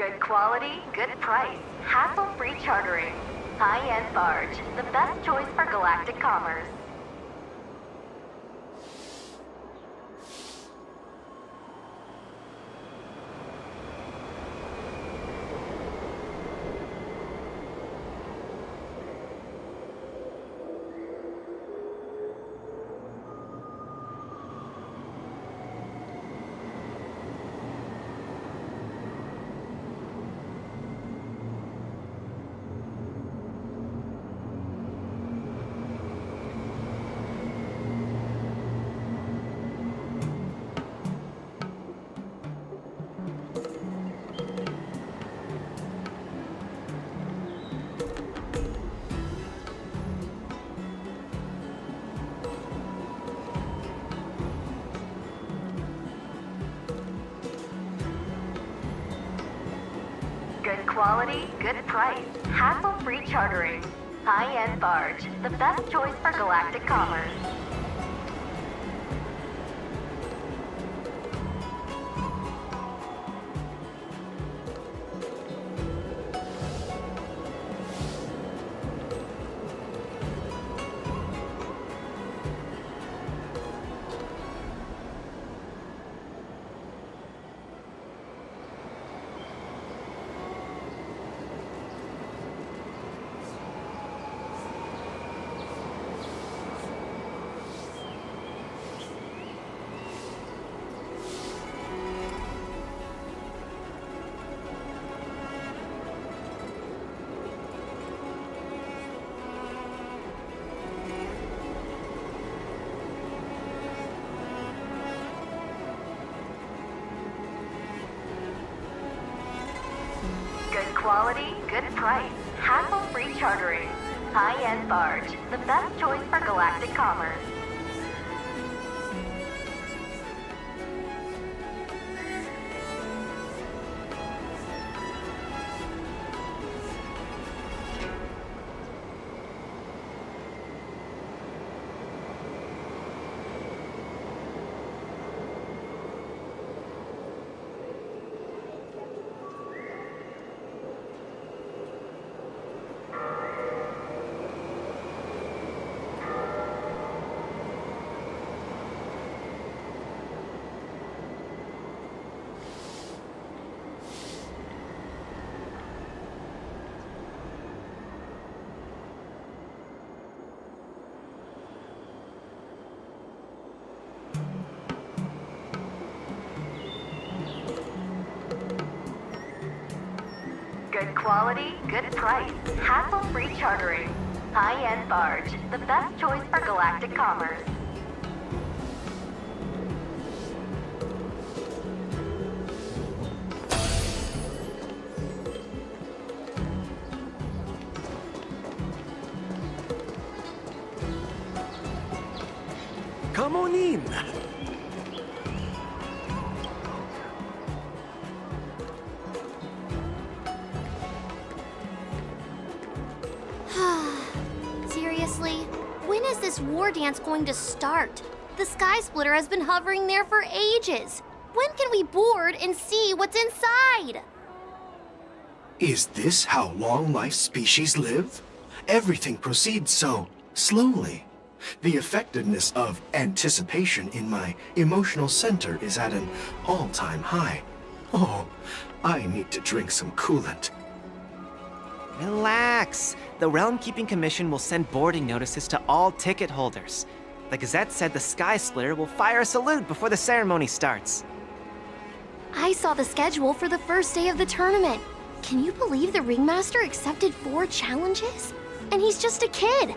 Good quality, good price, hassle-free chartering. High-end barge, the best choice for galactic commerce. Good quality, good price, hassle-free chartering. High-end barge, the best choice for galactic commerce. Good quality, good price, hassle-free chartering. High-end barge, the best choice for galactic commerce. Good quality, good price, hassle-free chartering. High-end barge, the best choice for galactic commerce. Come on in. Seriously? When is this war dance going to start? The Sky Splitter has been hovering there for ages. When can we board and see what's inside? Is this how long-life species live? Everything proceeds so slowly. The effectiveness of anticipation in my emotional center is at an all-time high. Oh, I need to drink some coolant. Relax. The Realm Keeping Commission will send boarding notices to all ticket holders. The Gazette said the Sky Splitter will fire a salute before the ceremony starts. I saw the schedule for the first day of the tournament. Can you believe the Ringmaster accepted 4 challenges? And he's just a kid.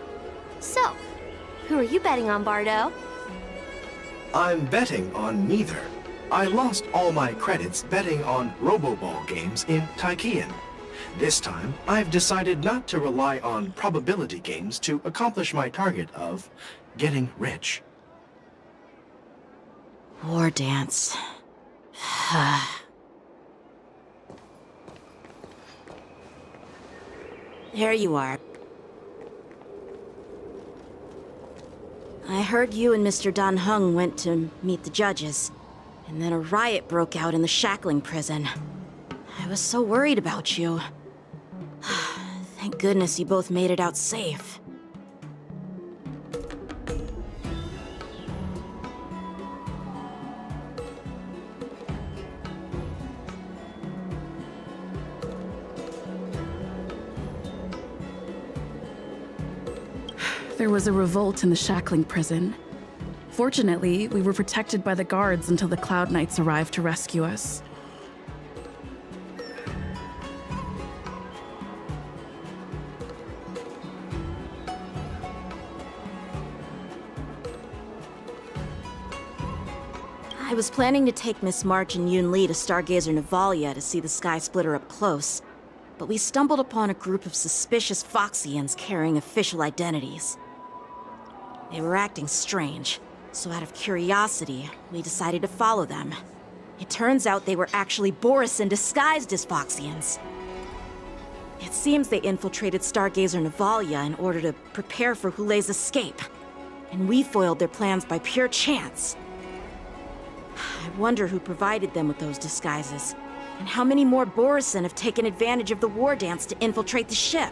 So, who are you betting on, Bardo? I'm betting on neither. I lost all my credits betting on Roboball games in Tychean. This time, I've decided not to rely on probability games to accomplish my target of getting rich. War dance. There you are. I heard you and Mr. Dan Heng went to meet the judges, and then a riot broke out in the shackling prison. I was so worried about you. Thank goodness you both made it out safe. There was a revolt in the shackling prison. Fortunately, we were protected by the guards until the Cloud Knights arrived to rescue us. I was planning to take Miss March and Yoon Lee to Stargazer Navalia to see the Sky Splitter up close, but we stumbled upon a group of suspicious Foxians carrying official identities. They were acting strange, so out of curiosity, we decided to follow them. It turns out they were actually Borisin disguised as Foxians. It seems they infiltrated Stargazer Navalia in order to prepare for Hule's escape, and we foiled their plans by pure chance. I wonder who provided them with those disguises, and how many more Borisin have taken advantage of the war dance to infiltrate the ship.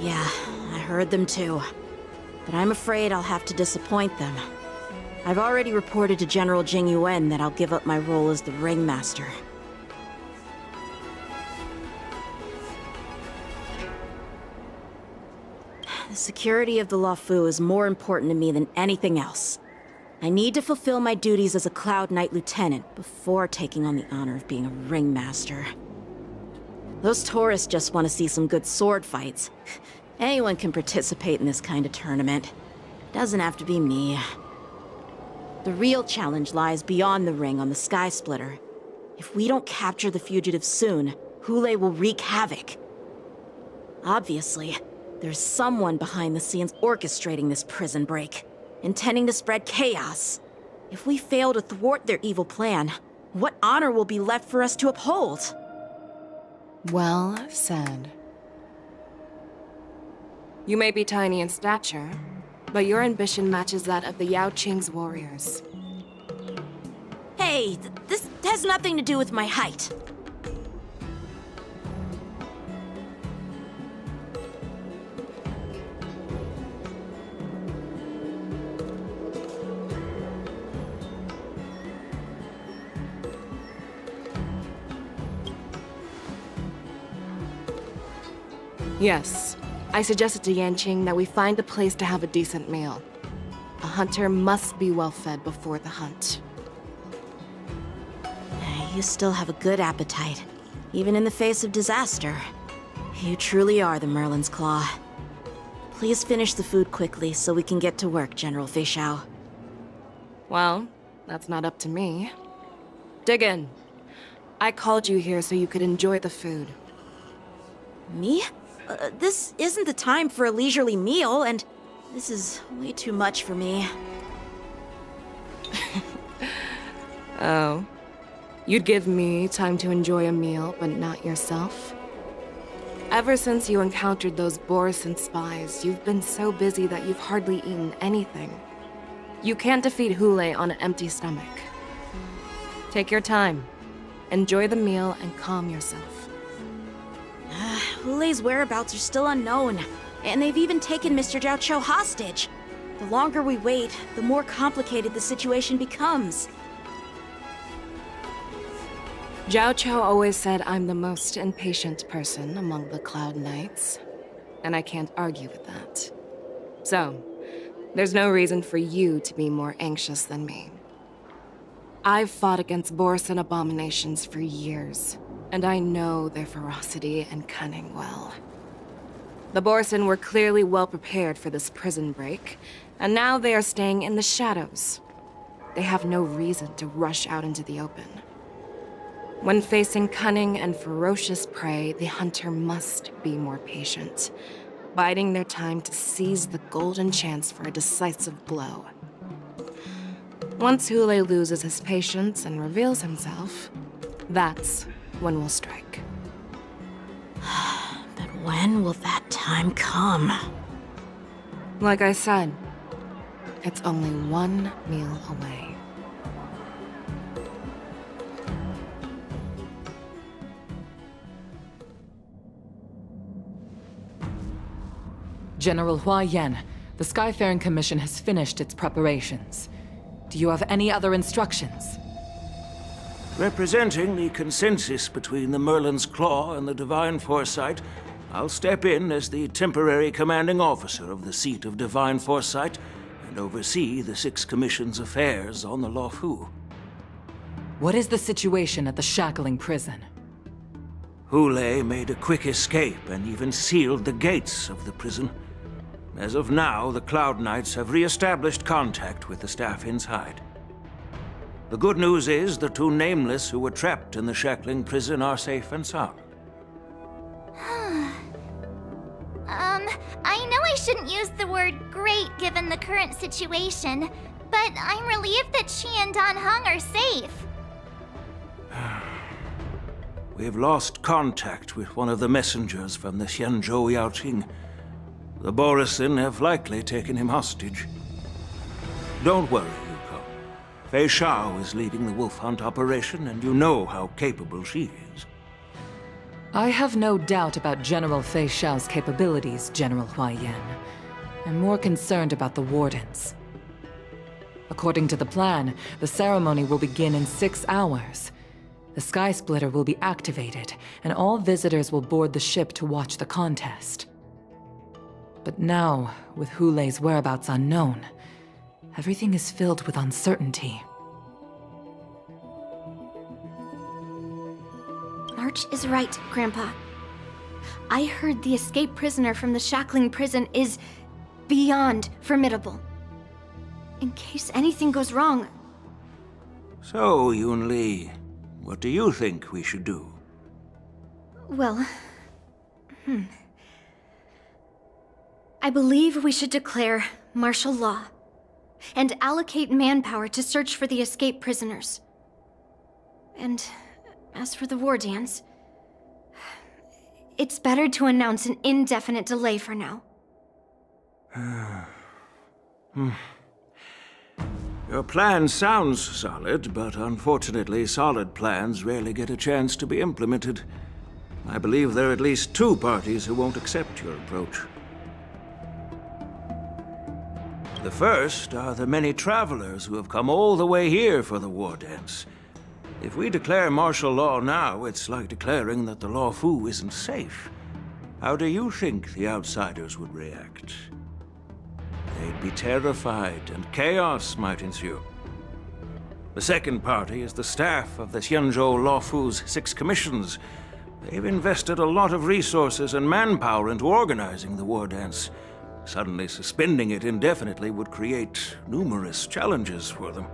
Yeah, I heard them too. But I'm afraid I'll have to disappoint them. I've already reported to General Jing Yuan that I'll give up my role as the Ringmaster. The security of the Luofu is more important to me than anything else. I need to fulfill my duties as a Cloud Knight Lieutenant before taking on the honor of being a Ringmaster. Those tourists just want to see some good sword fights. Anyone can participate in this kind of tournament. Doesn't have to be me. The real challenge lies beyond the ring on the Sky Splitter. If we don't capture the fugitives soon, Hule will wreak havoc. Obviously, there's someone behind the scenes orchestrating this prison break, intending to spread chaos. If we fail to thwart their evil plan, what honor will be left for us to uphold? Well said. You may be tiny in stature, but your ambition matches that of the Yao Qing's warriors. Hey, this has nothing to do with my height. Yes, I suggested to Yanqing that we find a place to have a decent meal. A hunter must be well fed before the hunt. You still have a good appetite, even in the face of disaster. You truly are the Merlin's Claw. Please finish the food quickly so we can get to work, General Fei Shao. Well, that's not up to me. Dig in. I called you here so you could enjoy the food. Me? This isn't the time for a leisurely meal, and this is way too much for me. Oh. You'd give me time to enjoy a meal, but not yourself? Ever since you encountered those Borisin spies, you've been so busy that you've hardly eaten anything. You can't defeat Hule on an empty stomach. Take your time. Enjoy the meal and calm yourself. Hule's whereabouts are still unknown, and they've even taken Mr. Zhao Cho hostage. The longer we wait, the more complicated the situation becomes. Zhao Cho always said I'm the most impatient person among the Cloud Knights, and I can't argue with that. So, there's no reason for you to be more anxious than me. I've fought against Borisin abominations for years, and I know their ferocity and cunning well. The Borisin were clearly well prepared for this prison break, and now they are staying in the shadows. They have no reason to rush out into the open. When facing cunning and ferocious prey, the hunter must be more patient, biding their time to seize the golden chance for a decisive blow. Once Hule loses his patience and reveals himself, that's when we'll strike. But when will that time come? Like I said, it's only one meal away. General Hua Yan, the Skyfaring Commission has finished its preparations. Do you have any other instructions? Representing the consensus between the Merlin's Claw and the Divine Foresight, I'll step in as the temporary commanding officer of the seat of Divine Foresight and oversee the Six Commission's affairs on the Luofu. What is the situation at the Shackling prison? Hule made a quick escape and even sealed the gates of the prison. As of now, the Cloud Knights have re-established contact with the staff inside. The good news is the two Nameless who were trapped in the Shackling prison are safe and sound. I know I shouldn't use the word great given the current situation, but I'm relieved that she and Dan Heng are safe. We've lost contact with one of the messengers from the Xianzhou Yaoqing. The Borisin have likely taken him hostage. Don't worry, Yuko. Fei Shao is leading the wolf hunt operation, and you know how capable she is. I have no doubt about General Fei Shao's capabilities, General Hua Yan. I'm more concerned about the Wardens. According to the plan, the ceremony will begin in 6 hours. The Sky Splitter will be activated, and all visitors will board the ship to watch the contest. But now, with Hule's whereabouts unknown, everything is filled with uncertainty. March is right, Grandpa. I heard the escaped prisoner from the Shackling prison is beyond formidable. In case anything goes wrong... So, Yun-Li, what do you think we should do? Well... I believe we should declare martial law and allocate manpower to search for the escaped prisoners. And as for the war dance, it's better to announce an indefinite delay for now. Your plan sounds solid, but unfortunately solid plans rarely get a chance to be implemented. I believe there are at least 2 parties who won't accept your approach. The first are the many travelers who have come all the way here for the war dance. If we declare martial law now, it's like declaring that the Luofu isn't safe. How do you think the outsiders would react? They'd be terrified, and chaos might ensue. The second party is the staff of the Xianzhou Luofu's 6 commissions. They've invested a lot of resources and manpower into organizing the war dance. Suddenly suspending it indefinitely would create numerous challenges for them.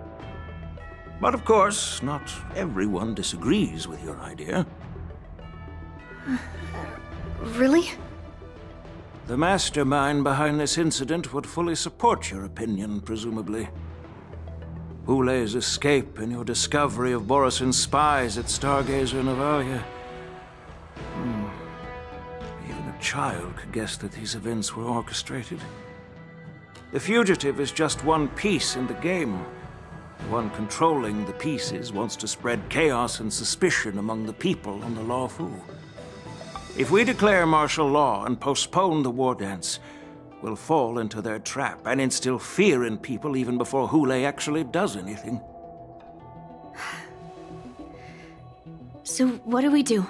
But of course, not everyone disagrees with your idea. Really? The mastermind behind this incident would fully support your opinion, presumably. Hule's escape and your discovery of Borisin's spies at Stargazer Navalia. Even a child could guess that these events were orchestrated. The fugitive is just one piece in the game. The one controlling the pieces wants to spread chaos and suspicion among the people on the Luofu. If we declare martial law and postpone the war dance, we'll fall into their trap and instill fear in people even before Hule actually does anything. So what do we do?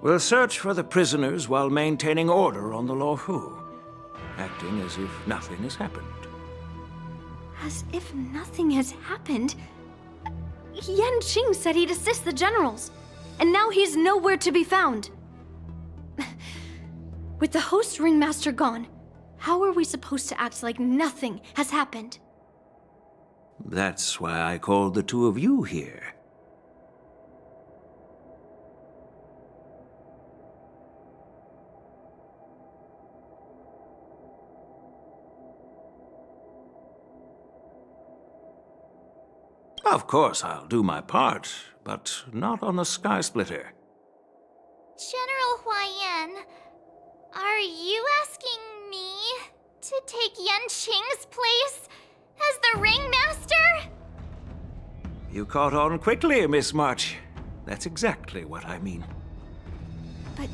We'll search for the prisoners while maintaining order on the Luofu, acting as if nothing has happened. As if nothing has happened? Yan Qing said he'd assist the generals, and now he's nowhere to be found. With the host ringmaster gone, how are we supposed to act like nothing has happened? That's why I called the 2 of you here. Of course, I'll do my part, but not on the Sky Splitter. General Hua Yan, are you asking me to take Yan Qing's place as the ringmaster? You caught on quickly, Miss March. That's exactly what I mean. But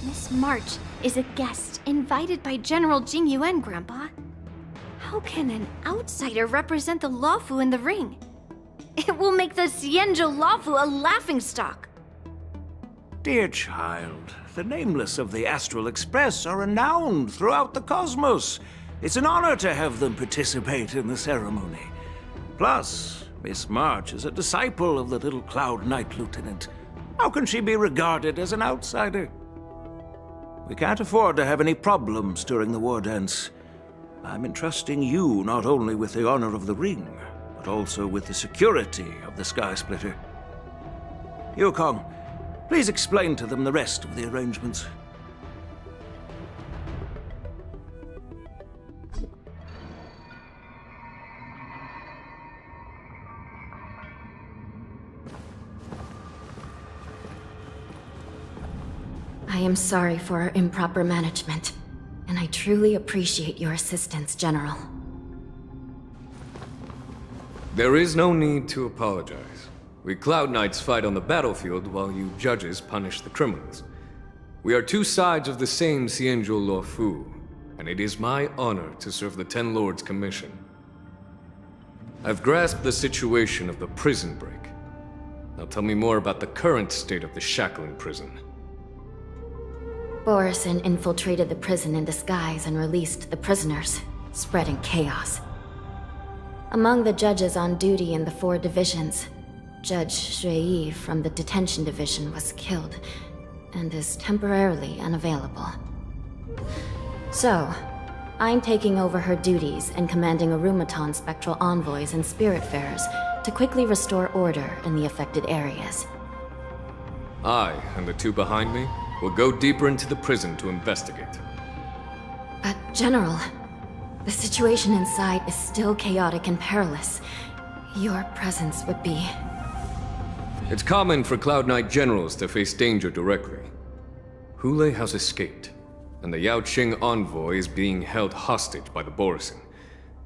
Miss March is a guest invited by General Jing Yuan, Grandpa. How can an outsider represent the Lawfu in the ring? It will make the Xianzhou Lawfu a laughingstock. Dear child, the nameless of the Astral Express are renowned throughout the cosmos. It's an honor to have them participate in the ceremony. Plus, Miss March is a disciple of the little Cloud Knight Lieutenant. How can she be regarded as an outsider? We can't afford to have any problems during the war dance. I'm entrusting you not only with the honor of the ring, but also with the security of the Sky Splitter. Yukong, please explain to them the rest of the arrangements. I am sorry for our improper management, and I truly appreciate your assistance, General. There is no need to apologize. We Cloud Knights fight on the battlefield while you judges punish the criminals. We are two sides of the same Xianzhou Luofu, and it is my honor to serve the Ten Lords' commission. I've grasped the situation of the prison break. Now tell me more about the current state of the shackling prison. Borison infiltrated the prison in disguise and released the prisoners, spreading chaos. Among the judges on duty in the 4 divisions, Judge Shui from the detention division was killed and is temporarily unavailable. So, I'm taking over her duties and commanding Arumaton spectral envoys and spiritfarers to quickly restore order in the affected areas. I, and the 2 behind me, will go deeper into the prison to investigate. But, General, the situation inside is still chaotic and perilous. Your presence would be... It's common for Cloud Knight generals to face danger directly. Hule has escaped, and the Yaoqing envoy is being held hostage by the Borison.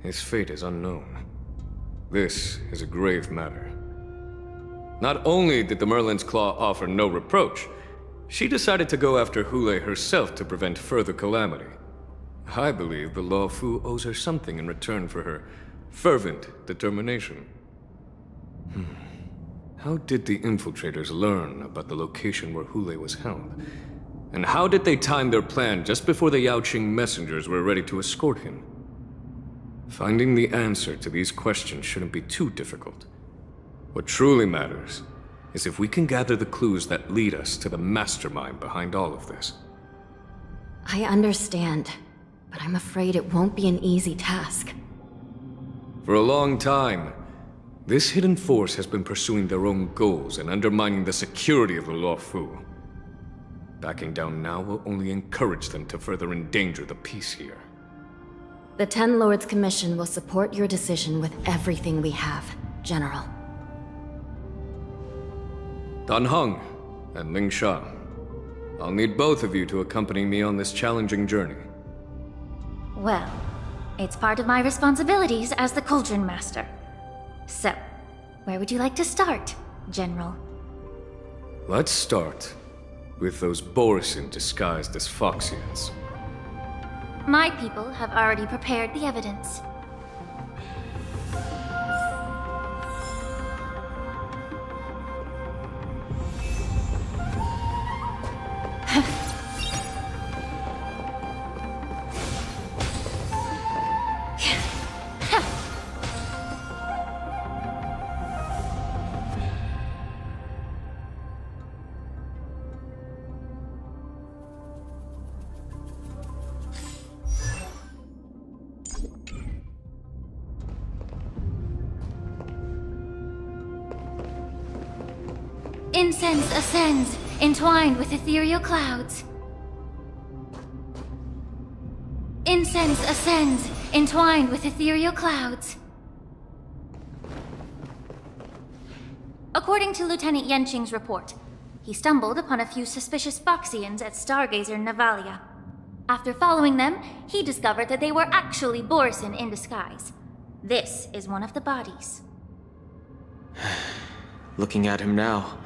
His fate is unknown. This is a grave matter. Not only did the Merlin's Claw offer no reproach, she decided to go after Hule herself to prevent further calamity. I believe the Luofu owes her something in return for her fervent determination. How did the infiltrators learn about the location where Hule was held? And how did they time their plan just before the Yaoqing messengers were ready to escort him? Finding the answer to these questions shouldn't be too difficult. What truly matters is if we can gather the clues that lead us to the mastermind behind all of this. I understand, but I'm afraid it won't be an easy task. For a long time, this hidden force has been pursuing their own goals and undermining the security of the Luofu. Backing down now will only encourage them to further endanger the peace here. The Ten Lords Commission will support your decision with everything we have, General. Dan Heng and Ling Sha, I'll need both of you to accompany me on this challenging journey. Well, it's part of my responsibilities as the Cauldron Master. So, where would you like to start, General? Let's start with those Borison disguised as Foxians. My people have already prepared the evidence. Incense ascends, entwined with ethereal clouds. Incense ascends, entwined with ethereal clouds. According to Lieutenant Yenqing's report, he stumbled upon a few suspicious Foxians at Stargazer Navalia. After following them, he discovered that they were actually Borison in disguise. This is one of the bodies. Looking at him now,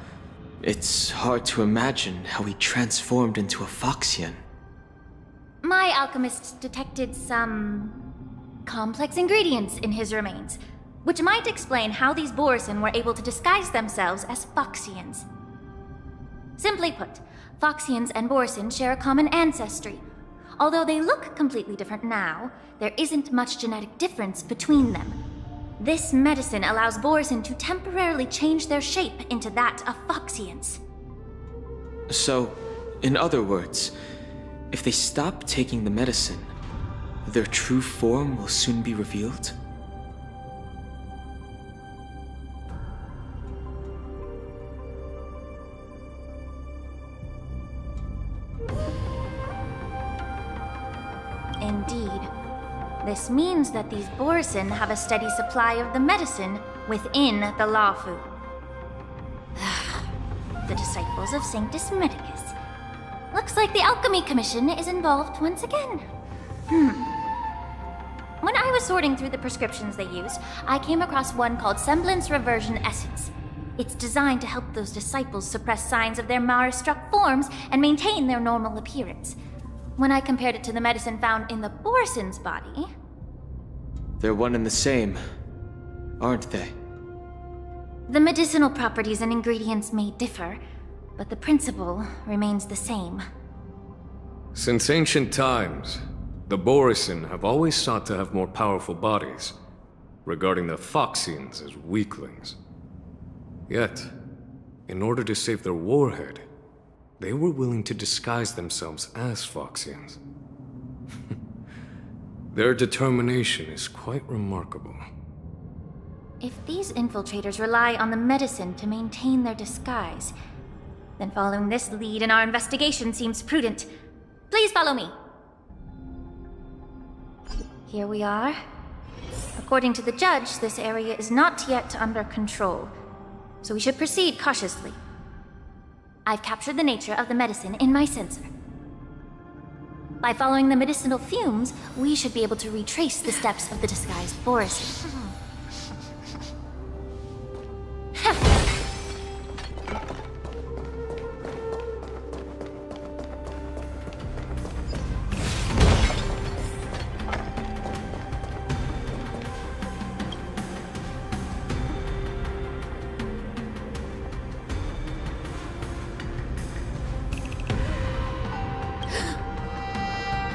It's hard to imagine how he transformed into a Foxian. My alchemists detected some complex ingredients in his remains, which might explain how these Borson were able to disguise themselves as Foxians. Simply put, Foxians and Borson share a common ancestry. Although they look completely different now, there isn't much genetic difference between them. This medicine allows Borson to temporarily change their shape into that of Foxians. So, in other words, if they stop taking the medicine, their true form will soon be revealed? Indeed. This means that these Borson have a steady supply of the medicine within the Lawfu. The disciples of Sanctus Medicus. Looks like the Alchemy Commission is involved once again. When I was sorting through the prescriptions they used, I came across one called Semblance Reversion Essence. It's designed to help those disciples suppress signs of their Mara-struck forms and maintain their normal appearance. When I compared it to the medicine found in the Borson's body... They're one and the same, aren't they? The medicinal properties and ingredients may differ, but the principle remains the same. Since ancient times, the Borison have always sought to have more powerful bodies, regarding the Foxians as weaklings. Yet, in order to save their warhead, they were willing to disguise themselves as Foxians. Their determination is quite remarkable. If these infiltrators rely on the medicine to maintain their disguise, then following this lead in our investigation seems prudent. Please follow me. Here we are. According to the judge, this area is not yet under control, so we should proceed cautiously. I've captured the nature of the medicine in my sensor. By following the medicinal fumes, we should be able to retrace the steps of the disguised Borison.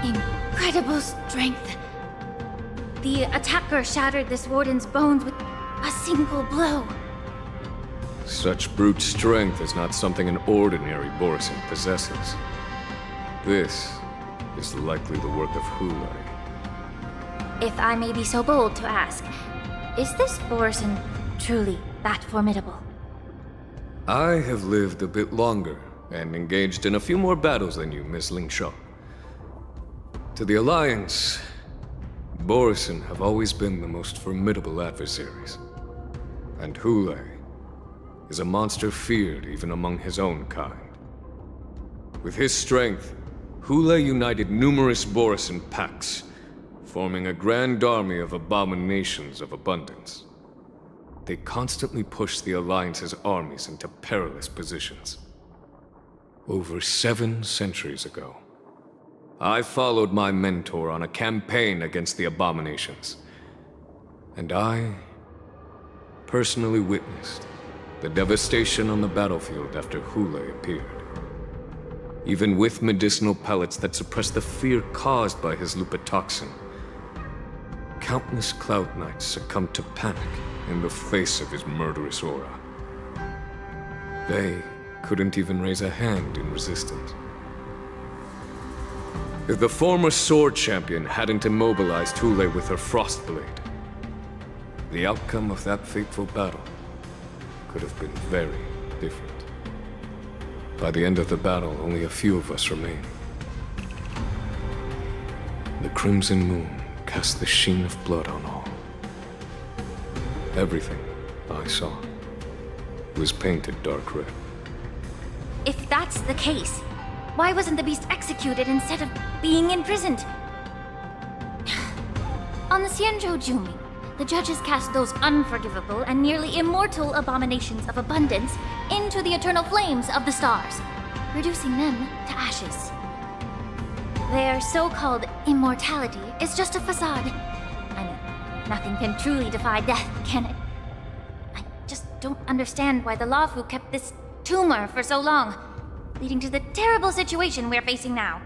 Incredible strength. The attacker shattered this warden's bones with a single blow. Such brute strength is not something an ordinary Borison possesses. This is likely the work of Hulai. If I may be so bold to ask, is this Borison truly that formidable? I have lived a bit longer and engaged in a few more battles than you, Miss Lingshaw. To the Alliance, Borison have always been the most formidable adversaries. And Hulai is a monster feared even among his own kind. With his strength, Hulai united numerous Borison packs, forming a grand army of abominations of abundance. They constantly pushed the Alliance's armies into perilous positions. Over 7 centuries ago, I followed my mentor on a campaign against the abominations. And I personally witnessed the devastation on the battlefield after Hulai appeared. Even with medicinal pellets that suppressed the fear caused by his lupitoxin, countless Cloud Knights succumbed to panic in the face of his murderous aura. They couldn't even raise a hand in resistance. If the former Sword Champion hadn't immobilized Hulai with her Frostblade, the outcome of that fateful battle could have been very different. By the end of the battle, only a few of us remained. The Crimson Moon cast the sheen of blood on all. Everything I saw was painted dark red. If that's the case, why wasn't the beast executed instead of being imprisoned? On the Xianzhou Jumi, the judges cast those unforgivable and nearly immortal abominations of abundance into the eternal flames of the stars, reducing them to ashes. Their so-called immortality is just a facade. I mean, nothing can truly defy death, can it? I just don't understand why the Lawfu kept this tumor for so long, leading to the terrible situation we're facing now.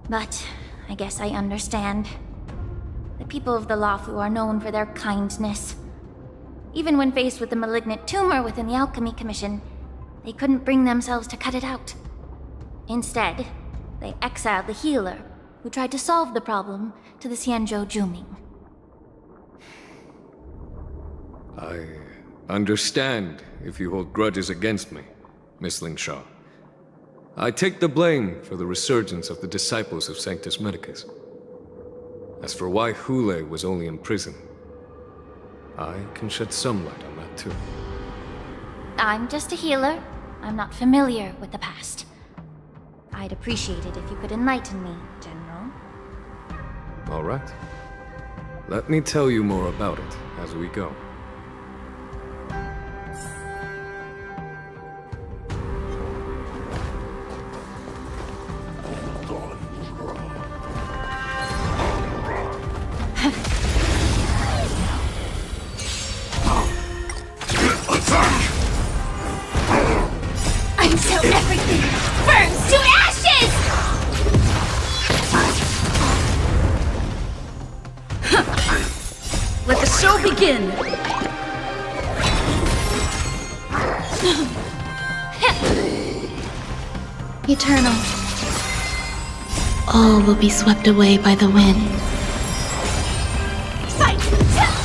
But I guess I understand. The people of the Lawfu are known for their kindness. Even when faced with the malignant tumor within the Alchemy Commission, they couldn't bring themselves to cut it out. Instead, they exiled the healer, who tried to solve the problem, to the Xianzhou Juming. I understand if you hold grudges against me, Miss Lingshaw. I take the blame for the resurgence of the disciples of Sanctus Medicus. As for why Hule was only in prison, I can shed some light on that too. I'm just a healer. I'm not familiar with the past. I'd appreciate it if you could enlighten me, General. All right. Let me tell you more about it as we go. Until everything burns to ashes! Let the show begin! Eternal. All will be swept away by the wind. Fight to live!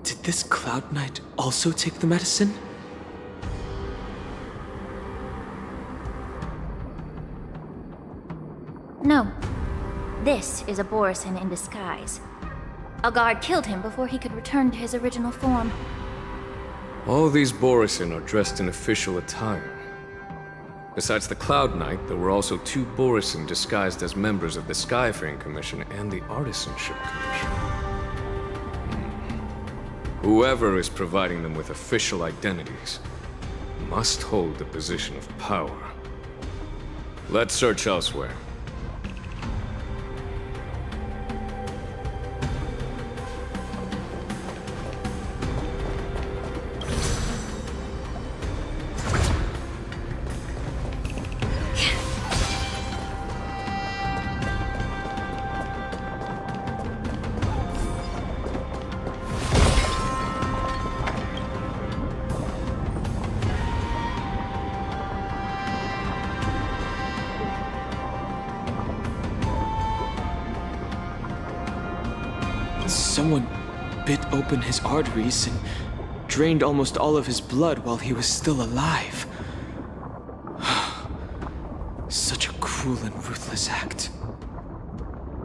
Did this Cloud Knight also take the medicine? No. This is a Borisin in disguise. A guard killed him before he could return to his original form. All these Borisin are dressed in official attire. Besides the Cloud Knight, there were also 2 Borisin disguised as members of the Skyfaring Commission and the Artisanship Commission. Whoever is providing them with official identities must hold a position of power. Let's search elsewhere. Someone bit open his arteries and drained almost all of his blood while he was still alive. Such a cruel and ruthless act.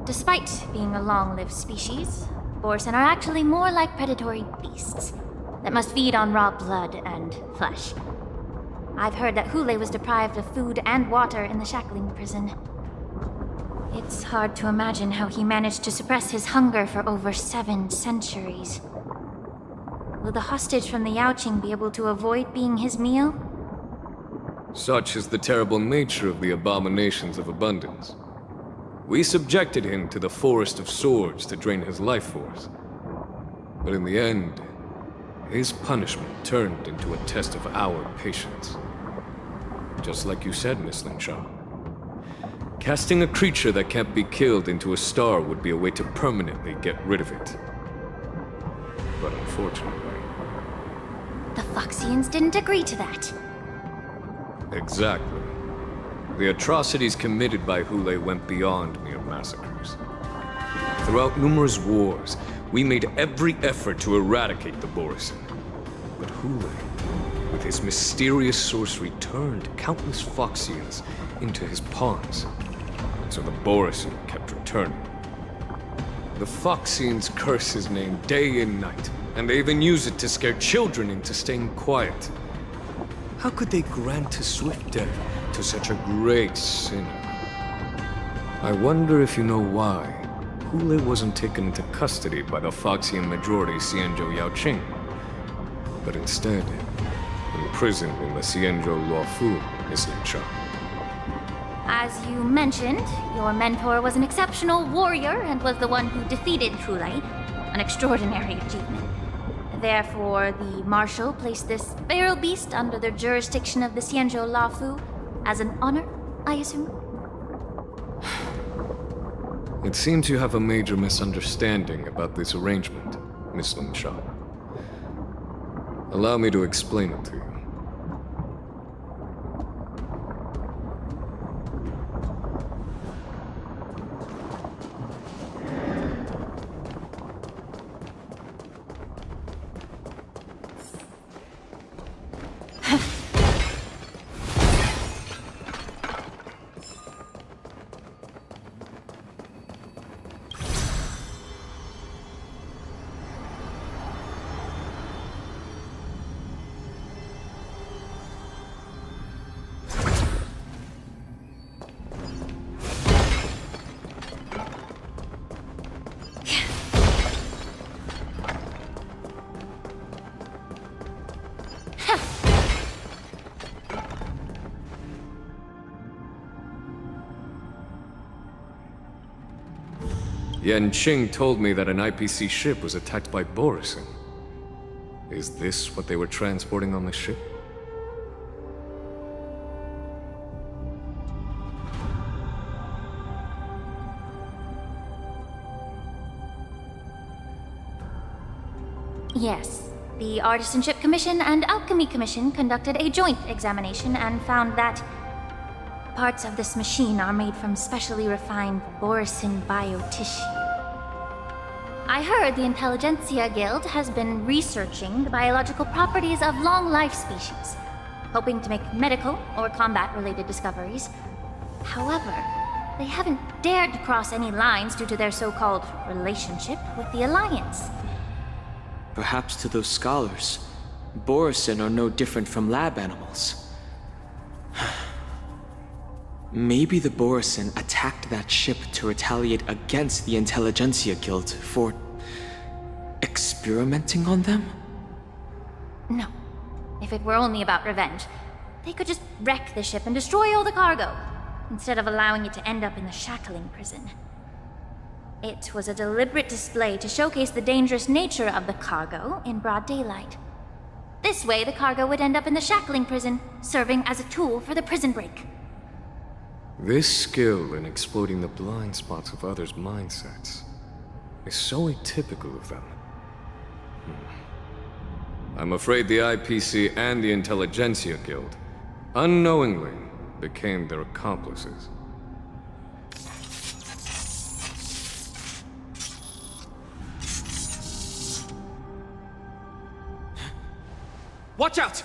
Despite being a long-lived species, Borisin are actually more like predatory beasts that must feed on raw blood and flesh. I've heard that Hule was deprived of food and water in the shackling prison. It's hard to imagine how he managed to suppress his hunger for over 7 centuries. Will the hostage from the Yaoqing be able to avoid being his meal? Such is the terrible nature of the abominations of abundance. We subjected him to the Forest of Swords to drain his life force. But in the end, his punishment turned into a test of our patience. Just like you said, Miss Lingshaw. Casting a creature that can't be killed into a star would be a way to permanently get rid of it. But unfortunately... The Foxians didn't agree to that. Exactly. The atrocities committed by Hule went beyond mere massacres. Throughout numerous wars, we made every effort to eradicate the Borisin. But Hule, with his mysterious sorcery, turned countless Foxians into his pawns. And so the Borisin kept returning. The Foxians curse his name day and night, And they even use it to scare children into staying quiet. How could they grant a swift death to such a great sinner? I wonder if you know why Hule wasn't taken into custody by the Foxian majority Xianzhou Yaoqing, but instead imprisoned in the Xianzhou Luofu, Miss Lin Sha. As you mentioned, your mentor was an exceptional warrior and was the one who defeated Hule, an extraordinary achievement. Therefore, the Marshal placed this feral beast under the jurisdiction of the Xianzhou Luofu as an honor, I assume? It seems you have a major misunderstanding about this arrangement, Miss Lin Sha. Allow me to explain it to you. Yan Qing told me that an IPC ship was attacked by Borisin. Is this what they were transporting on the ship? Yes. The Artisanship Commission and Alchemy Commission conducted a joint examination and found that parts of this machine are made from specially refined Borisin biotissue. I heard the Intelligentsia Guild has been researching the biological properties of long-life species, hoping to make medical or combat-related discoveries. However, they haven't dared to cross any lines due to their so-called relationship with the Alliance. Perhaps to those scholars, Borisin are no different from lab animals. Maybe the Borisin attacked that ship to retaliate against the Intelligentsia Guild for experimenting on them? No. If it were only about revenge, they could just wreck the ship and destroy all the cargo, instead of allowing it to end up in the shackling prison. It was a deliberate display to showcase the dangerous nature of the cargo in broad daylight. This way, the cargo would end up in the shackling prison, serving as a tool for the prison break. This skill in exploiting the blind spots of others' mindsets is so atypical of them. I'm afraid the IPC and the Intelligentsia Guild unknowingly became their accomplices. Watch out!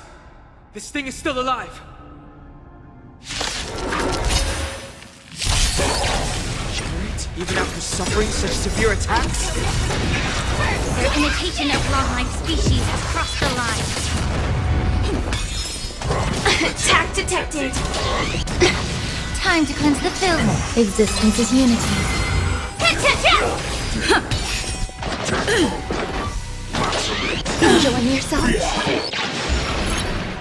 This thing is still alive! Even after suffering such severe attacks? Their imitation of long-life species has crossed the line. Attack detected! Time to cleanse the film. Existence is unity. Enjoying yourself?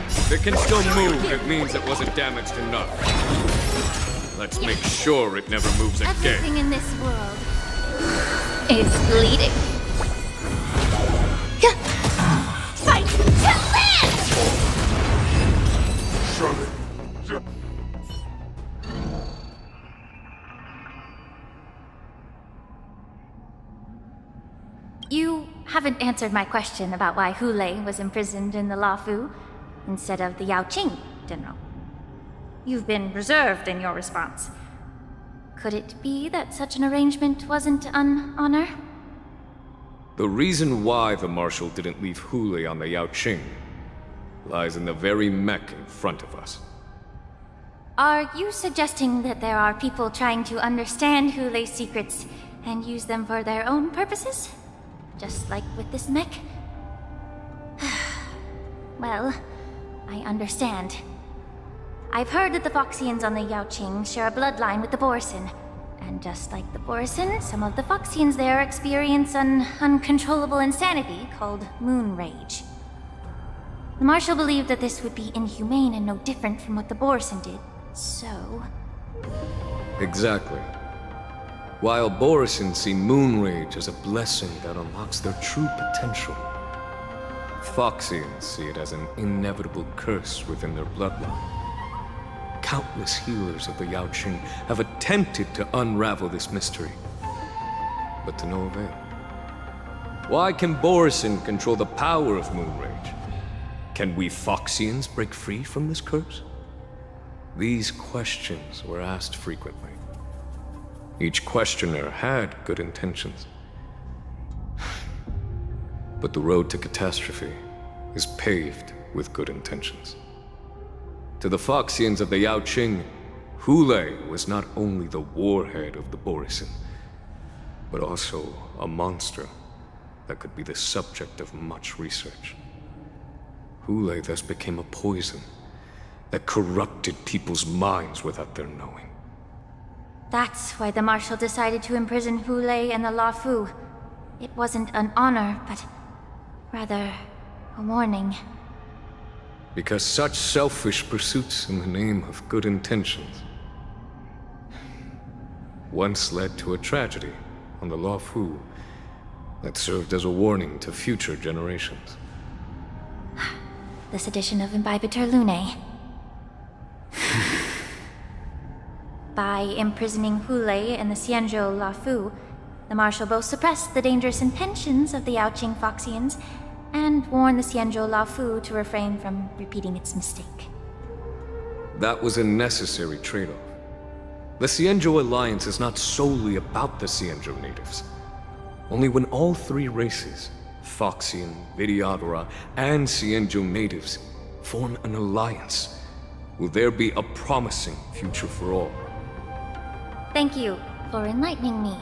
If it can still move, it means it wasn't damaged enough. Let's make sure it never moves again. Everything in this world is bleeding. Fight to live! You haven't answered my question about why Hule was imprisoned in the Luofu instead of the Yaoqing, General. You've been reserved in your response. Could it be that such an arrangement wasn't an honor? The reason why the Marshal didn't leave Hule on the Yaoqing lies in the very mech in front of us. Are you suggesting that there are people trying to understand Hule's secrets and use them for their own purposes? Just like with this mech? Well, I understand. I've heard that the Foxians on the Yaoqing share a bloodline with the Borson. And just like the Borson, some of the Foxians there experience an uncontrollable insanity called moon rage. The Marshal believed that this would be inhumane and no different from what the Borson did, so... Exactly. While Borson see moon rage as a blessing that unlocks their true potential, Foxians see it as an inevitable curse within their bloodline. Countless healers of the Yaoqing have attempted to unravel this mystery, but to no avail. Why can Borson control the power of moon rage? Can we Foxians break free from this curse? These questions were asked frequently. Each questioner had good intentions. But the road to catastrophe is paved with good intentions. To the Foxians of the Yaoqing, Hule was not only the warhead of the Borson, but also a monster that could be the subject of much research. Hule thus became a poison that corrupted people's minds without their knowing. That's why the Marshal decided to imprison Hule and the Luofu. It wasn't an honor, but rather a warning. Because such selfish pursuits in the name of good intentions once led to a tragedy on the Luofu that served as a warning to future generations. The sedition of Imbibitor Lunae. By imprisoning Hule and the Xianzhou Luofu, the Marshal both suppressed the dangerous intentions of the Yaoqing Foxians and warned the Xianzhou Luofu to refrain from repeating its mistake. That was a necessary trade-off. The Xianzhou alliance is not solely about the Xianzhou natives. Only when all three races, Foxian, Vidyadhara, and Xianzhou natives, form an alliance, will there be a promising future for all. Thank you for enlightening me.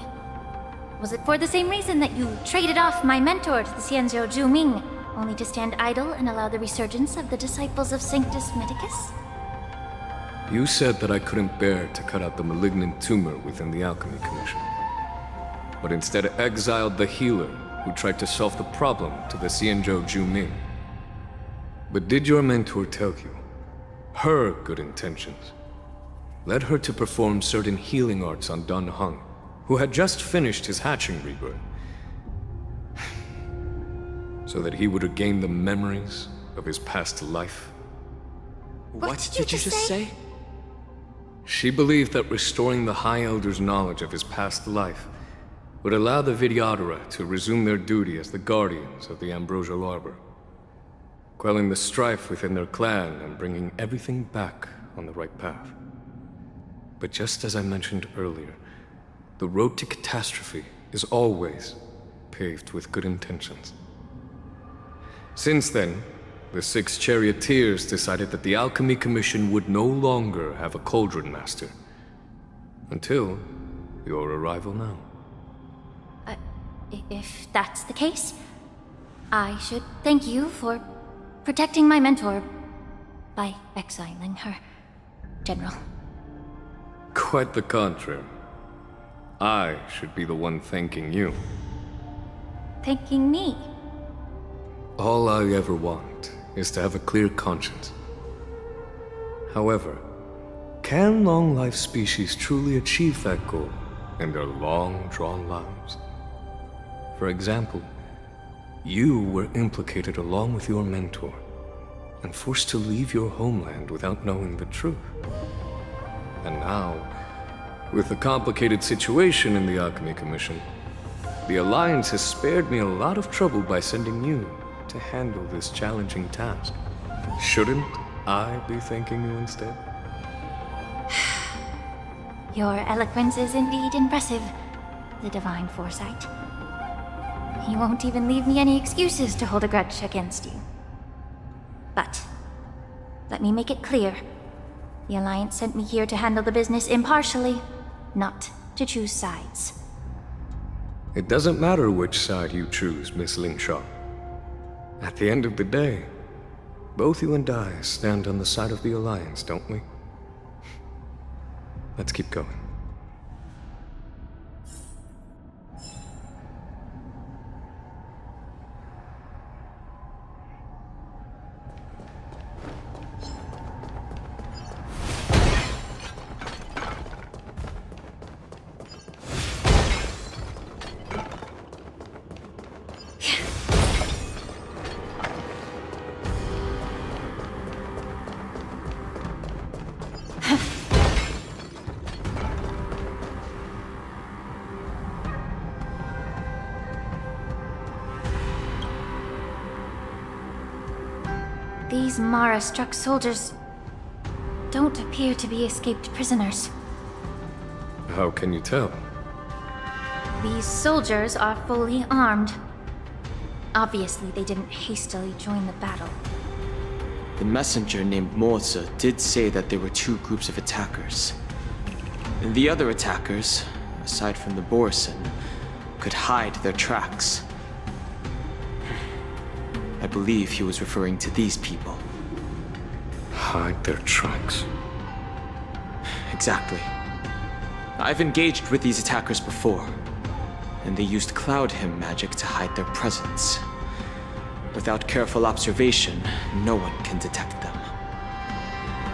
Was it for the same reason that you traded off my mentor to the Xianzhou Zhuming, only to stand idle and allow the resurgence of the disciples of Sanctus Medicus? You said that I couldn't bear to cut out the malignant tumor within the Alchemy Commission, but instead exiled the healer who tried to solve the problem to the Xianzhou Zhuming. But did your mentor tell you her good intentions led her to perform certain healing arts on Dan Heng, who had just finished his hatching rebirth, so that he would regain the memories of his past life? What did you just say? She believed that restoring the High Elder's knowledge of his past life would allow the Vidyadhara to resume their duty as the guardians of the Ambrosial Arbor, quelling the strife within their clan and bringing everything back on the right path. But just as I mentioned earlier, the road to catastrophe is always paved with good intentions. Since then, the 6 charioteers decided that the Alchemy Commission would no longer have a cauldron master. Until your arrival now. If that's the case, I should thank you for protecting my mentor by exiling her, General. Quite the contrary. I should be the one thanking you. Thanking me? All I ever want is to have a clear conscience. However, can long-life species truly achieve that goal in their long-drawn lives? For example, you were implicated along with your mentor and forced to leave your homeland without knowing the truth. And now, with the complicated situation in the Alchemy Commission, the Alliance has spared me a lot of trouble by sending you to handle this challenging task. Shouldn't I be thanking you instead? Your eloquence is indeed impressive, the divine foresight. You won't even leave me any excuses to hold a grudge against you. But, let me make it clear. The Alliance sent me here to handle the business impartially, not to choose sides. It doesn't matter which side you choose, Miss Lingshaw. At the end of the day, Both you and I stand on the side of the Alliance, don't we? Let's keep going. These Mara-struck soldiers don't appear to be escaped prisoners. How can you tell? These soldiers are fully armed. Obviously, they didn't hastily join the battle. The messenger named Morza did say that there were two groups of attackers. And the other attackers, aside from the Borison, could hide their tracks. I believe he was referring to these people. Hide their tracks? Exactly. I've engaged with these attackers before, and they used Cloud Hymn magic to hide their presence. Without careful observation, no one can detect them.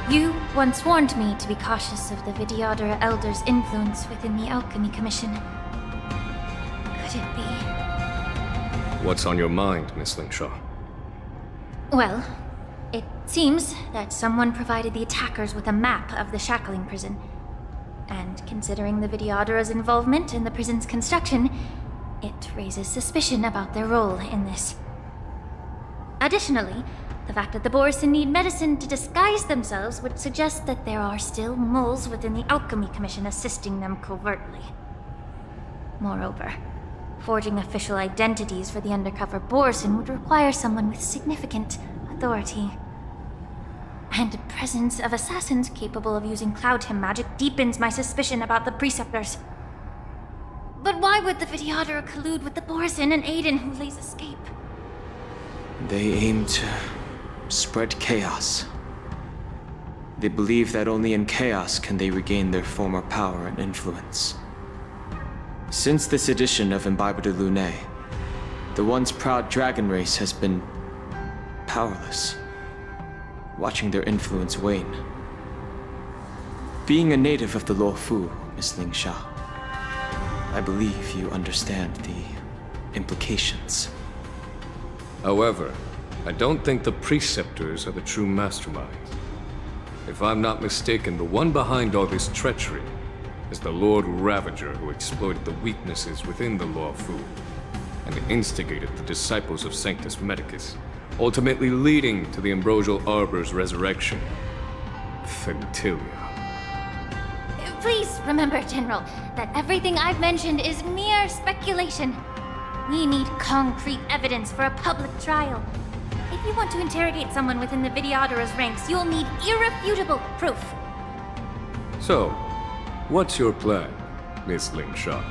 You once warned me to be cautious of the Vidyadhara Elder's influence within the Alchemy Commission. Could it be? What's on your mind, Miss Lingshaw? Well, it seems that someone provided the attackers with a map of the shackling prison. And considering the Vidyadhara's involvement in the prison's construction, it raises suspicion about their role in this. Additionally, the fact that the Borison need medicine to disguise themselves would suggest that there are still moles within the Alchemy Commission assisting them covertly. Moreover, forging official identities for the undercover Borison would require someone with significant authority. And the presence of assassins capable of using Cloud Hymn magic deepens my suspicion about the Preceptors. But why would the Vidyadhara collude with the Borison and aid in Hulei's escape? They aim to spread chaos. They believe that only in chaos can they regain their former power and influence. Since this edition of Imbibe de Lune, the once proud dragon race has been powerless, watching their influence wane. Being a native of the Luofu, Miss Lingsha, I believe you understand the implications. However, I don't think the Preceptors are the true mastermind. If I'm not mistaken, the one behind all this treachery is the Lord Ravager who exploited the weaknesses within the Luofu and instigated the disciples of Sanctus Medicus, ultimately leading to the Ambrosial Arbor's resurrection. Fentilia. Please remember, General, that everything I've mentioned is mere speculation. We need concrete evidence for a public trial. If you want to interrogate someone within the Vidyadhara's ranks, you'll need irrefutable proof. So, what's your plan, Miss Lingshaw?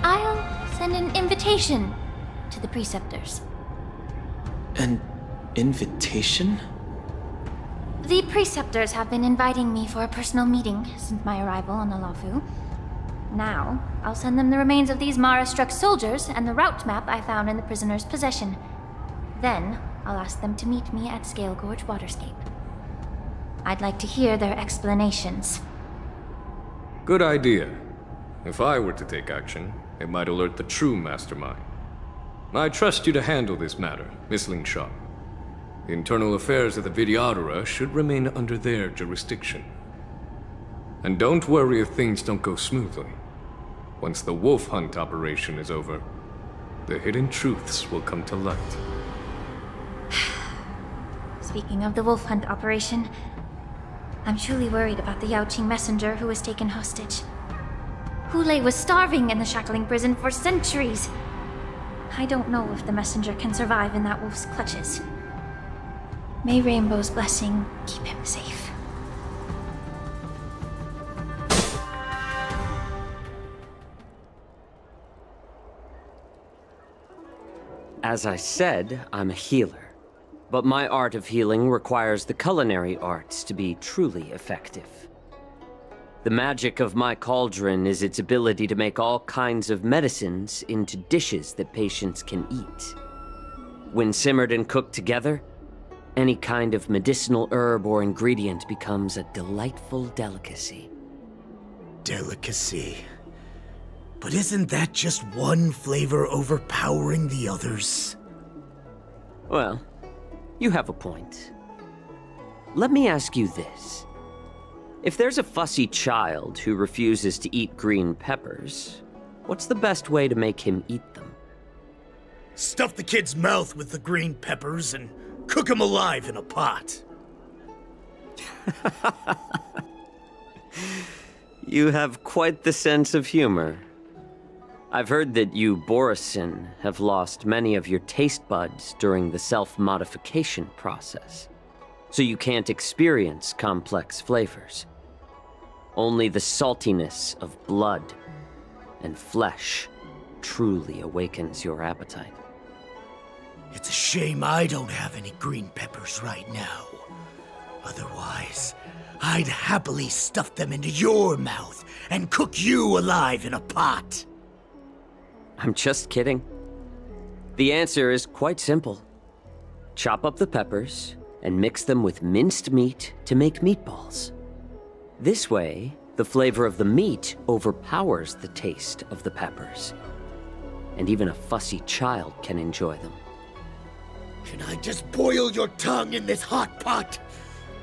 I'll send an invitation to the Preceptors. An invitation? The Preceptors have been inviting me for a personal meeting since my arrival on the Luofu. Now, I'll send them the remains of these Mara-struck soldiers and the route map I found in the prisoner's possession. Then, I'll ask them to meet me at Scale Gorge Waterscape. I'd like to hear their explanations. Good idea. If I were to take action, it might alert the true mastermind. I trust you to handle this matter, Miss Lingshaw. The internal affairs of the Vidyadhara should remain under their jurisdiction. And don't worry if things don't go smoothly. Once the wolf hunt operation is over, the hidden truths will come to light. Speaking of the wolf hunt operation, I'm truly worried about the Yaoqing messenger who was taken hostage. Hulei was starving in the shackling prison for centuries. I don't know if the messenger can survive in that wolf's clutches. May Rainbow's blessing keep him safe. As I said, I'm a healer. But my art of healing requires the culinary arts to be truly effective. The magic of my cauldron is its ability to make all kinds of medicines into dishes that patients can eat. When simmered and cooked together, any kind of medicinal herb or ingredient becomes a delightful delicacy. Delicacy. But isn't that just one flavor overpowering the others? Well, you have a point. Let me ask you this. If there's a fussy child who refuses to eat green peppers, what's the best way to make him eat them? Stuff the kid's mouth with the green peppers and cook him alive in a pot. You have quite the sense of humor. I've heard that you, Borisin, have lost many of your taste buds during the self-modification process, so you can't experience complex flavors. Only the saltiness of blood and flesh truly awakens your appetite. It's a shame I don't have any green peppers right now. Otherwise, I'd happily stuff them into your mouth and cook you alive in a pot. I'm just kidding. The answer is quite simple. Chop up the peppers and mix them with minced meat to make meatballs. This way, the flavor of the meat overpowers the taste of the peppers. And even a fussy child can enjoy them. Can I just boil your tongue in this hot pot?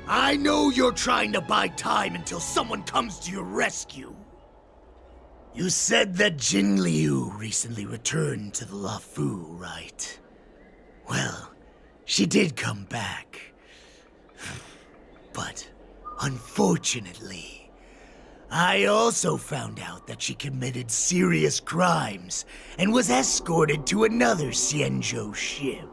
I know you're trying to buy time until someone comes to your rescue. You said that Jin Liu recently returned to the Luofu, right? Well, she did come back. But, unfortunately, I also found out that she committed serious crimes and was escorted to another Xianzhou ship.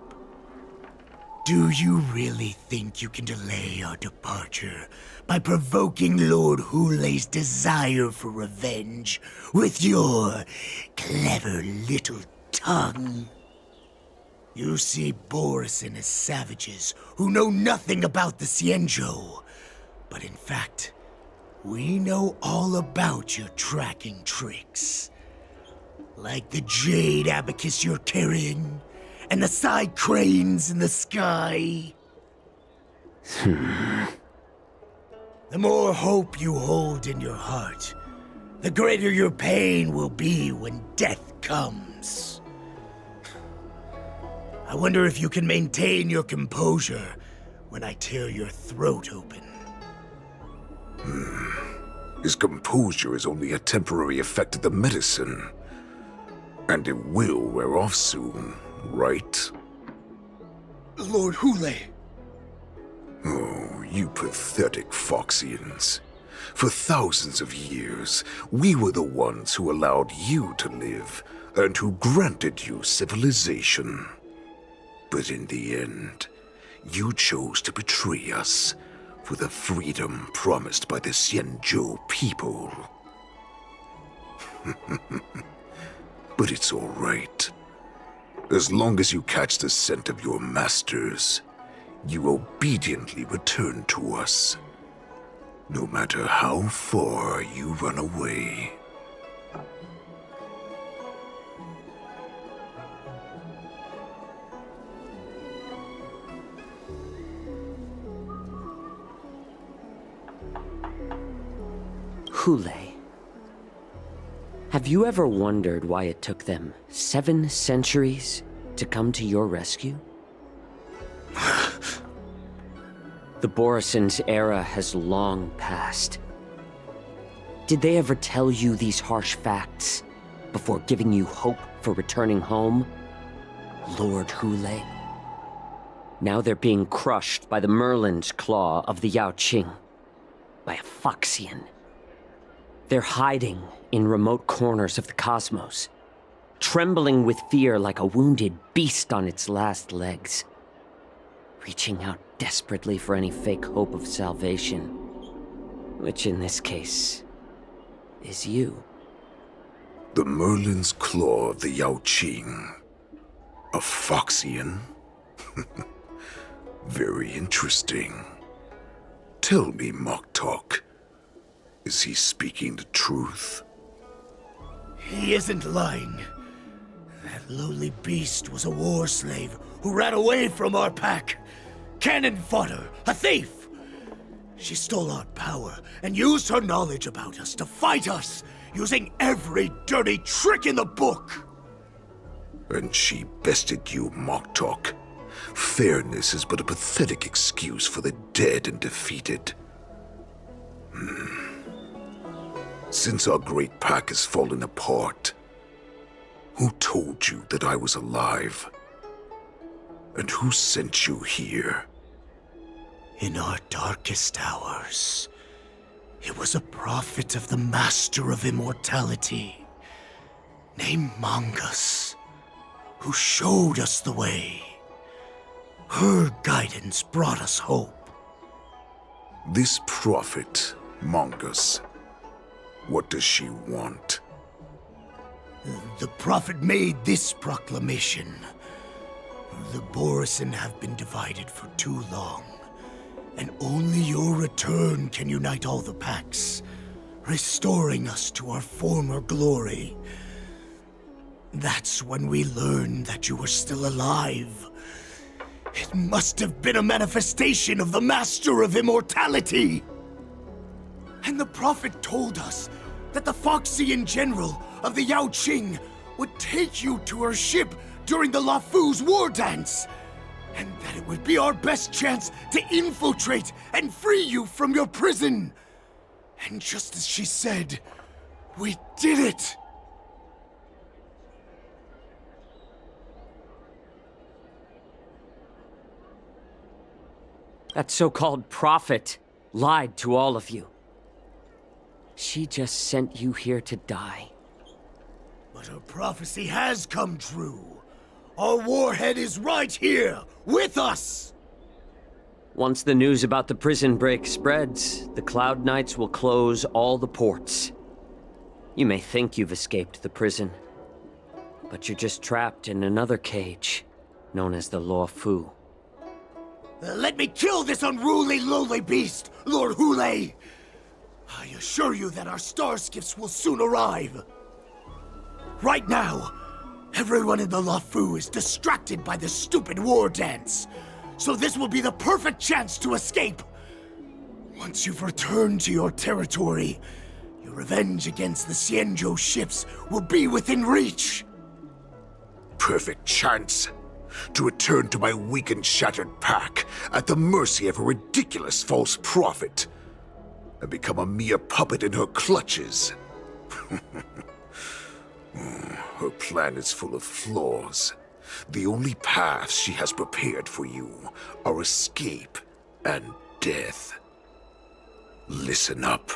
Do you really think you can delay our departure by provoking Lord Hulei's desire for revenge with your clever little tongue? You see Borisin as savages who know nothing about the Xianzhou, but in fact, we know all about your tracking tricks. Like the jade abacus you're carrying, and the side cranes in the sky. The more hope you hold in your heart, the greater your pain will be when death comes. I wonder if you can maintain your composure when I tear your throat open. His composure is only a temporary effect of the medicine. And it will wear off soon, right? Lord Hulei! Oh, you pathetic Foxians. For thousands of years, we were the ones who allowed you to live, and who granted you civilization. But in the end, you chose to betray us for the freedom promised by the Xianzhou people. But it's all right. As long as you catch the scent of your masters, you obediently return to us, no matter how far you run away. Hulei. Have you ever wondered why it took them 7 centuries to come to your rescue? The Borisin's era has long passed. Did they ever tell you these harsh facts before giving you hope for returning home? Lord Hulei? Now they're being crushed by the Merlin's claw of the Yaoqing, by a Foxian. They're hiding in remote corners of the cosmos, trembling with fear like a wounded beast on its last legs, reaching out desperately for any fake hope of salvation, which in this case is you. The Merlin's claw of the Yaoqing. A Foxian? Very interesting. Tell me, Moktok, is he speaking the truth? He isn't lying. That lowly beast was a war slave who ran away from our pack. Cannon fodder, a thief! She stole our power and used her knowledge about us to fight us, using every dirty trick in the book. And she bested you, Moktok. Fairness is but a pathetic excuse for the dead and defeated. Since our great pack has fallen apart, who told you that I was alive? And who sent you here? In our darkest hours, it was a prophet of the Master of Immortality, named Mongus, who showed us the way. Her guidance brought us hope. This prophet, Mongus, what does she want? The prophet made this proclamation. The Borisin have been divided for too long, and only your return can unite all the packs, restoring us to our former glory. That's when we learned that you were still alive. It must have been a manifestation of the Master of Immortality. And the prophet told us that the Foxian general of the Yao Qing would take you to her ship during the Lafu's war dance, and that it would be our best chance to infiltrate and free you from your prison. And just as she said, we did it! That so-called prophet lied to all of you. She just sent you here to die. But her prophecy has come true. Our warhead is right here, with us! Once the news about the prison break spreads, the Cloud Knights will close all the ports. You may think you've escaped the prison, but you're just trapped in another cage, known as the Luofu. Let me kill this unruly, lowly beast, Lord Hule! I assure you that our star skiffs will soon arrive. Right now, everyone in the Luofu is distracted by this stupid war dance, so this will be the perfect chance to escape. Once you've returned to your territory, your revenge against the Xianzhou ships will be within reach. Perfect chance to return to my weak and shattered pack at the mercy of a ridiculous false prophet and become a mere puppet in her clutches. Her plan is full of flaws. The only paths she has prepared for you are escape and death. Listen up.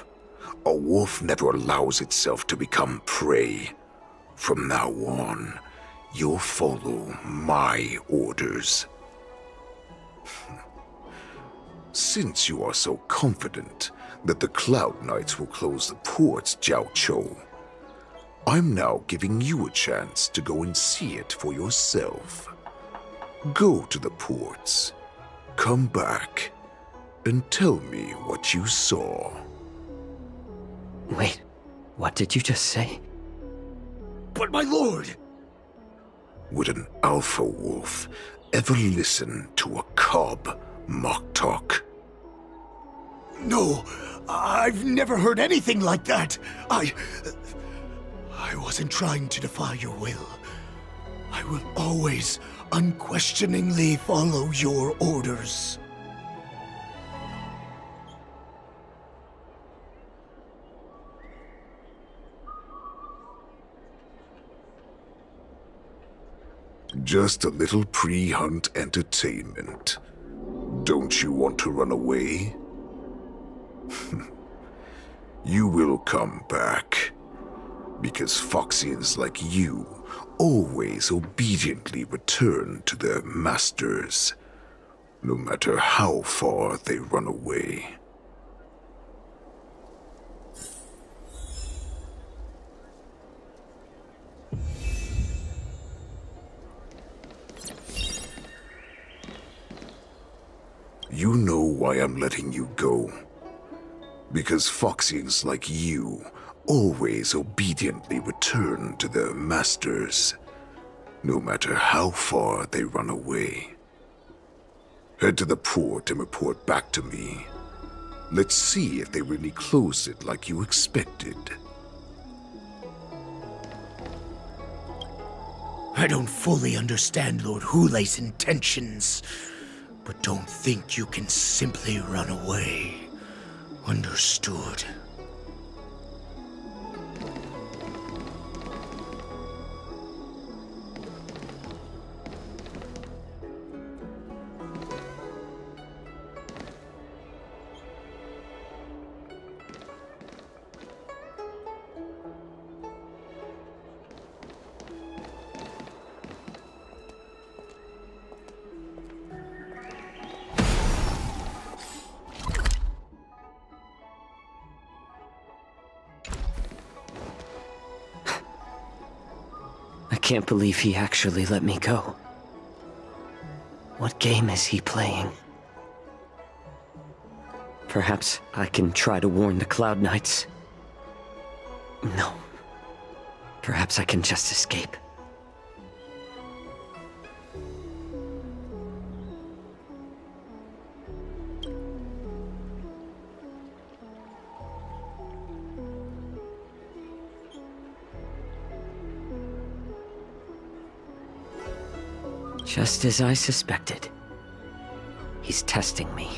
A wolf never allows itself to become prey. From now on, you'll follow my orders. Since you are so confident that the Cloud Knights will close the ports, Jiaoqiu, I'm now giving you a chance to go and see it for yourself. Go to the ports, come back, and tell me what you saw. Wait, what did you just say? But my lord! Would an alpha wolf ever listen to a cub, Moktok? No, I've never heard anything like that. I wasn't trying to defy your will. I will always unquestioningly follow your orders. Just a little pre-hunt entertainment. Don't you want to run away? You will come back. Because Foxians like you always obediently return to their masters, no matter how far they run away. You know why I'm letting you go. Because Foxians like you always obediently return to their masters, no matter how far they run away. Head to the port and report back to me. Let's see if they really closed it like you expected. I don't fully understand Lord Hule's intentions, but don't think you can simply run away. Understood. I can't believe he actually let me go. What game is he playing? Perhaps I can try to warn the Cloud Knights. No. Perhaps I can just escape. Just as I suspected. He's testing me.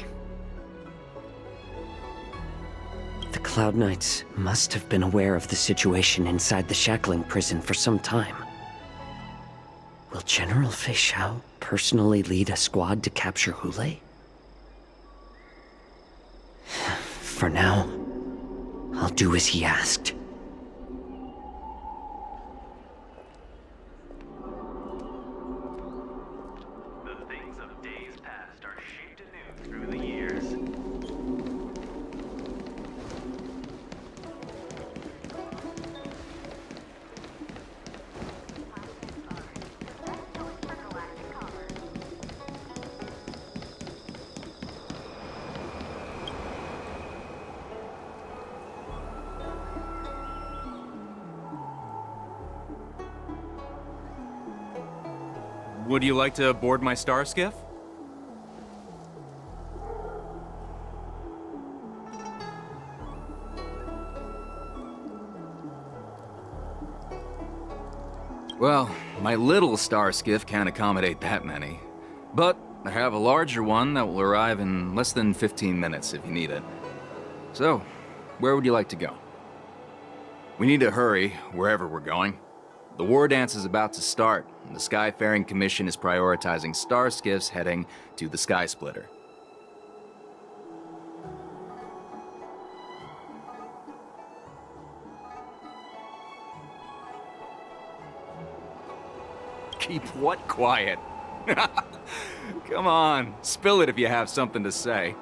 The Cloud Knights must have been aware of the situation inside the shackling prison for some time. Will General Fei Xiao personally lead a squad to capture Hule? For now, I'll do as he asked. Would you like to board my star skiff? Well, my little star skiff can't accommodate that many. But I have a larger one that will arrive in less than 15 minutes if you need it. So, where would you like to go? We need to hurry wherever we're going. The war dance is about to start, and the Skyfaring Commission is prioritizing star skiffs heading to the Sky Splitter. Keep what quiet? Come on, spill it if you have something to say.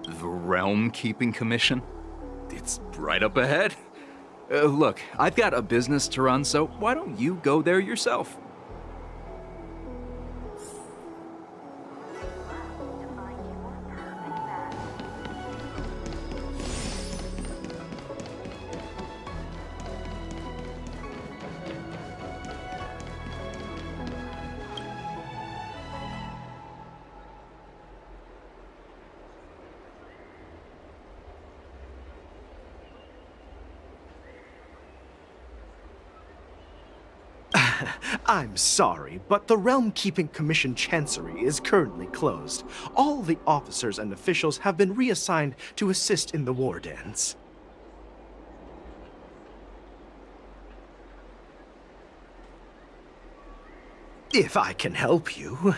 The Realm Keeping Commission? It's right up ahead. Look, I've got a business to run, so why don't you go there yourself? I'm sorry, but the Realm Keeping Commission Chancery is currently closed. All the officers and officials have been reassigned to assist in the war dance. If I can help you.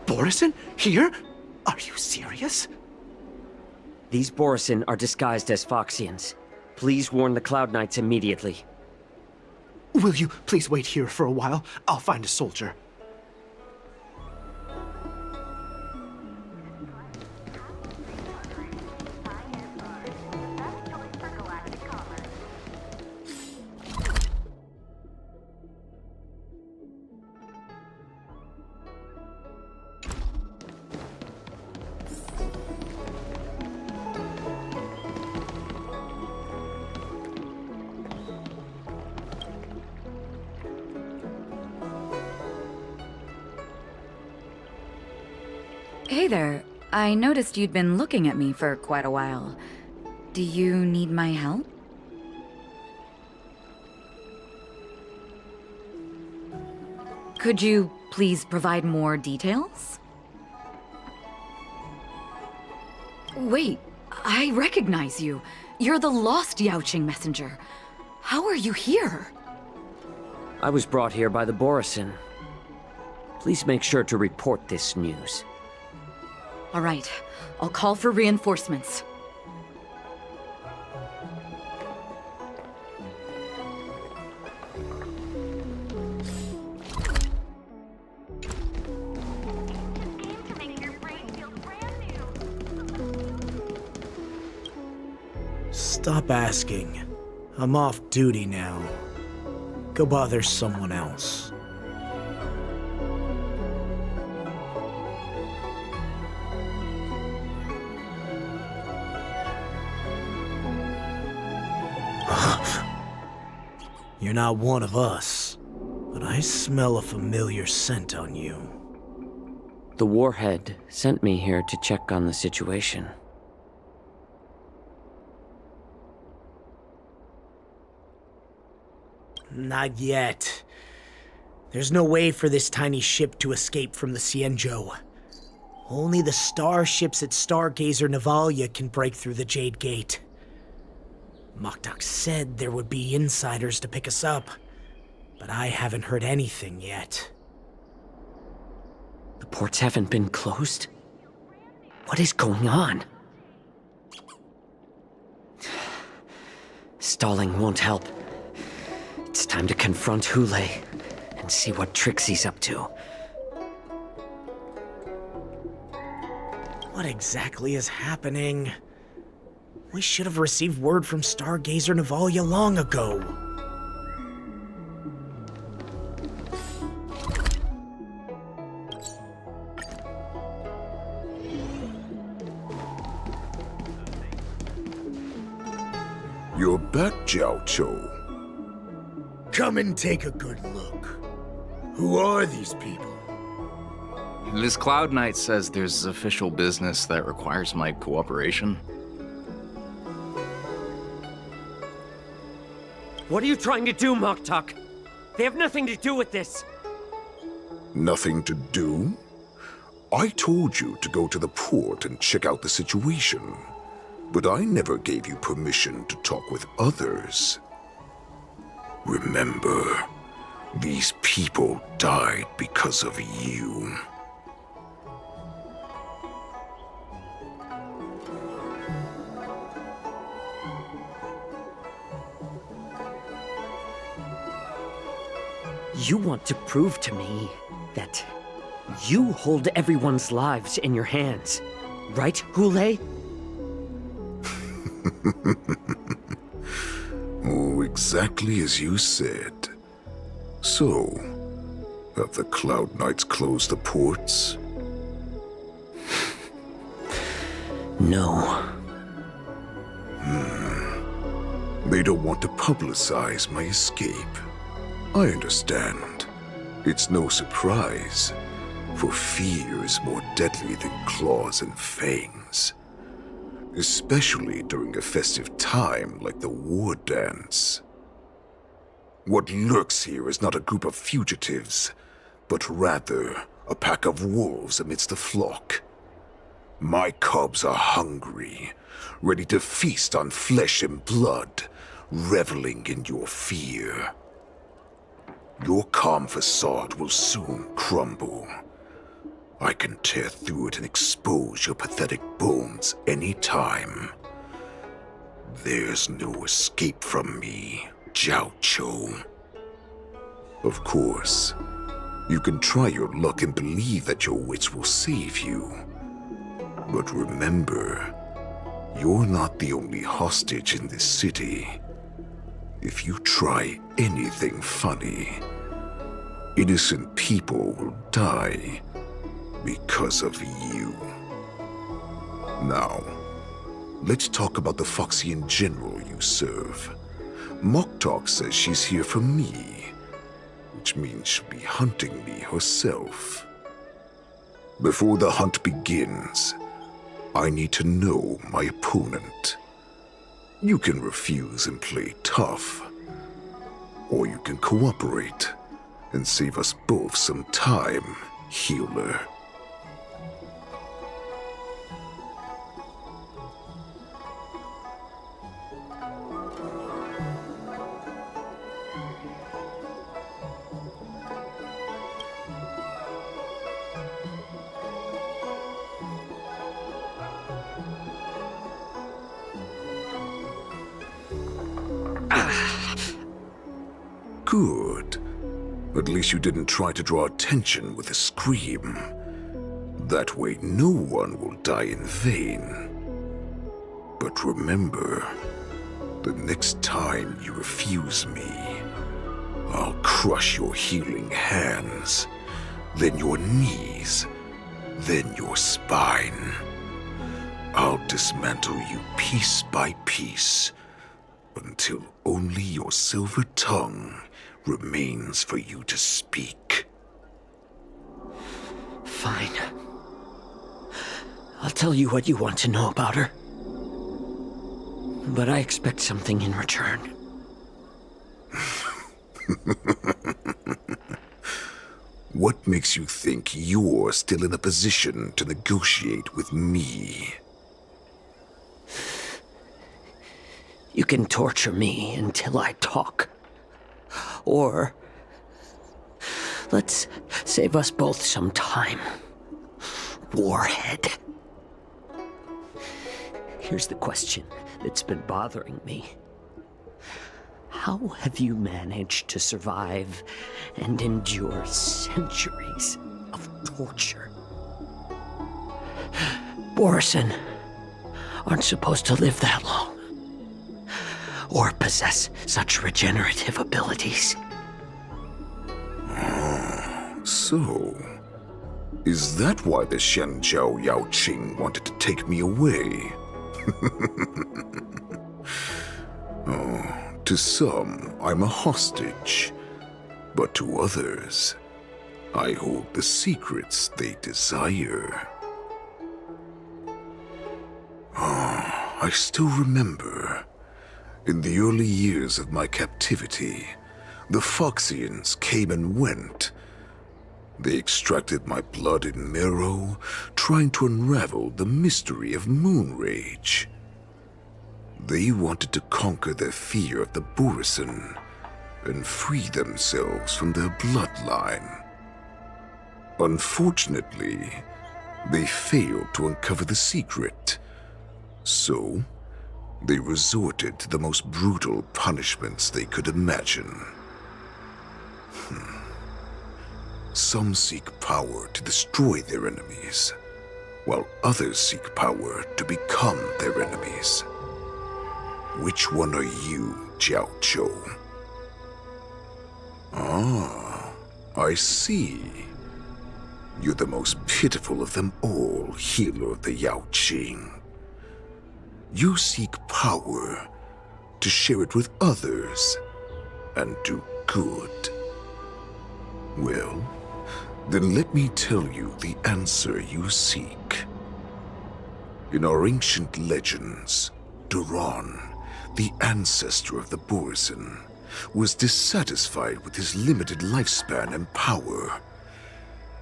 Borison? Here? Are you serious? These Borison are disguised as Foxians. Please warn the Cloud Knights immediately. Will you please wait here for a while? I'll find a soldier. Hey there. I noticed you'd been looking at me for quite a while. Do you need my help? Could you please provide more details? Wait, I recognize you. You're the lost Yaoqing messenger. How are you here? I was brought here by the Borisin. Please make sure to report this news. All right, I'll call for reinforcements. Stop asking. I'm off duty now. Go bother someone else. You're not one of us, but I smell a familiar scent on you. The Warhead sent me here to check on the situation. Not yet. There's no way for this tiny ship to escape from the Xianzhou. Only the starships at Stargazer Navalia can break through the Jade Gate. Moktok said there would be insiders to pick us up, but I haven't heard anything yet. The ports haven't been closed? What is going on? Stalling won't help. It's time to confront Hule and see what tricks he's up to. What exactly is happening? We should have received word from Stargazer Navalia long ago. You're back, Jiao Cho. Come and take a good look. Who are these people? This Cloud Knight says there's official business that requires my cooperation. What are you trying to do, Moktok? They have nothing to do with this. Nothing to do? I told you to go to the port and check out the situation. But I never gave you permission to talk with others. Remember, these people died because of you. You want to prove to me that you hold everyone's lives in your hands, right, Hule? Oh, exactly as you said. So, have the Cloud Knights closed the ports? No. They don't want to publicize my escape. I understand. It's no surprise, for fear is more deadly than claws and fangs. Especially during a festive time like the War Dance. What lurks here is not a group of fugitives, but rather a pack of wolves amidst the flock. My cubs are hungry, ready to feast on flesh and blood, reveling in your fear. Your calm facade will soon crumble. I can tear through it and expose your pathetic bones any time. There's no escape from me, Jiao Cho. Of course, you can try your luck and believe that your wits will save you. But remember, you're not the only hostage in this city. If you try anything funny, innocent people will die because of you. Now, let's talk about the Foxian general you serve. Moktok says she's here for me, which means she'll be hunting me herself. Before the hunt begins, I need to know my opponent. You can refuse and play tough, or you can cooperate and save us both some time, healer. Good. At least you didn't try to draw attention with a scream. That way no one will die in vain. But remember, the next time you refuse me, I'll crush your healing hands, then your knees, then your spine. I'll dismantle you piece by piece, until only your silver tongue remains for you to speak. Fine. I'll tell you what you want to know about her. But I expect something in return. What makes you think you're still in a position to negotiate with me? You can torture me until I talk. Or let's save us both some time. Warhead. Here's the question that's been bothering me. How have you managed to survive and endure centuries of torture? Borison aren't supposed to live that long, or possess such regenerative abilities. So, is that why the Shenjiao Yaoqing wanted to take me away? To some, I'm a hostage, but to others, I hold the secrets they desire. I still remember. In the early years of my captivity, the Foxians came and went. They extracted my blood and marrow, trying to unravel the mystery of moon rage. They wanted to conquer their fear of the Borison and free themselves from their bloodline. Unfortunately, they failed to uncover the secret. So, they resorted to the most brutal punishments they could imagine. Some seek power to destroy their enemies, while others seek power to become their enemies. Which one are you, Jiao Chou? I see. You're the most pitiful of them all, healer of the Yaoqing. You seek power to share it with others and do good. Well, then let me tell you the answer you seek. In our ancient legends, Duran, the ancestor of the Borison, was dissatisfied with his limited lifespan and power.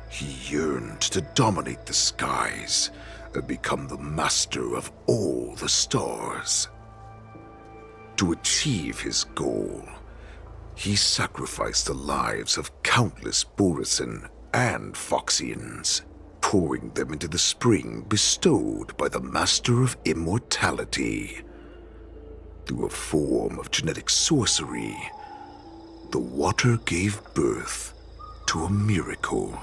He yearned to dominate the skies and become the master of all the stars. To achieve his goal, he sacrificed the lives of countless Borison and Foxians, pouring them into the spring bestowed by the Master of Immortality. Through a form of genetic sorcery, the water gave birth to a miracle.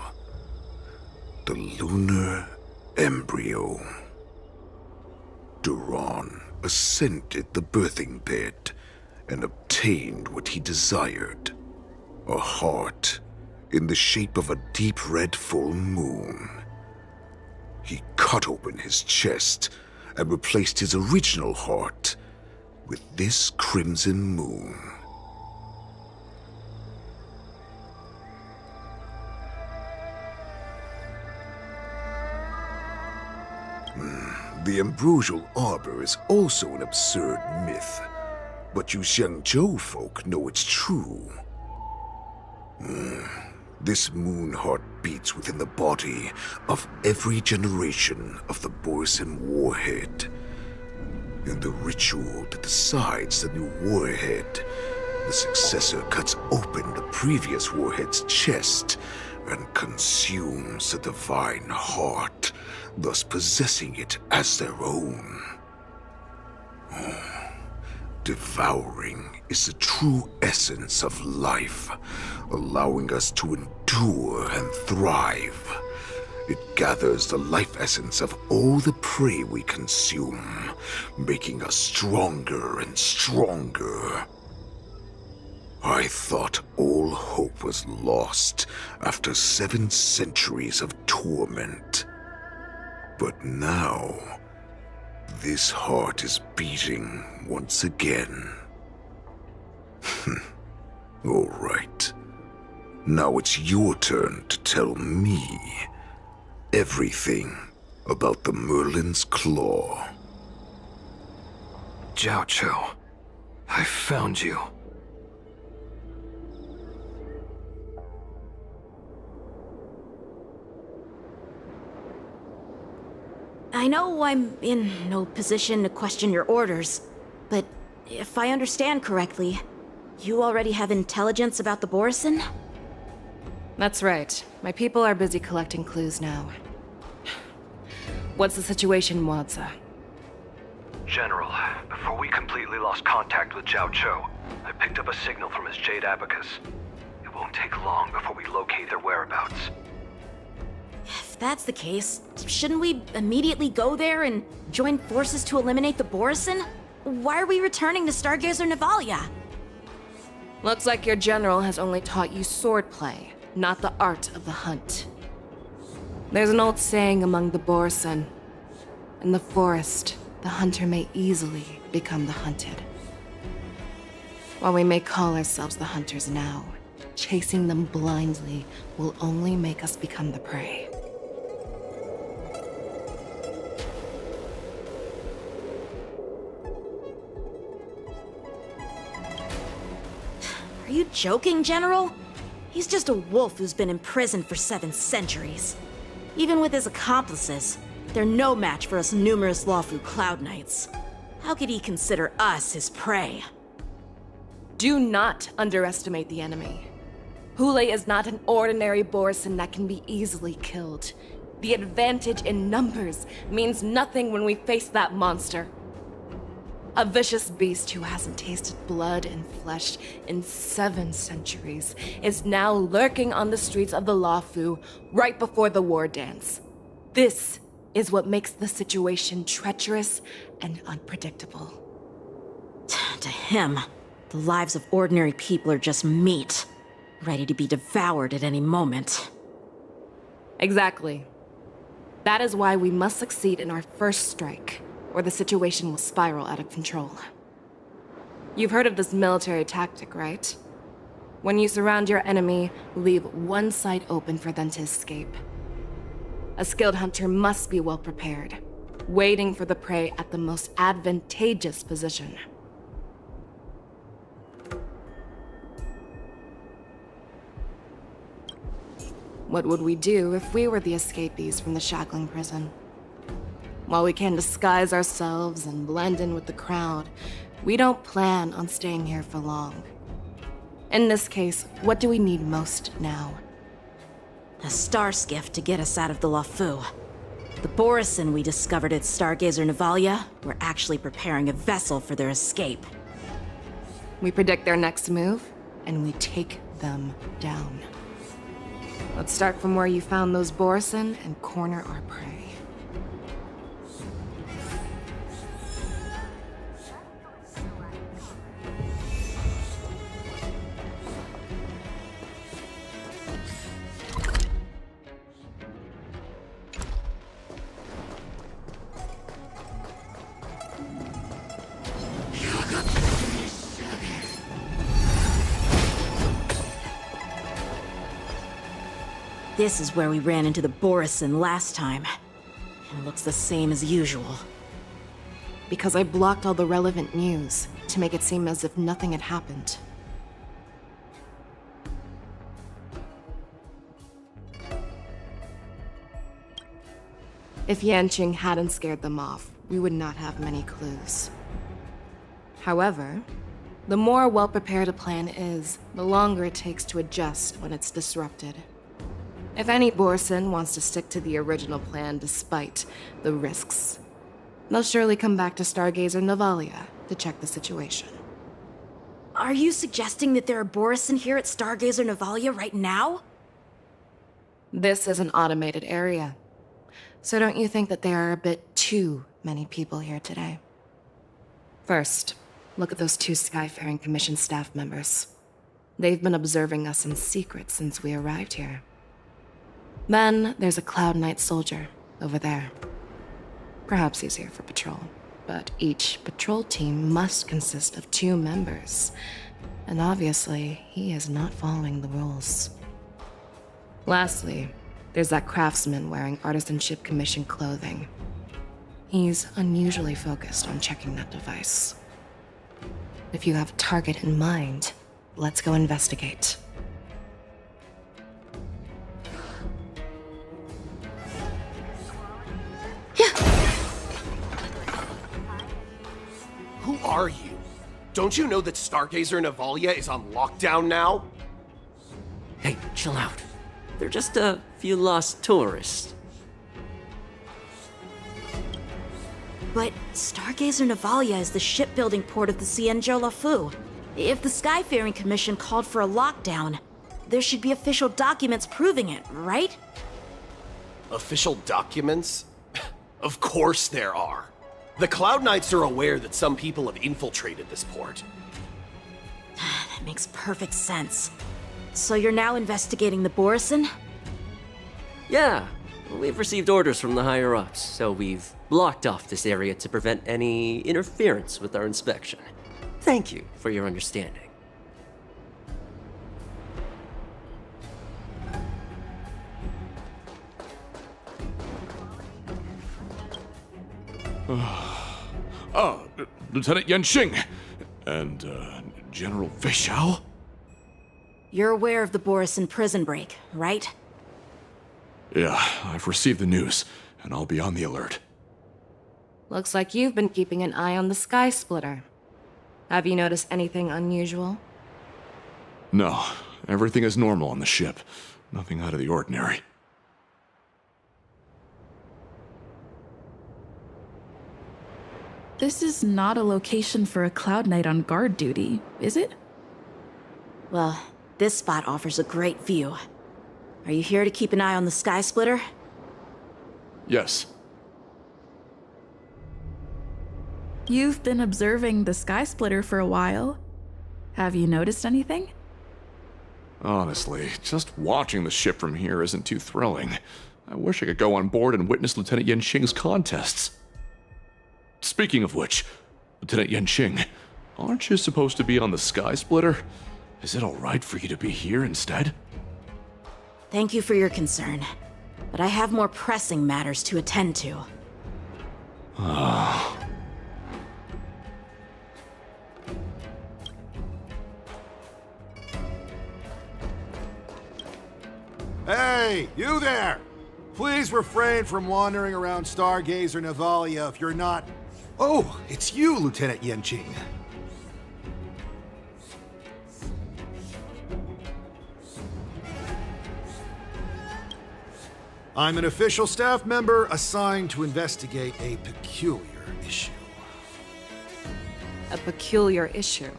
The lunar embryo. Duran ascended the birthing bed and obtained what he desired. A heart in the shape of a deep red full moon. He cut open his chest and replaced his original heart with this crimson moon. The ambrosial arbor is also an absurd myth, but you Xiangzhou folk know it's true. This moon heart beats within the body of every generation of the Borisin warhead. In the ritual that decides the new warhead, the successor cuts open the previous warhead's chest and consumes the divine heart, thus possessing it as their own. Devouring is the true essence of life, allowing us to endure and thrive. It gathers the life essence of all the prey we consume, making us stronger and stronger. I thought all hope was lost after 7 centuries of torment. But now, this heart is beating once again. All right. Now it's your turn to tell me everything about the Merlin's Claw. Jiao Chou, I found you. I know I'm in no position to question your orders, but if I understand correctly, you already have intelligence about the Borisin? That's right. My people are busy collecting clues now. What's the situation, Wadza? General, before we completely lost contact with Jiao Chou, I picked up a signal from his Jade Abacus. It won't take long before we locate their whereabouts. If that's the case, shouldn't we immediately go there and join forces to eliminate the Borisin? Why are we returning to Stargazer Navalia? Looks like your general has only taught you swordplay, not the art of the hunt. There's an old saying among the Borisin. In the forest, the hunter may easily become the hunted. While we may call ourselves the hunters now, chasing them blindly will only make us become the prey. Are you joking, General? He's just a wolf who's been imprisoned for 7 centuries. Even with his accomplices, they're no match for us numerous Luofu Cloud Knights. How could he consider us his prey? Do not underestimate the enemy. Hule is not an ordinary Borisin that can be easily killed. The advantage in numbers means nothing when we face that monster. A vicious beast who hasn't tasted blood and flesh in 7 centuries is now lurking on the streets of the Luofu right before the war dance. This is what makes the situation treacherous and unpredictable. To him, the lives of ordinary people are just meat, ready to be devoured at any moment. Exactly. That is why we must succeed in our first strike, or the situation will spiral out of control. You've heard of this military tactic, right? When you surround your enemy, leave one side open for them to escape. A skilled hunter must be well prepared, waiting for the prey at the most advantageous position. What would we do if we were the escapees from the shackling prison? While we can disguise ourselves and blend in with the crowd, we don't plan on staying here for long. In this case, what do we need most now? A star skiff to get us out of the Luofu. The Borisin we discovered at Stargazer Navalia were actually preparing a vessel for their escape. We predict their next move and we take them down. Let's start from where you found those Borison and corner our prey. This is where we ran into the Borison last time. It looks the same as usual. Because I blocked all the relevant news to make it seem as if nothing had happened. If Yanqing hadn't scared them off, we would not have many clues. However, the more well-prepared a plan is, the longer it takes to adjust when it's disrupted. If any Borison wants to stick to the original plan despite the risks, they'll surely come back to Stargazer Navalia to check the situation. Are you suggesting that there are Borison here at Stargazer Navalia right now? This is an automated area. So don't you think that there are a bit too many people here today? First, look at those 2 Skyfaring Commission staff members. They've been observing us in secret since we arrived here. Then there's a Cloud Knight soldier over there. Perhaps he's here for patrol, but each patrol team must consist of 2 members. And obviously, he is not following the rules. Lastly, there's that craftsman wearing Artisanship Commission clothing. He's unusually focused on checking that device. If you have a target in mind, let's go investigate. Who are you? Don't you know that Stargazer Navalia is on lockdown now? Hey, chill out. They're just a few lost tourists. But Stargazer Navalia is the shipbuilding port of the Xianzhou Lafu. If the Skyfaring Commission called for a lockdown, there should be official documents proving it, right? Official documents? Of course there are. The Cloud Knights are aware that some people have infiltrated this port. That makes perfect sense. So you're now investigating the Borison? Yeah, we've received orders from the higher-ups, so we've blocked off this area to prevent any interference with our inspection. Thank you for your understanding. Lieutenant Yanqing and General Fei Xiao? You're aware of the Borison prison break, right? Yeah, I've received the news, and I'll be on the alert. Looks like you've been keeping an eye on the Sky Splitter. Have you noticed anything unusual? No, everything is normal on the ship. Nothing out of the ordinary. This is not a location for a Cloud Knight on guard duty, is it? Well, this spot offers a great view. Are you here to keep an eye on the Sky Splitter? Yes. You've been observing the Sky Splitter for a while. Have you noticed anything? Honestly, just watching the ship from here isn't too thrilling. I wish I could go on board and witness Lieutenant Yanqing's contests. Speaking of which, Lieutenant Yanqing, aren't you supposed to be on the Sky Splitter? Is it alright for you to be here instead? Thank you for your concern, but I have more pressing matters to attend to. Hey, you there! Please refrain from wandering around Stargazer Navalia if you're not... Oh, it's you, Lieutenant Yanqing. I'm an official staff member assigned to investigate a peculiar issue. A peculiar issue?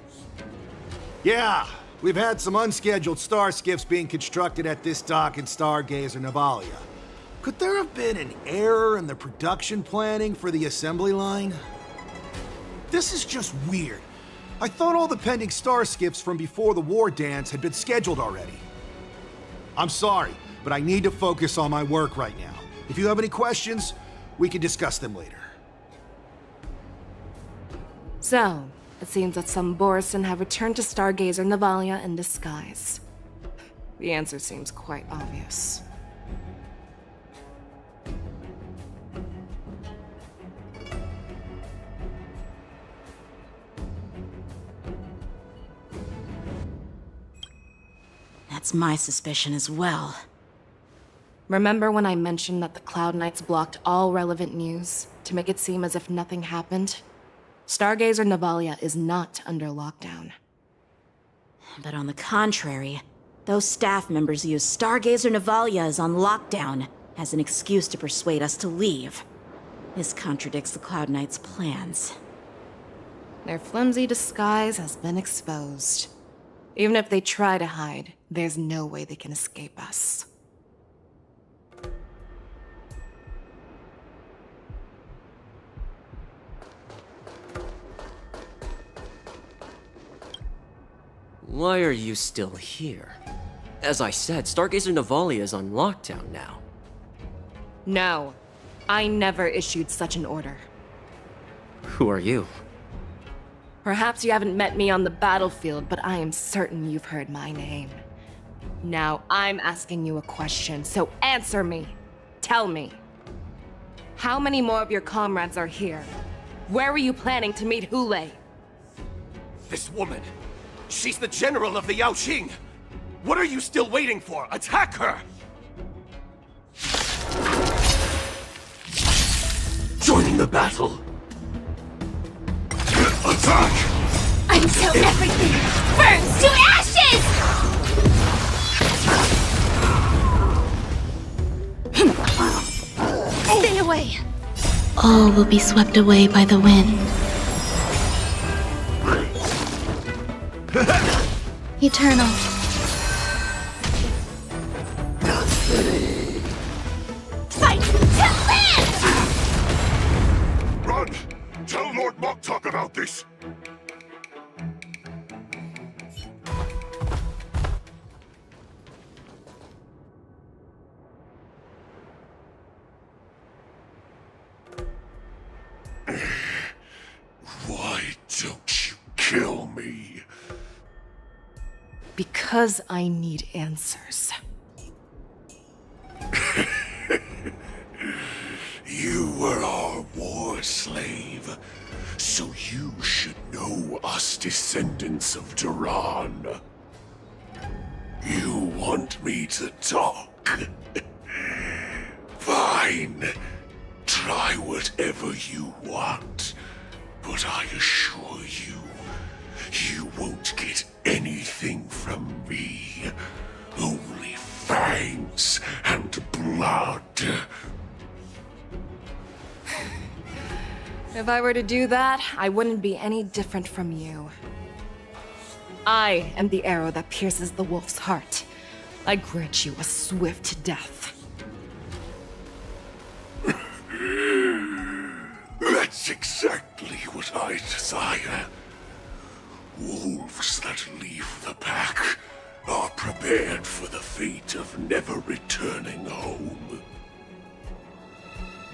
Yeah, We've had some unscheduled star skiffs being constructed at this dock in Stargazer Navalia. Could there have been an error in the production planning for the assembly line? This is just weird. I thought all the pending star skiffs from before the war dance had been scheduled already. I'm sorry, but I need to focus on my work right now. If you have any questions, we can discuss them later. So, it seems that some Borison have returned to Stargazer Navalia in disguise. The answer seems quite obvious. That's my suspicion as well. Remember when I mentioned that the Cloud Knights blocked all relevant news to make it seem as if nothing happened? Stargazer Navalia is not under lockdown. But on the contrary, those staff members use Stargazer Navalia is on lockdown as an excuse to persuade us to leave. This contradicts the Cloud Knights' plans. Their flimsy disguise has been exposed. Even if they try to hide, there's no way they can escape us. Why are you still here? As I said, Stargazer Navalia is on lockdown now. No, I never issued such an order. Who are you? Perhaps you haven't met me on the battlefield, but I am certain you've heard my name. Now I'm asking you a question, so answer me. Tell me. How many more of your comrades are here? Where were you planning to meet Hule? This woman! She's the general of the Yaoqing! What are you still waiting for? Attack her! Joining the battle! Attack! Until everything burns to ashes! Stay away! All will be swept away by the wind. Eternal. Fight to live! Run! Tell Lord Moktok about this! Why don't you kill me? Because I need answers. You were our war slave, so you should know us descendants of Duran. You want me to talk? Fine. Try whatever you want, but I assure you, you won't get anything from me. Only fangs and blood. If I were to do that, I wouldn't be any different from you. I am the arrow that pierces the wolf's heart. I grant you a swift death. That's exactly what I desire. Wolves that leave the pack are prepared for the fate of never returning home.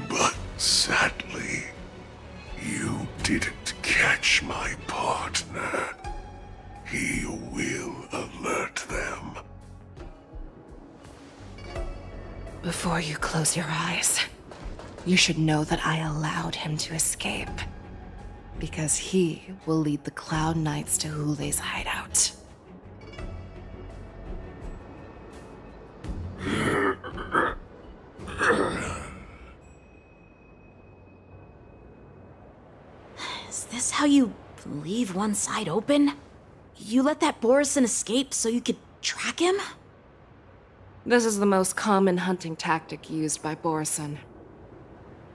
But sadly, you didn't catch my partner. He will alert them. Before you close your eyes, you should know that I allowed him to escape. Because he will lead the Cloud Knights to Hule's hideout. Is this how you leave one side open? You let that Borison escape so you could track him? This is the most common hunting tactic used by Borison.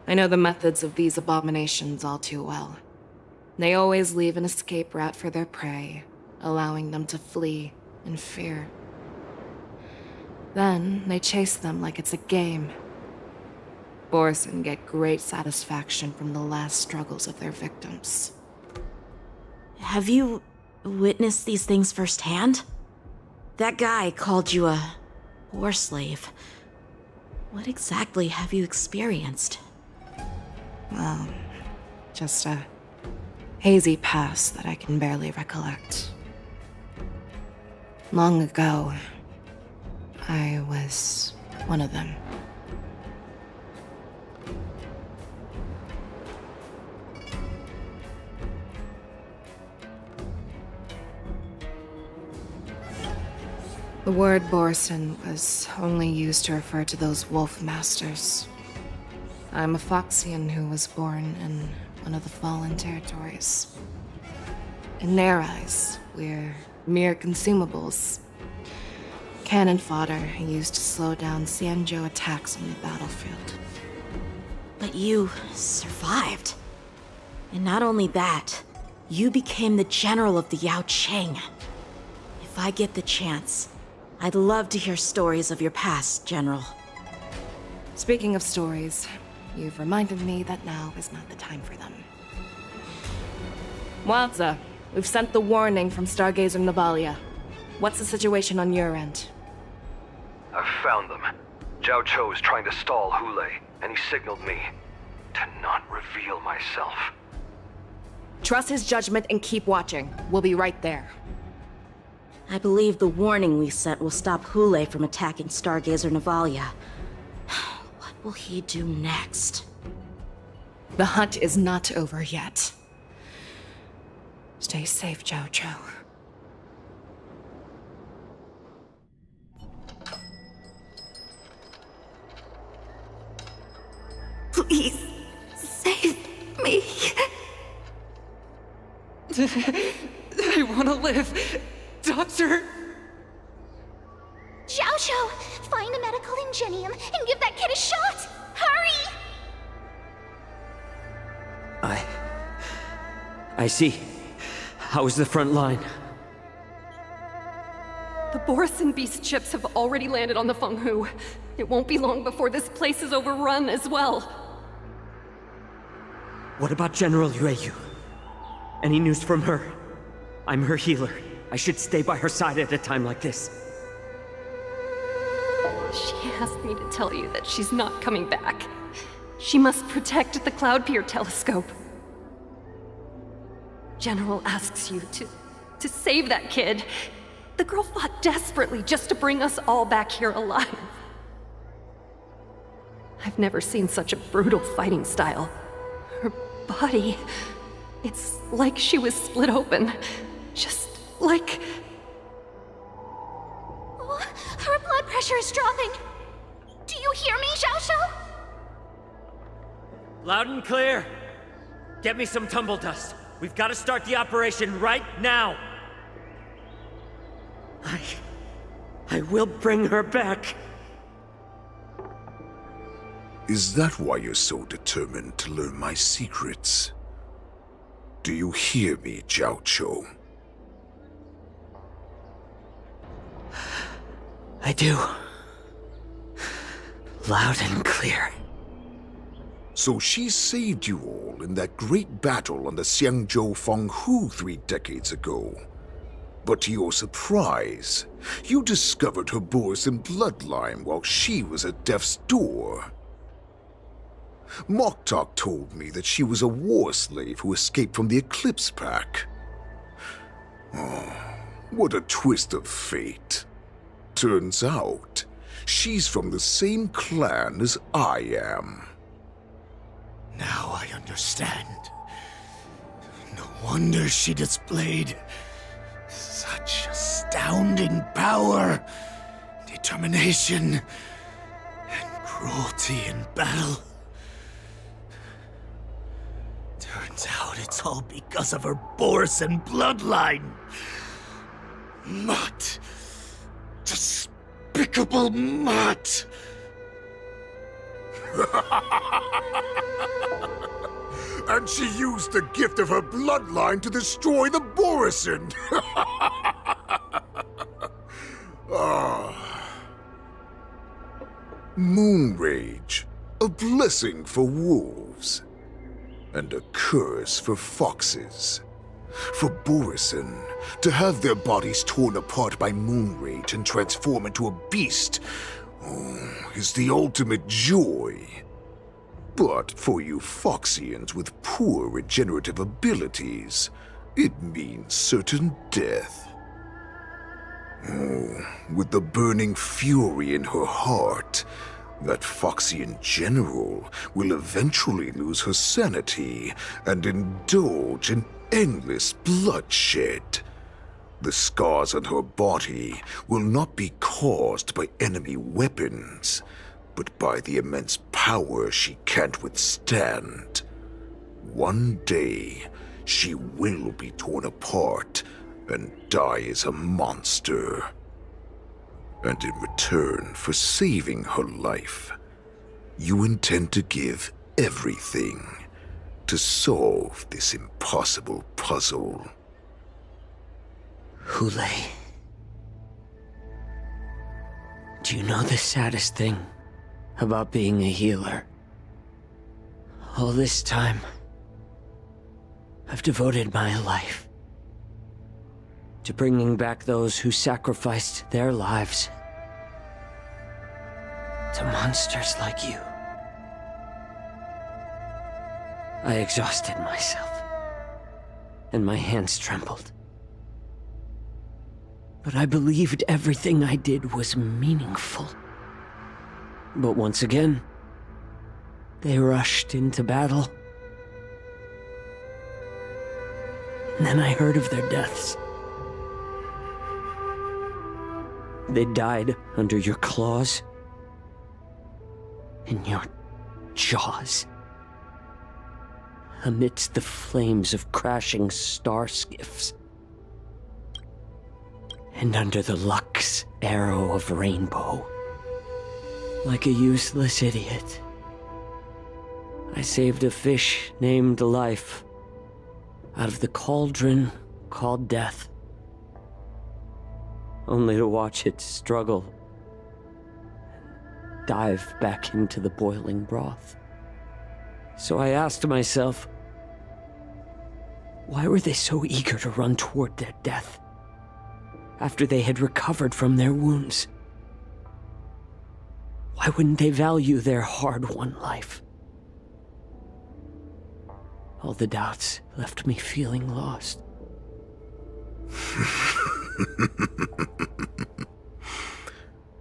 I know the methods of these abominations all too well. They always leave an escape route for their prey, allowing them to flee and fear. Then they chase them like it's a game. Borson get great satisfaction from the last struggles of their victims. Have you witnessed these things firsthand? That guy called you a war slave. What exactly have you experienced? Well, just a hazy past that I can barely recollect. Long ago, I was one of them. The word Borson was only used to refer to those wolf masters. I'm a Foxian who was born in one of the fallen territories. In their eyes, we're mere consumables. Cannon fodder used to slow down Xianzhou attacks on the battlefield. But you survived. And not only that, you became the general of the Yaoqing. If I get the chance, I'd love to hear stories of your past, General. Speaking of stories, you've reminded me that now is not the time for them. Wadza, we've sent the warning from Stargazer Navalia. What's the situation on your end? I've found them. Zhao Cho is trying to stall Hule, and he signaled me to not reveal myself. Trust his judgment and keep watching. We'll be right there. I believe the warning we sent will stop Hule from attacking Stargazer Navalia. What will he do next? The hunt is not over yet. Stay safe, Zhao Cho. Please, save me. I want to live. Doctor! Xiaoshu, find a medical ingenium and give that kid a shot! Hurry! I see. How is the front line? The Borson beast chips have already landed on the Fenghu. It won't be long before this place is overrun as well. What about General Yueyu? Any news from her? I'm her healer. I should stay by her side at a time like this. She asked me to tell you that she's not coming back. She must protect the Cloud Pier telescope. General asks you to save that kid. The girl fought desperately just to bring us all back here alive. I've never seen such a brutal fighting style. Her body, it's like she was split open. Just like... Oh, her blood pressure is dropping. Do you hear me, Xiaoshu? Loud and clear. Get me some tumble dust. We've got to start the operation right now. I will bring her back. Is that why you're so determined to learn my secrets? Do you hear me, Zhao Cho? I do. Loud and clear. So she saved you all in that great battle on the Xianzhou Fenghu 3 decades ago. But to your surprise, you discovered her Borson bloodline while she was at death's door. Moktok told me that she was a war slave who escaped from the Eclipse Pack. Oh, what a twist of fate. Turns out, she's from the same clan as I am. Now I understand. No wonder she displayed such astounding power, determination, and cruelty in battle. Turns out it's all because of her Borson bloodline. Mutt. Despicable mutt. And she used the gift of her bloodline to destroy the Borson. Moon rage, a blessing for wolves, and a curse for foxes. For Borison, to have their bodies torn apart by moon rage and transform into a beast is the ultimate joy. But for you Foxians with poor regenerative abilities, it means certain death. With the burning fury in her heart, that Foxian general will eventually lose her sanity and indulge in endless bloodshed. The scars on her body will not be caused by enemy weapons, but by the immense power she can't withstand. One day, she will be torn apart and die as a monster. And in return for saving her life, you intend to give everything to solve this impossible puzzle. Hule, do you know the saddest thing about being a healer? All this time, I've devoted my life to bringing back those who sacrificed their lives to monsters like you. I exhausted myself, and my hands trembled. But I believed everything I did was meaningful. But once again, they rushed into battle. And then I heard of their deaths. They died under your claws, in your jaws, amidst the flames of crashing star skiffs, and under the Lux arrow of rainbow. Like a useless idiot, I saved a fish named Life out of the cauldron called Death, only to watch it struggle, dive back into the boiling broth. So I asked myself, why were they so eager to run toward their death after they had recovered from their wounds? Why wouldn't they value their hard-won life? All the doubts left me feeling lost.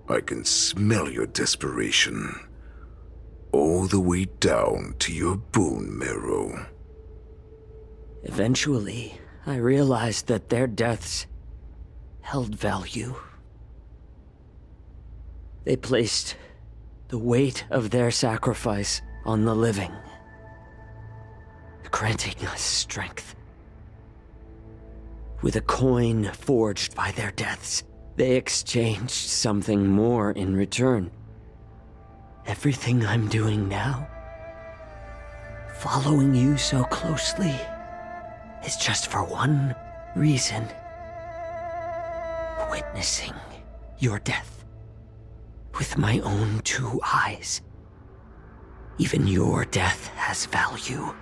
I can smell your desperation, all the way down to your bone marrow. Eventually, I realized that their deaths held value. They placed the weight of their sacrifice on the living, granting us strength. With a coin forged by their deaths, they exchanged something more in return. Everything I'm doing now, following you so closely, is just for one reason: witnessing your death with my own 2 eyes. Even your death has value.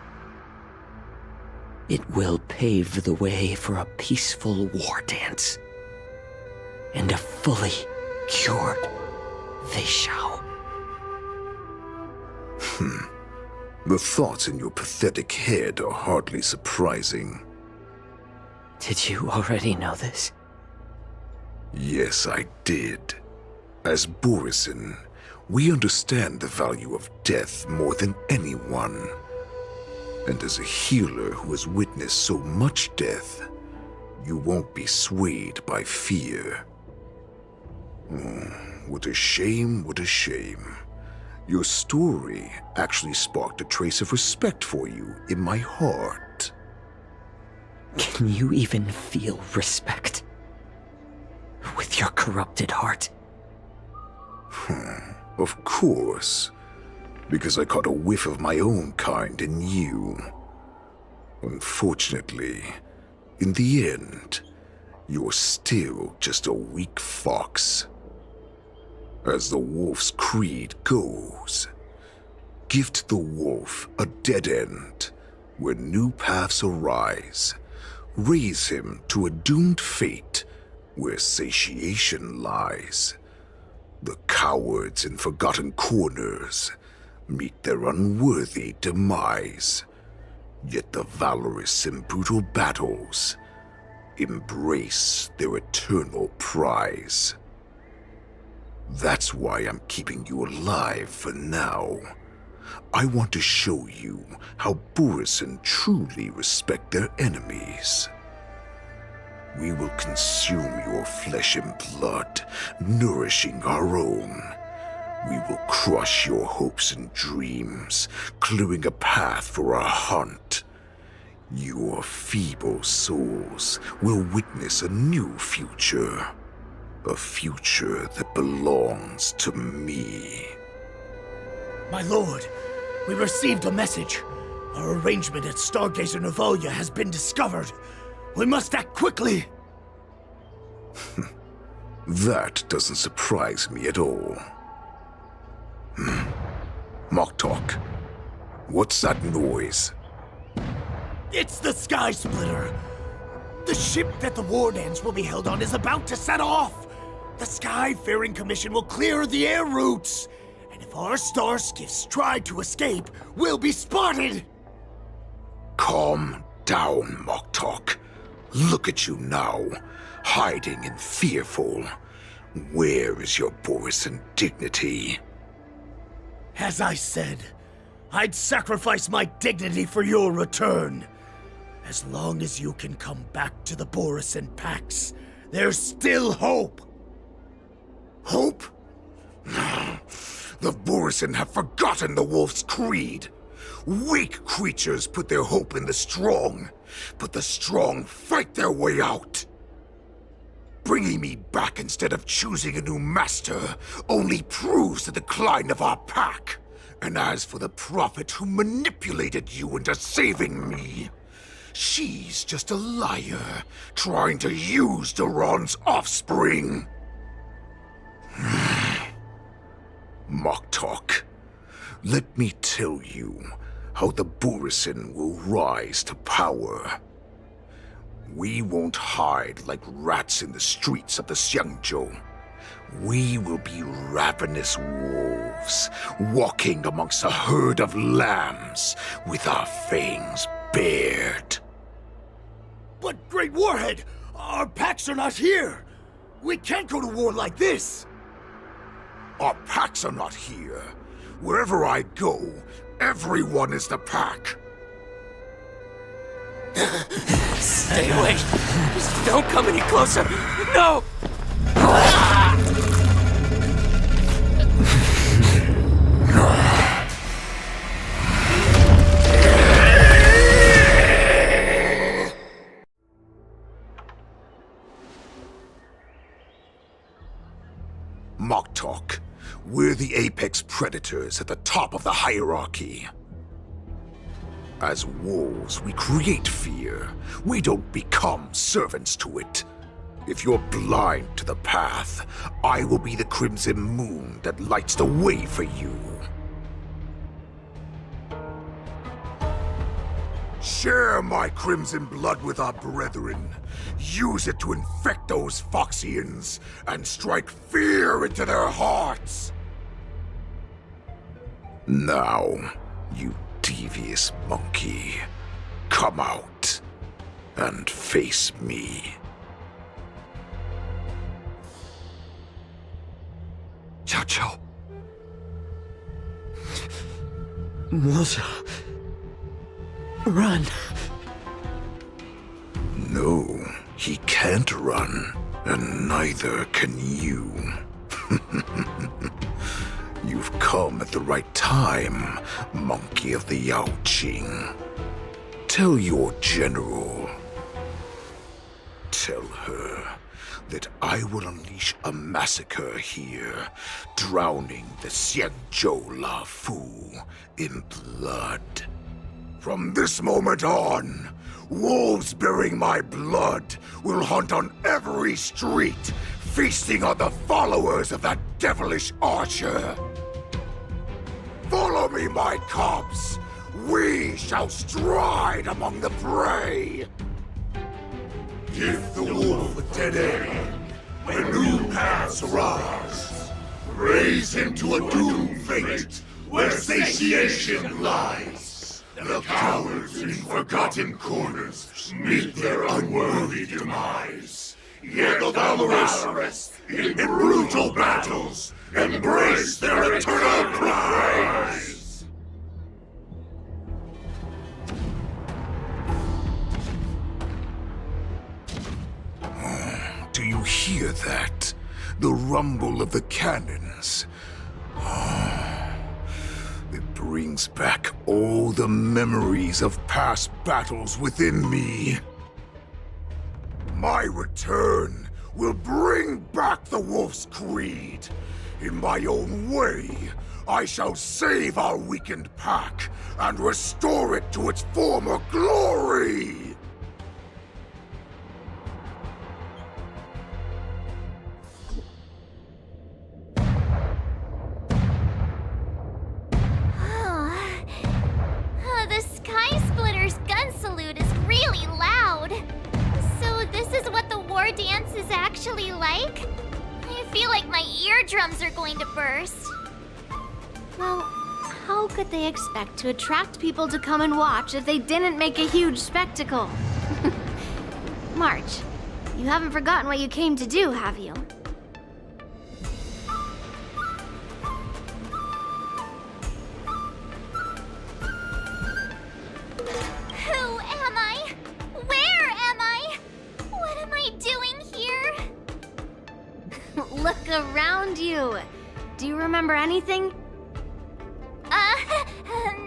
It will pave the way for a peaceful war dance and a fully cured Weishao. The thoughts in your pathetic head are hardly surprising. Did you already know this? Yes, I did. As Borison, we understand the value of death more than anyone. And as a healer who has witnessed so much death, you won't be swayed by fear. What a shame, what a shame. Your story actually sparked a trace of respect for you in my heart. Can you even feel respect with your corrupted heart? Of course, because I caught a whiff of my own kind in you. Unfortunately, in the end, you're still just a weak fox. As the wolf's creed goes, gift the wolf a dead end where new paths arise. Raise him to a doomed fate where satiation lies. The cowards in forgotten corners meet their unworthy demise. Yet the valorous in brutal battles embrace their eternal prize. That's why I'm keeping you alive for now. I want to show you how Borisin truly respect their enemies. We will consume your flesh and blood, nourishing our own. We will crush your hopes and dreams, clearing a path for our hunt. Your feeble souls will witness a new future. A future that belongs to me. My lord, we received a message. Our arrangement at Stargazer Navalia has been discovered. We must act quickly. That doesn't surprise me at all. Moktok, what's that noise? It's the Sky Splitter. The ship that the Wardens will be held on is about to set off. The Skyfaring Commission will clear the air routes. And if our star skiffs try to escape, we'll be spotted. Calm down, Moktok. Look at you now, hiding and fearful. Where is your Borisin dignity? As I said, I'd sacrifice my dignity for your return. As long as you can come back to the Borisin Pax, there's still hope. Hope? The Borisin have forgotten the wolf's creed. Weak creatures put their hope in the strong, but the strong fight their way out. Bringing me back instead of choosing a new master only proves the decline of our pack. And as for the prophet who manipulated you into saving me, she's just a liar trying to use Duran's offspring. Moktok, let me tell you how the Borisin will rise to power. We won't hide like rats in the streets of the Xiangzhou. We will be ravenous wolves, walking amongst a herd of lambs with our fangs bared. But, Great Warhead, our packs are not here. We can't go to war like this. Our packs are not here. Wherever I go, everyone is the pack. Stay away. Just don't come any closer. No! Moktok, we're the apex predators at the top of the hierarchy. As wolves, we create fear. We don't become servants to it. If you're blind to the path, I will be the crimson moon that lights the way for you. Share my crimson blood with our brethren. Use it to infect those Foxians and strike fear into their hearts. Now, you devious monkey, come out and face me. Xiao Qiao. Moza. Run. No, he can't run, and neither can you. You've come at the right time, monkey of the Yaoqing. Tell your general. Tell her that I will unleash a massacre here, drowning the Xianzhou La Fu in blood. From this moment on, wolves bearing my blood will hunt on every street, feasting on the followers of that devilish archer. Follow me, my cubs. We shall stride among the prey. Give the wolf a dead end when new paths arise. Raise him to a doomed fate where satiation lies. The cowards in forgotten corners meet their unworthy demise. Yet the valorous in brutal battles embrace their eternal prize. Do you hear that? The rumble of the cannons. It brings back all the memories of past battles within me. My return will bring back the Wolf's Creed. In my own way, I shall save our weakened pack and restore it to its former glory! The Sky Splitter's gun salute is really loud. So this is what the war dance is actually like? I feel like my eardrums are going to burst. Well, how could they expect to attract people to come and watch if they didn't make a huge spectacle? March, you haven't forgotten what you came to do, have you? Who am I? Where am I? What am I doing here? Look around you. Do you remember anything?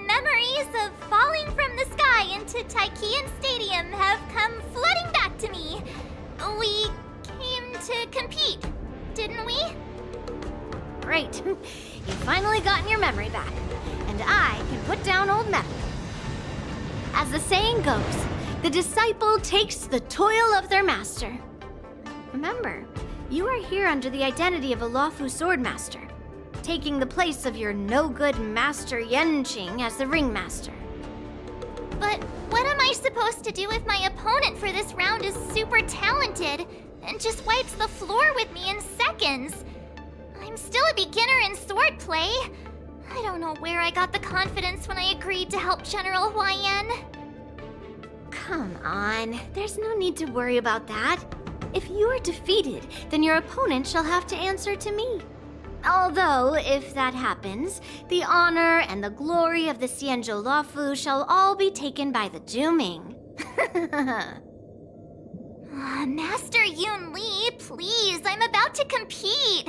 Memories of falling from the sky into Tychean Stadium have come flooding back to me. We came to compete, didn't we? Great. You've finally gotten your memory back. And I can put down old metal. As the saying goes, the disciple takes the toil of their master. Remember, you are here under the identity of a Luofu swordmaster, taking the place of your no-good master Yenqing as the ringmaster. But what am I supposed to do if my opponent for this round is super talented and just wipes the floor with me in seconds? I'm still a beginner in swordplay. I don't know where I got the confidence when I agreed to help General Huaiyan. Come on, there's no need to worry about that. If you are defeated, then your opponent shall have to answer to me. Although, if that happens, the honor and the glory of the Xianzhou Luofu shall all be taken by the Zhuming. Master Yun Li, please, I'm about to compete.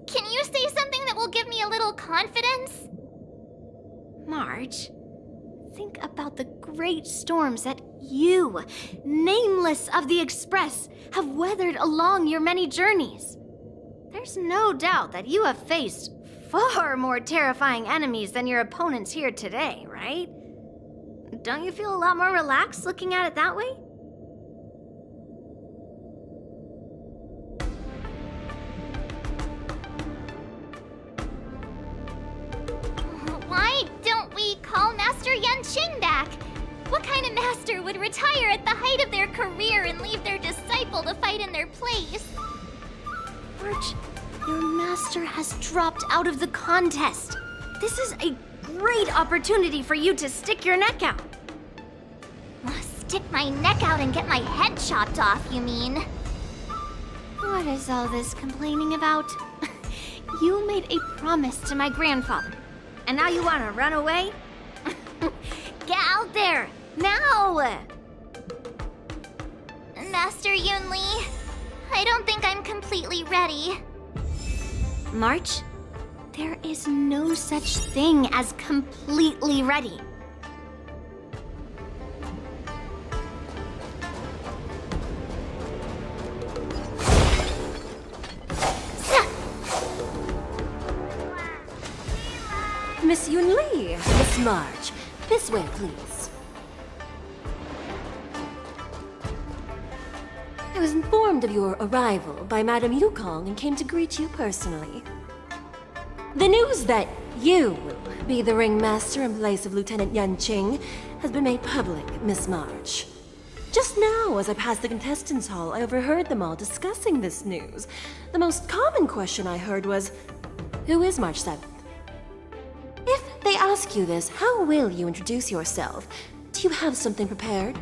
Can you say something that will give me a little confidence? March, think about the great storms that you, nameless of the Express, have weathered along your many journeys. There's no doubt that you have faced far more terrifying enemies than your opponents here today, right? Don't you feel a lot more relaxed looking at it that way? Why don't we call Master Yenqing back? What kind of master would retire at the height of their career and leave their disciple to fight in their place? March, your master has dropped out of the contest. This is a great opportunity for you to stick your neck out. Stick my neck out and get my head chopped off, you mean? What is all this complaining about? You made a promise to my grandfather, and now you want to run away? Get out there, now! Master Yun Li, I don't think I'm completely ready. March, there is no such thing as completely ready. Miss Yun Li, Miss March, this way, please. I was informed of your arrival by Madame Yukong and came to greet you personally. The news that you will be the ringmaster in place of Lieutenant Yan Qing has been made public, Miss March. Just now, as I passed the contestants' hall, I overheard them all discussing this news. The most common question I heard was, who is March 7th? If they ask you this, how will you introduce yourself? Do you have something prepared?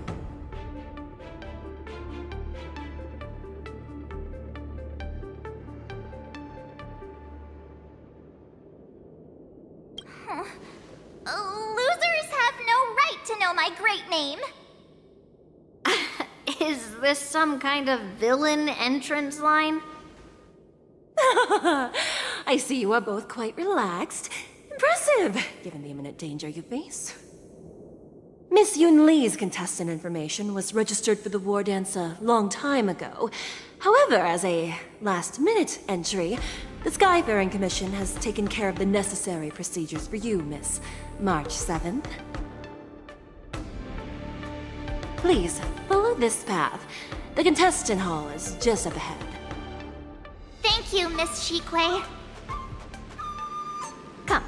Losers have no right to know my great name. Is this some kind of villain entrance line? I see you are both quite relaxed. Impressive, given the imminent danger you face. Miss Yun Li's contestant information was registered for the war dance a long time ago. However, as a last-minute entry, the Skyfaring Commission has taken care of the necessary procedures for you, Miss March 7th. Please, follow this path. The contestant hall is just up ahead. Thank you, Miss Shikwe. Come,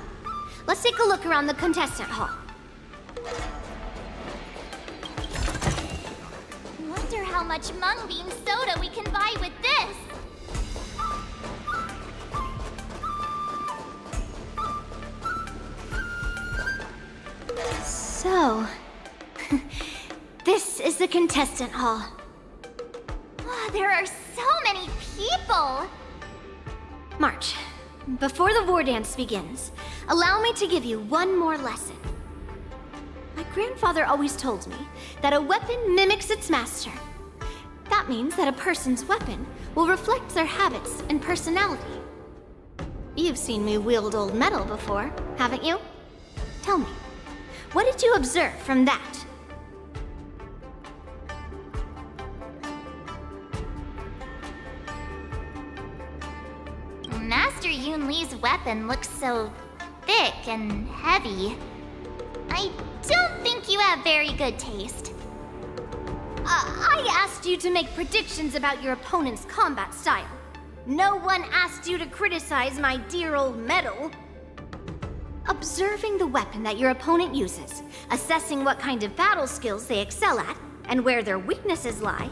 let's take a look around the contestant hall. Wonder how much mung bean soda we can buy with this. So, this is the contestant hall. Wow, there are so many people! March, before the war dance begins, allow me to give you one more lesson. My grandfather always told me that a weapon mimics its master. That means that a person's weapon will reflect their habits and personality. You've seen me wield old metal before, haven't you? Tell me, what did you observe from that? Master Yun Li's weapon looks so thick and heavy. I don't think you have very good taste. I asked you to make predictions about your opponent's combat style. No one asked you to criticize my dear old metal. Observing the weapon that your opponent uses, assessing what kind of battle skills they excel at, and where their weaknesses lie,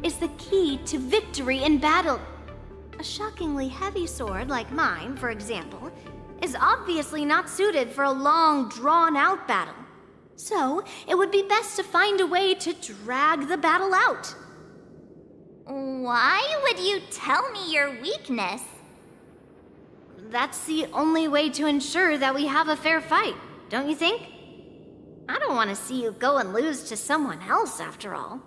is the key to victory in battle. A shockingly heavy sword like mine, for example, is obviously not suited for a long, drawn-out battle. So, it would be best to find a way to drag the battle out. Why would you tell me your weakness? That's the only way to ensure that we have a fair fight, don't you think? I don't want to see you go and lose to someone else, after all.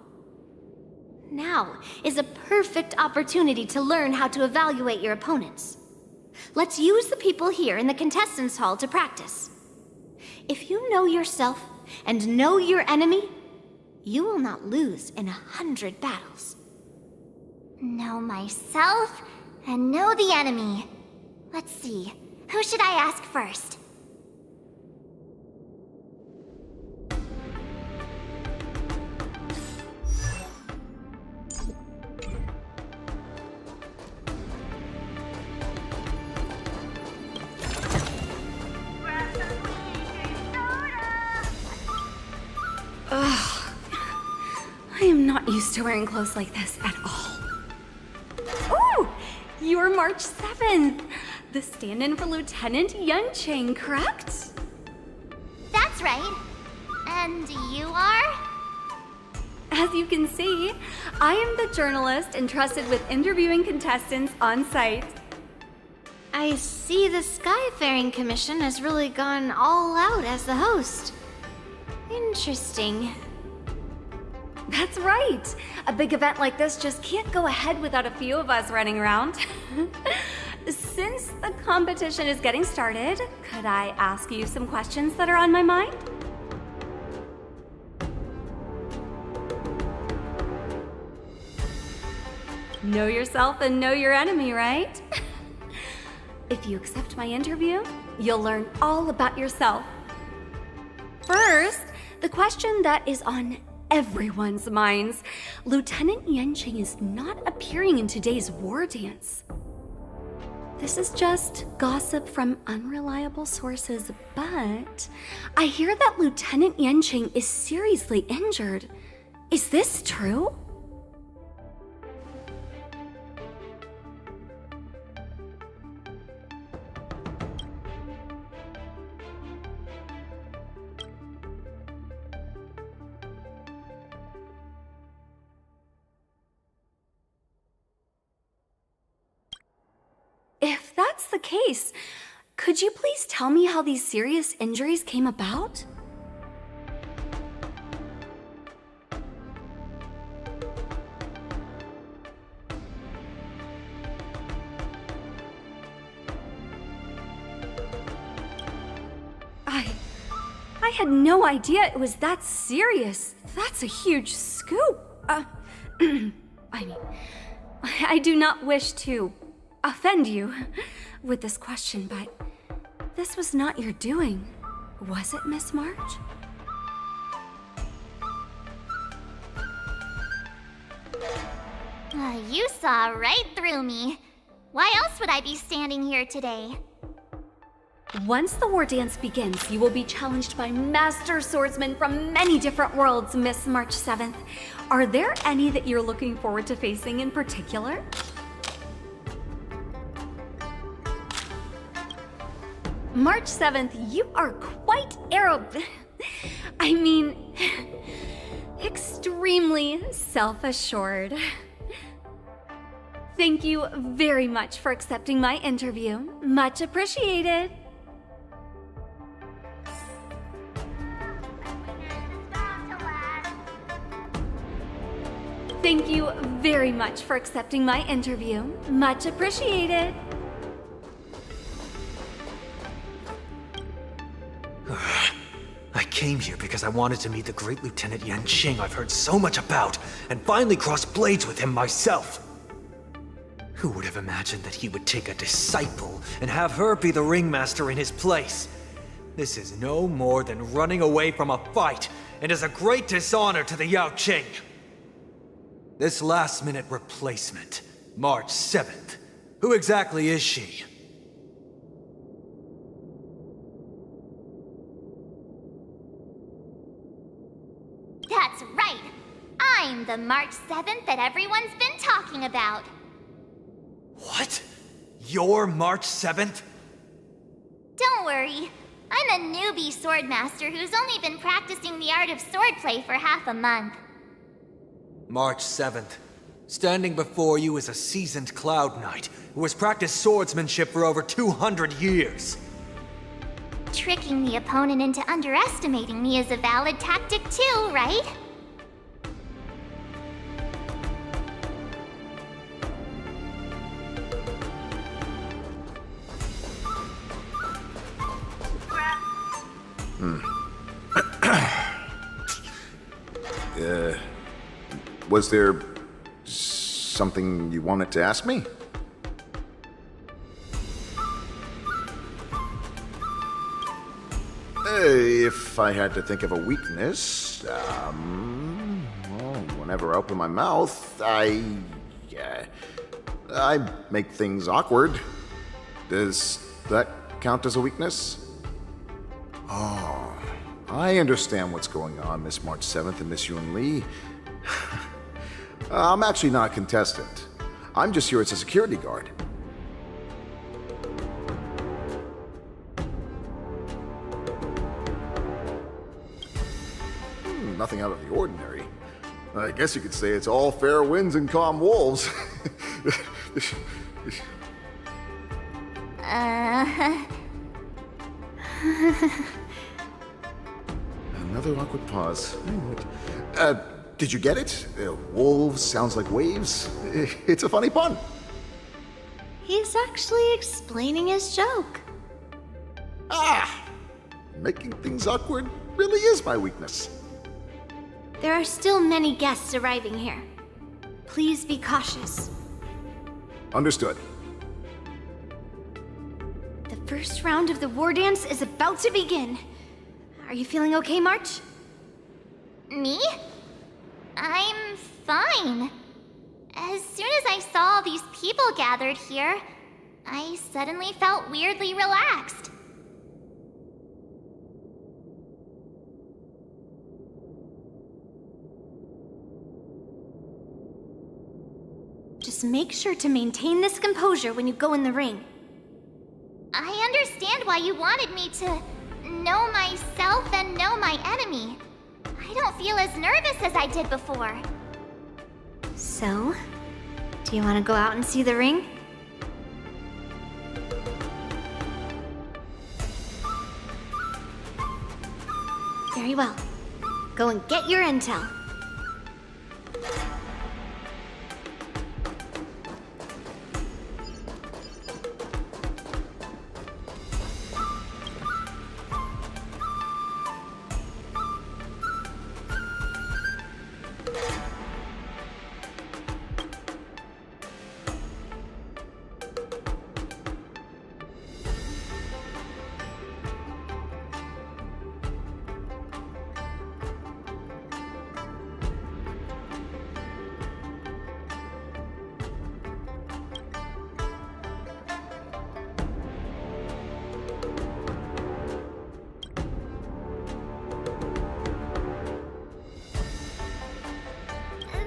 Now is a perfect opportunity to learn how to evaluate your opponents. Let's use the people here in the contestants' hall to practice. If you know yourself and know your enemy, you will not lose in 100 battles. Know myself and know the enemy. Let's see, who should I ask first? Ugh. I am not used to wearing clothes like this at all. Ooh! You're March 7th! The stand-in for Lieutenant Yan Qing, correct? That's right. And you are? As you can see, I am the journalist entrusted with interviewing contestants on site. I see the Skyfaring Commission has really gone all out as the host. Interesting. That's right! A big event like this just can't go ahead without a few of us running around. Since the competition is getting started, could I ask you some questions that are on my mind? Know yourself and know your enemy, right? If you accept my interview, you'll learn all about yourself. First, the question that is on everyone's minds, Lieutenant Yanqing is not appearing in today's war dance. This is just gossip from unreliable sources, but I hear that Lieutenant Yanqing is seriously injured. Is this true? If that's the case, could you please tell me how these serious injuries came about? I had no idea it was that serious. That's a huge scoop. I mean, I do not wish to offend you with this question, but this was not your doing, was it, Miss March? You saw right through me. Why else would I be standing here today? Once the war dance begins, you will be challenged by master swordsmen from many different worlds, Miss March 7th. Are there any that you're looking forward to facing in particular? March 7th, you are quite I mean, extremely self-assured. Thank you very much for accepting my interview. Much appreciated. Thank you very much for accepting my interview. Much appreciated. I came here because I wanted to meet the great Lieutenant Yanqing I've heard so much about, and finally cross blades with him myself. Who would have imagined that he would take a disciple and have her be the ringmaster in his place? This is no more than running away from a fight, and is a great dishonor to the Yaoqing. This last-minute replacement, March 7th, who exactly is she? That's right! I'm the March 7th that everyone's been talking about. What? You're March 7th? Don't worry. I'm a newbie swordmaster who's only been practicing the art of swordplay for half a month. March 7th. Standing before you is a seasoned Cloud Knight who has practiced swordsmanship for over 200 years. Tricking the opponent into underestimating me is a valid tactic too, right? Was there something you wanted to ask me? If I had to think of a weakness, well, whenever I open my mouth, I make things awkward. Does that count as a weakness? Oh, I understand what's going on, Miss March 7th and Miss Yun Li. I'm actually not a contestant. I'm just here as a security guard. Nothing out of the ordinary. I guess you could say it's all fair winds and calm wolves. Another awkward pause. Did you get it? Wolves sounds like waves. It's a funny pun. He's actually explaining his joke. Making things awkward really is my weakness. There are still many guests arriving here. Please be cautious. Understood. The first round of the war dance is about to begin. Are you feeling okay, March? Me? I'm fine. As soon as I saw all these people gathered here, I suddenly felt weirdly relaxed. Just make sure to maintain this composure when you go in the ring. I understand why you wanted me to know myself and know my enemy. I don't feel as nervous as I did before. So, do you want to go out and see the ring? Very well. Go and get your intel.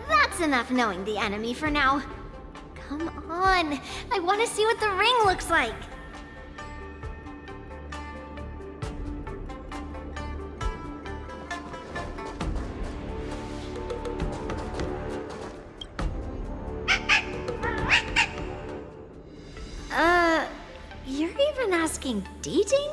That's enough knowing the enemy for now. Come on, I want to see what the ring looks like. You're even asking dating?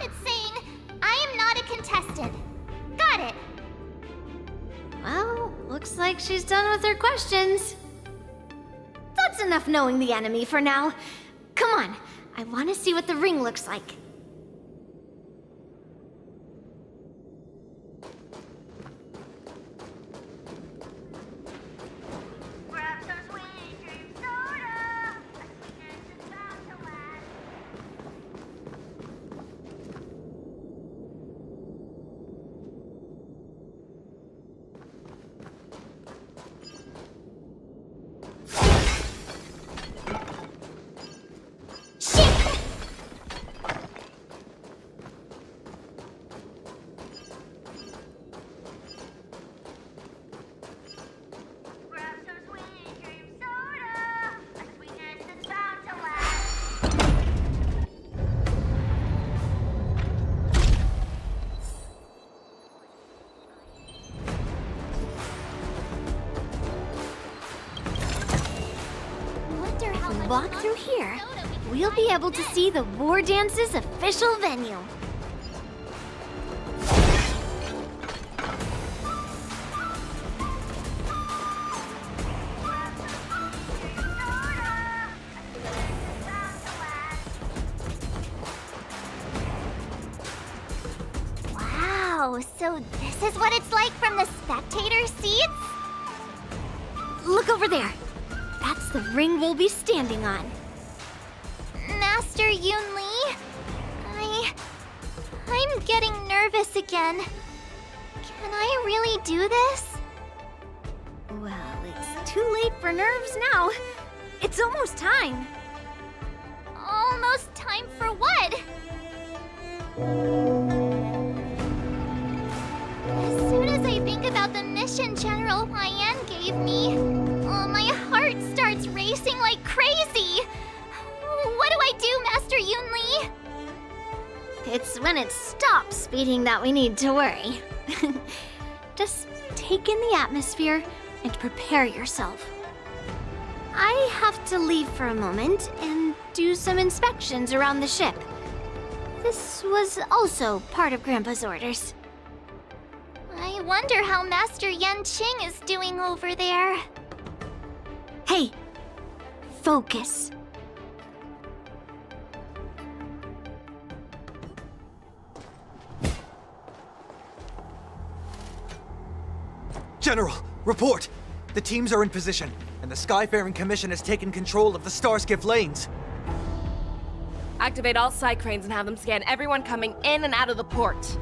It's saying, I am not a contestant. Got it. Well, looks like she's done with her questions. That's enough knowing the enemy for now. Come on, I want to see what the ring looks like. Walk through here, we'll be able to see the War Dance's official venue. Wow, so this is what it's like from the spectator seats? Look over there. That's the ring we'll be standing on. Master Yun Li? I'm getting nervous again. Can I really do this? Well, it's too late for nerves now. It's almost time. Almost time for what? As soon as I think about the mission General Huayan gave me, my heart starts racing like crazy. What do I do, Master Yun Li? It's when it stops speeding that we need to worry. Just take in the atmosphere and prepare yourself. I have to leave for a moment and do some inspections around the ship. This was also part of Grandpa's orders. I wonder how Master Yanqing is doing over there. Hey, focus. General, report! The teams are in position, and the Skyfaring Commission has taken control of the Starskiff lanes. Activate all side cranes and have them scan everyone coming in and out of the port.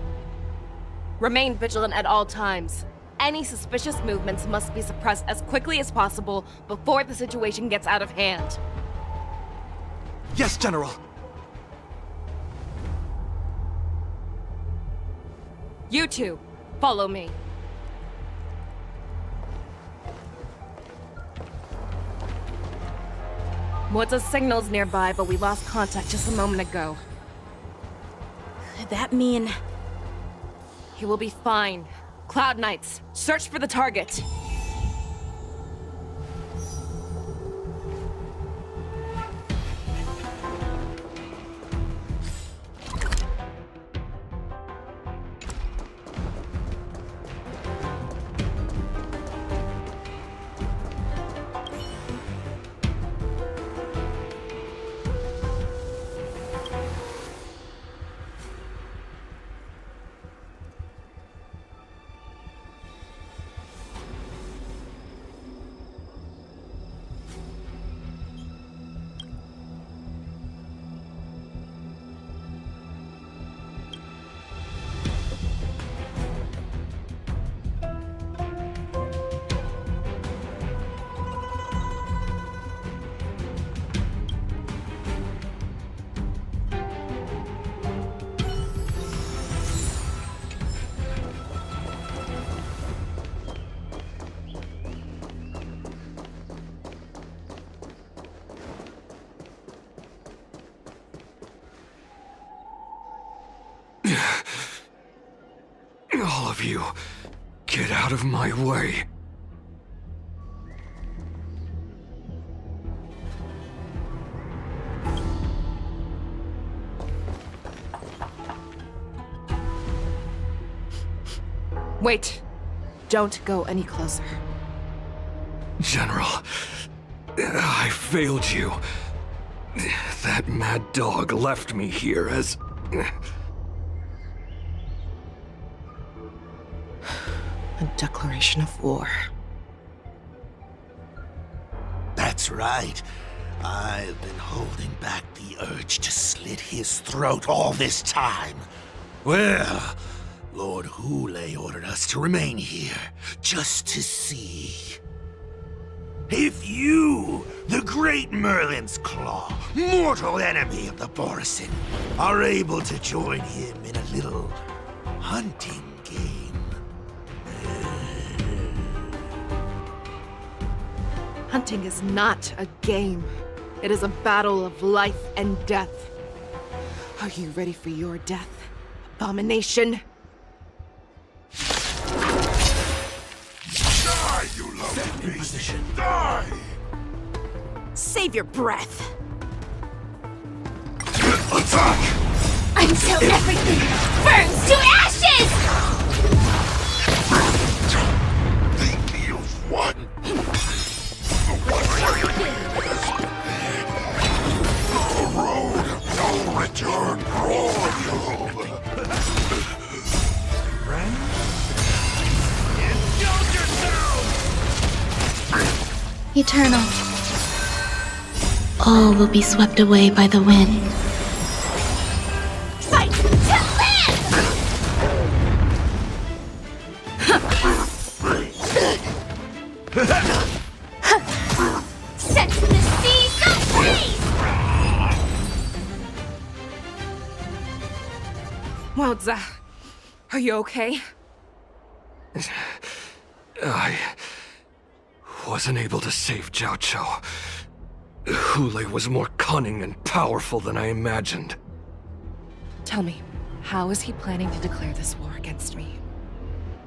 Remain vigilant at all times. Any suspicious movements must be suppressed as quickly as possible before the situation gets out of hand. Yes, General. You two, follow me. What's signals nearby, but we lost contact just a moment ago. Could that mean... He will be fine. Cloud Knights, search for the target. All of you, get out of my way. Wait. Don't go any closer. General, I failed you. That mad dog left me here as... A declaration of war. That's right. I've been holding back the urge to slit his throat all this time. Well, Lord Hule ordered us to remain here, just to see. If you, the great Merlin's Claw, mortal enemy of the Borisin, are able to join him in a little hunting game. Hunting is not a game. It is a battle of life and death. Are you ready for your death, abomination? Die, you lovely beast! Die! Save your breath. Attack! Until everything burns to ashes! The you've won! The road of no return for all of you! Eternal. All will be swept away by the wind. Fight to live! Set the seas ablaze! Wowza, are you okay? I wasn't able to save Jiao Chou. Hule was more cunning and powerful than I imagined. Tell me, how is he planning to declare this war against me?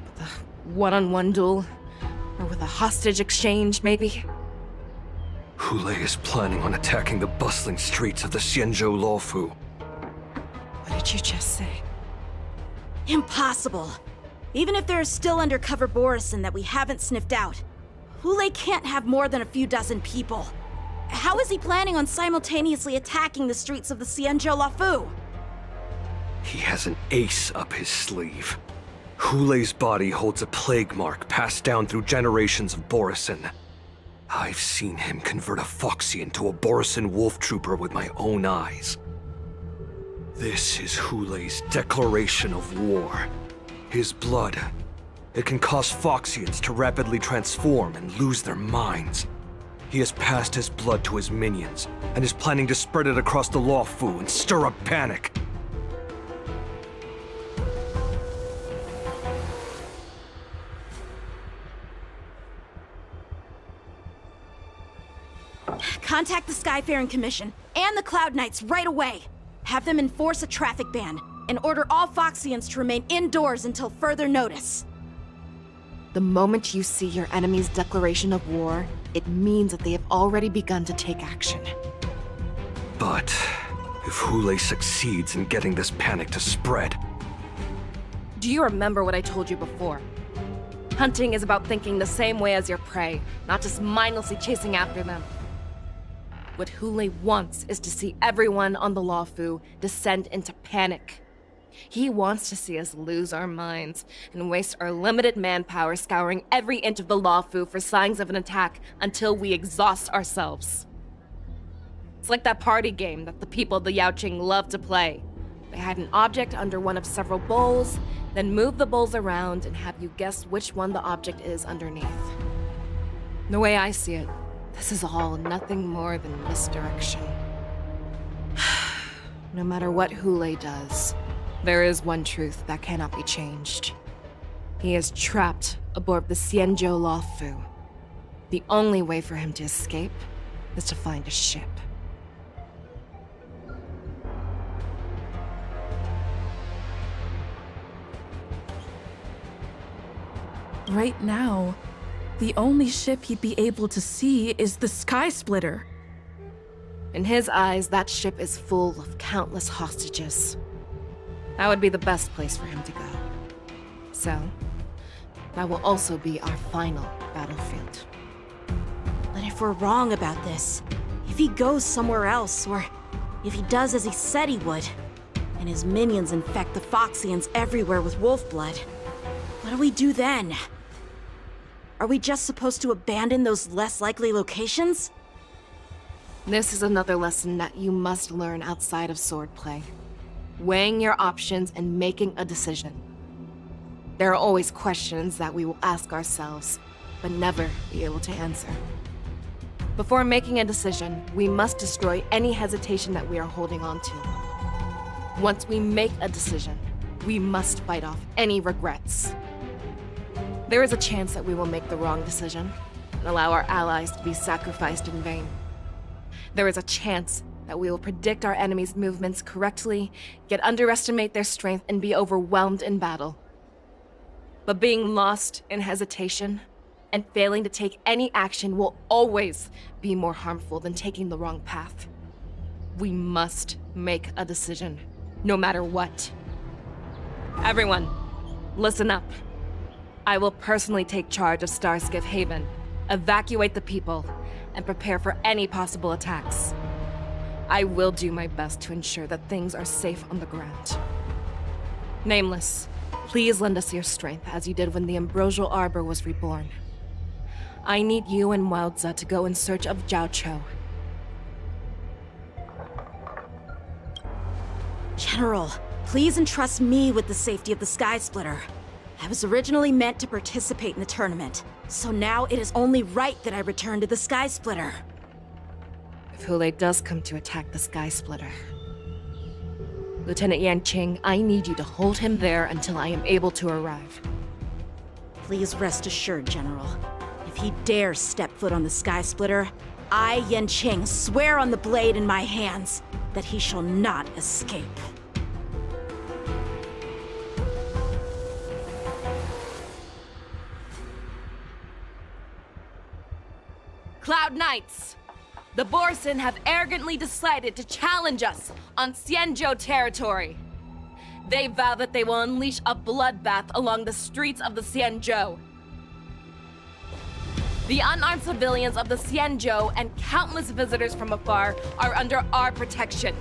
With a one-on-one duel? Or with a hostage exchange, maybe? Hule is planning on attacking the bustling streets of the Xianzhou Luofu. What did you just say? Impossible. Even if there is still undercover Borisin that we haven't sniffed out, Hule can't have more than a few dozen people. How is he planning on simultaneously attacking the streets of the Xianzhou Luofu? He has an ace up his sleeve. Hule's body holds a plague mark passed down through generations of Borisin. I've seen him convert a Foxy into a Borisin wolf trooper with my own eyes. This is Hulei's declaration of war. His blood. It can cause Foxians to rapidly transform and lose their minds. He has passed his blood to his minions, and is planning to spread it across the Luofu and stir up panic. Contact the Skyfaring Commission and the Cloud Knights right away. Have them enforce a traffic ban and order all Foxians to remain indoors until further notice. The moment you see your enemy's declaration of war, it means that they have already begun to take action. But if Hulei succeeds in getting this panic to spread... Do you remember what I told you before? Hunting is about thinking the same way as your prey, not just mindlessly chasing after them. What Hulei wants is to see everyone on the Luofu descend into panic. He wants to see us lose our minds and waste our limited manpower scouring every inch of the Luofu for signs of an attack until we exhaust ourselves. It's like that party game that the people of the Yaoqing love to play. They hide an object under one of several bowls, then move the bowls around and have you guess which one the object is underneath. The way I see it, this is all nothing more than misdirection. No matter what Hulei does, there is one truth that cannot be changed. He is trapped aboard the Xianzhou Luofu. The only way for him to escape is to find a ship. Right now, the only ship he'd be able to see is the Sky Splitter. In his eyes, that ship is full of countless hostages. That would be the best place for him to go. So, that will also be our final battlefield. But if we're wrong about this, if he goes somewhere else, or if he does as he said he would, and his minions infect the Foxians everywhere with wolf blood, what do we do then? Are we just supposed to abandon those less likely locations? This is another lesson that you must learn outside of swordplay. Weighing your options and making a decision. There are always questions that we will ask ourselves, but never be able to answer. Before making a decision, we must destroy any hesitation that we are holding on to. Once we make a decision, we must fight off any regrets. There is a chance that we will make the wrong decision and allow our allies to be sacrificed in vain. There is a chance that we will predict our enemy's movements correctly, yet underestimate their strength and be overwhelmed in battle. But being lost in hesitation and failing to take any action will always be more harmful than taking the wrong path. We must make a decision, no matter what. Everyone, listen up. I will personally take charge of Starskiff Haven, evacuate the people, and prepare for any possible attacks. I will do my best to ensure that things are safe on the ground. Nameless, please lend us your strength as you did when the Ambrosial Arbor was reborn. I need you and Wildza to go in search of Jiao. General, please entrust me with the safety of the Sky Splitter. I was originally meant to participate in the tournament, so now it is only right that I return to the Sky Splitter. If Hulei does come to attack the Sky Splitter, Lieutenant Yanqing, I need you to hold him there until I am able to arrive. Please rest assured, General. If he dares step foot on the Sky Splitter, I, Yanqing, swear on the blade in my hands that he shall not escape. Cloud Knights! The Borson have arrogantly decided to challenge us on Xianzhou territory. They vow that they will unleash a bloodbath along the streets of the Xianzhou. The unarmed civilians of the Xianzhou and countless visitors from afar are under our protection.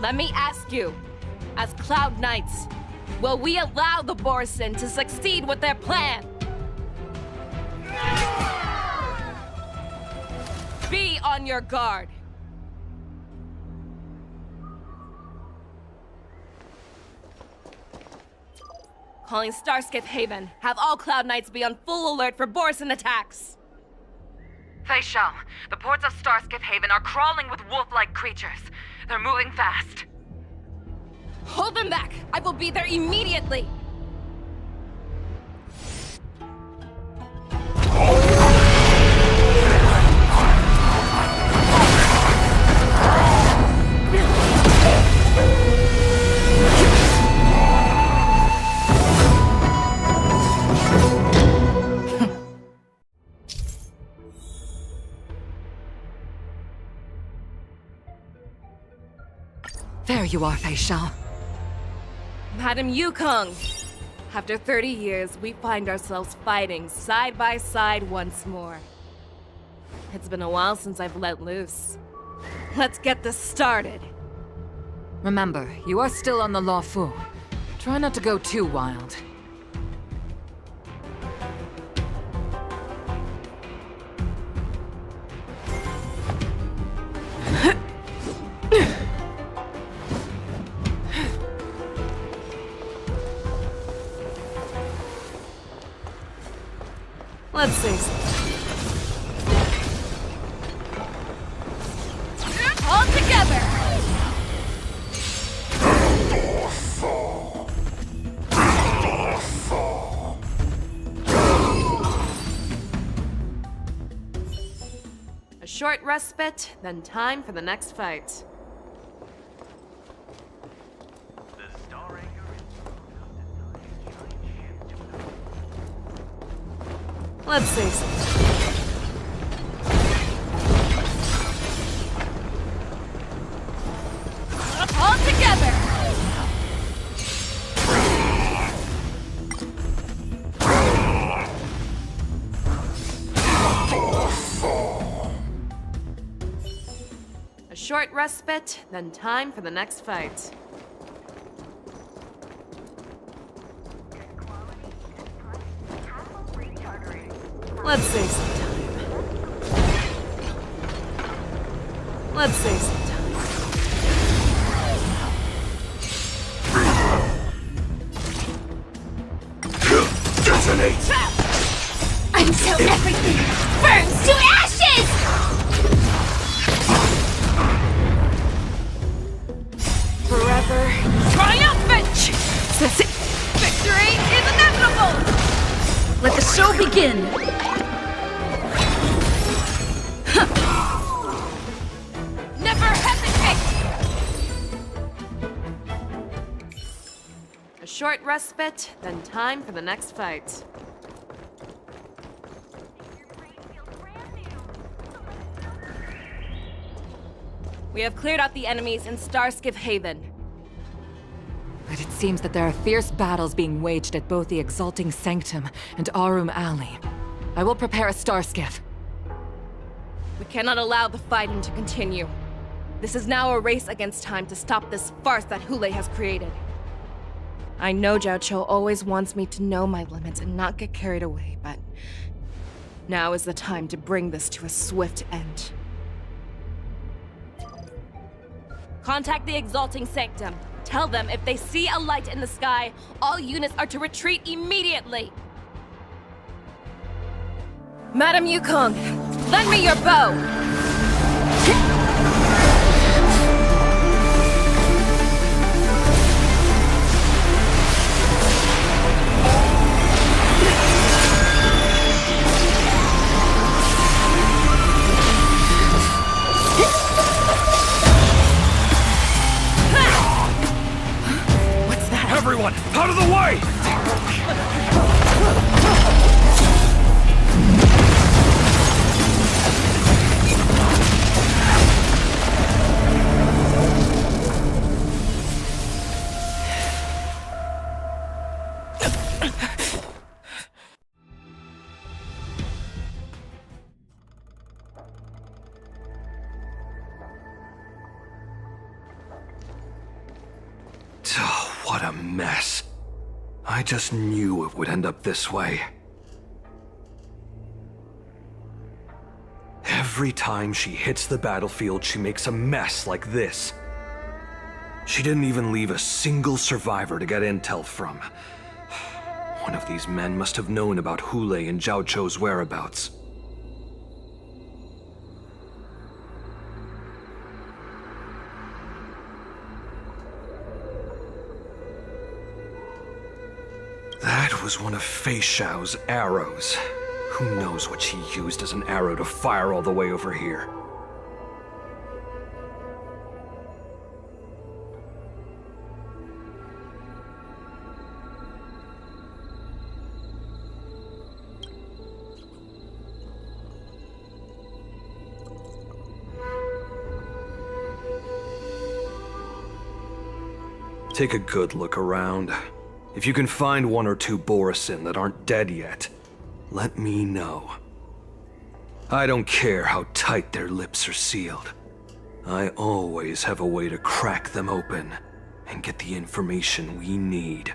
Let me ask you, as Cloud Knights, will we allow the Borson to succeed with their plan? Be on your guard. Calling Starskip Haven. Have all Cloud Knights be on full alert for Borson attacks. Faishal, the ports of Starskip Haven are crawling with wolf-like creatures. They're moving fast. Hold them back! I will be there immediately! There you are, Faishal. Madam Yukong! After 30 years, we find ourselves fighting side by side once more. It's been a while since I've let loose. Let's get this started. Remember, you are still on the Law Fu. Try not to go too wild. Let's see. All together! A short respite, then time for the next fight. Let's see. All together! A short respite, then time for the next fight. Let's save some time. Let's save some time. Detonate! Until everything burns to ashes! Forever triumphant! Victory is inevitable! Let the show begin! Never hesitate! A short respite, then time for the next fight. We have cleared out the enemies in Starskip Haven. But it seems that there are fierce battles being waged at both the Exalting Sanctum and Arum Alley. I will prepare a Starskiff. We cannot allow the fighting to continue. This is now a race against time to stop this farce that Hule has created. I know Zhao Cho always wants me to know my limits and not get carried away, but now is the time to bring this to a swift end. Contact the Exalting Sanctum. Tell them if they see a light in the sky, all units are to retreat immediately. Madam Yukong, lend me your bow! Everyone, out of the way! What a mess. I just knew it would end up this way. Every time she hits the battlefield, she makes a mess like this. She didn't even leave a single survivor to get intel from. One of these men must have known about Hule and Zhao Chou's whereabouts. That was one of Fei Xiao's arrows. Who knows what she used as an arrow to fire all the way over here? Take a good look around. If you can find one or two Borisin that aren't dead yet, let me know. I don't care how tight their lips are sealed. I always have a way to crack them open and get the information we need.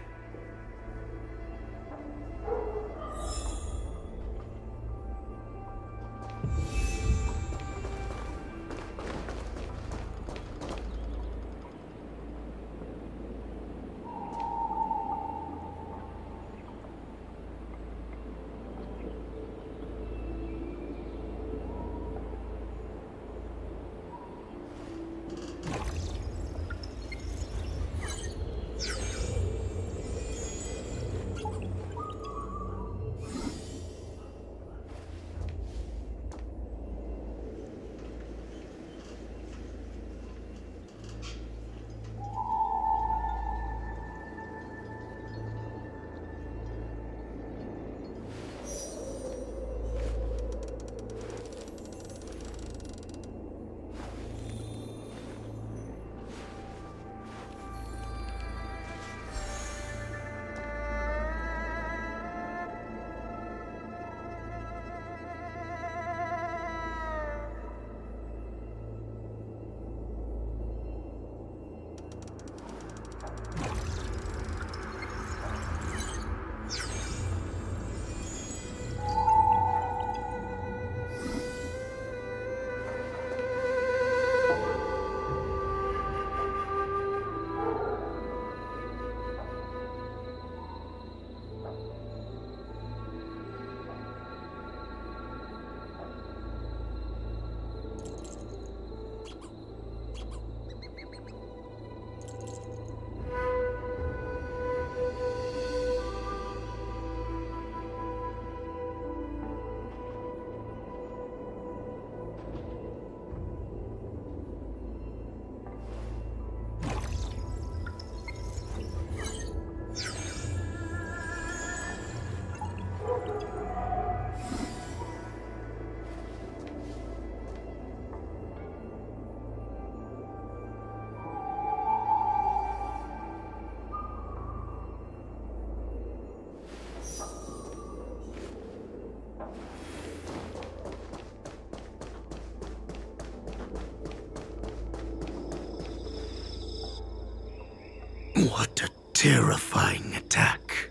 What a terrifying attack.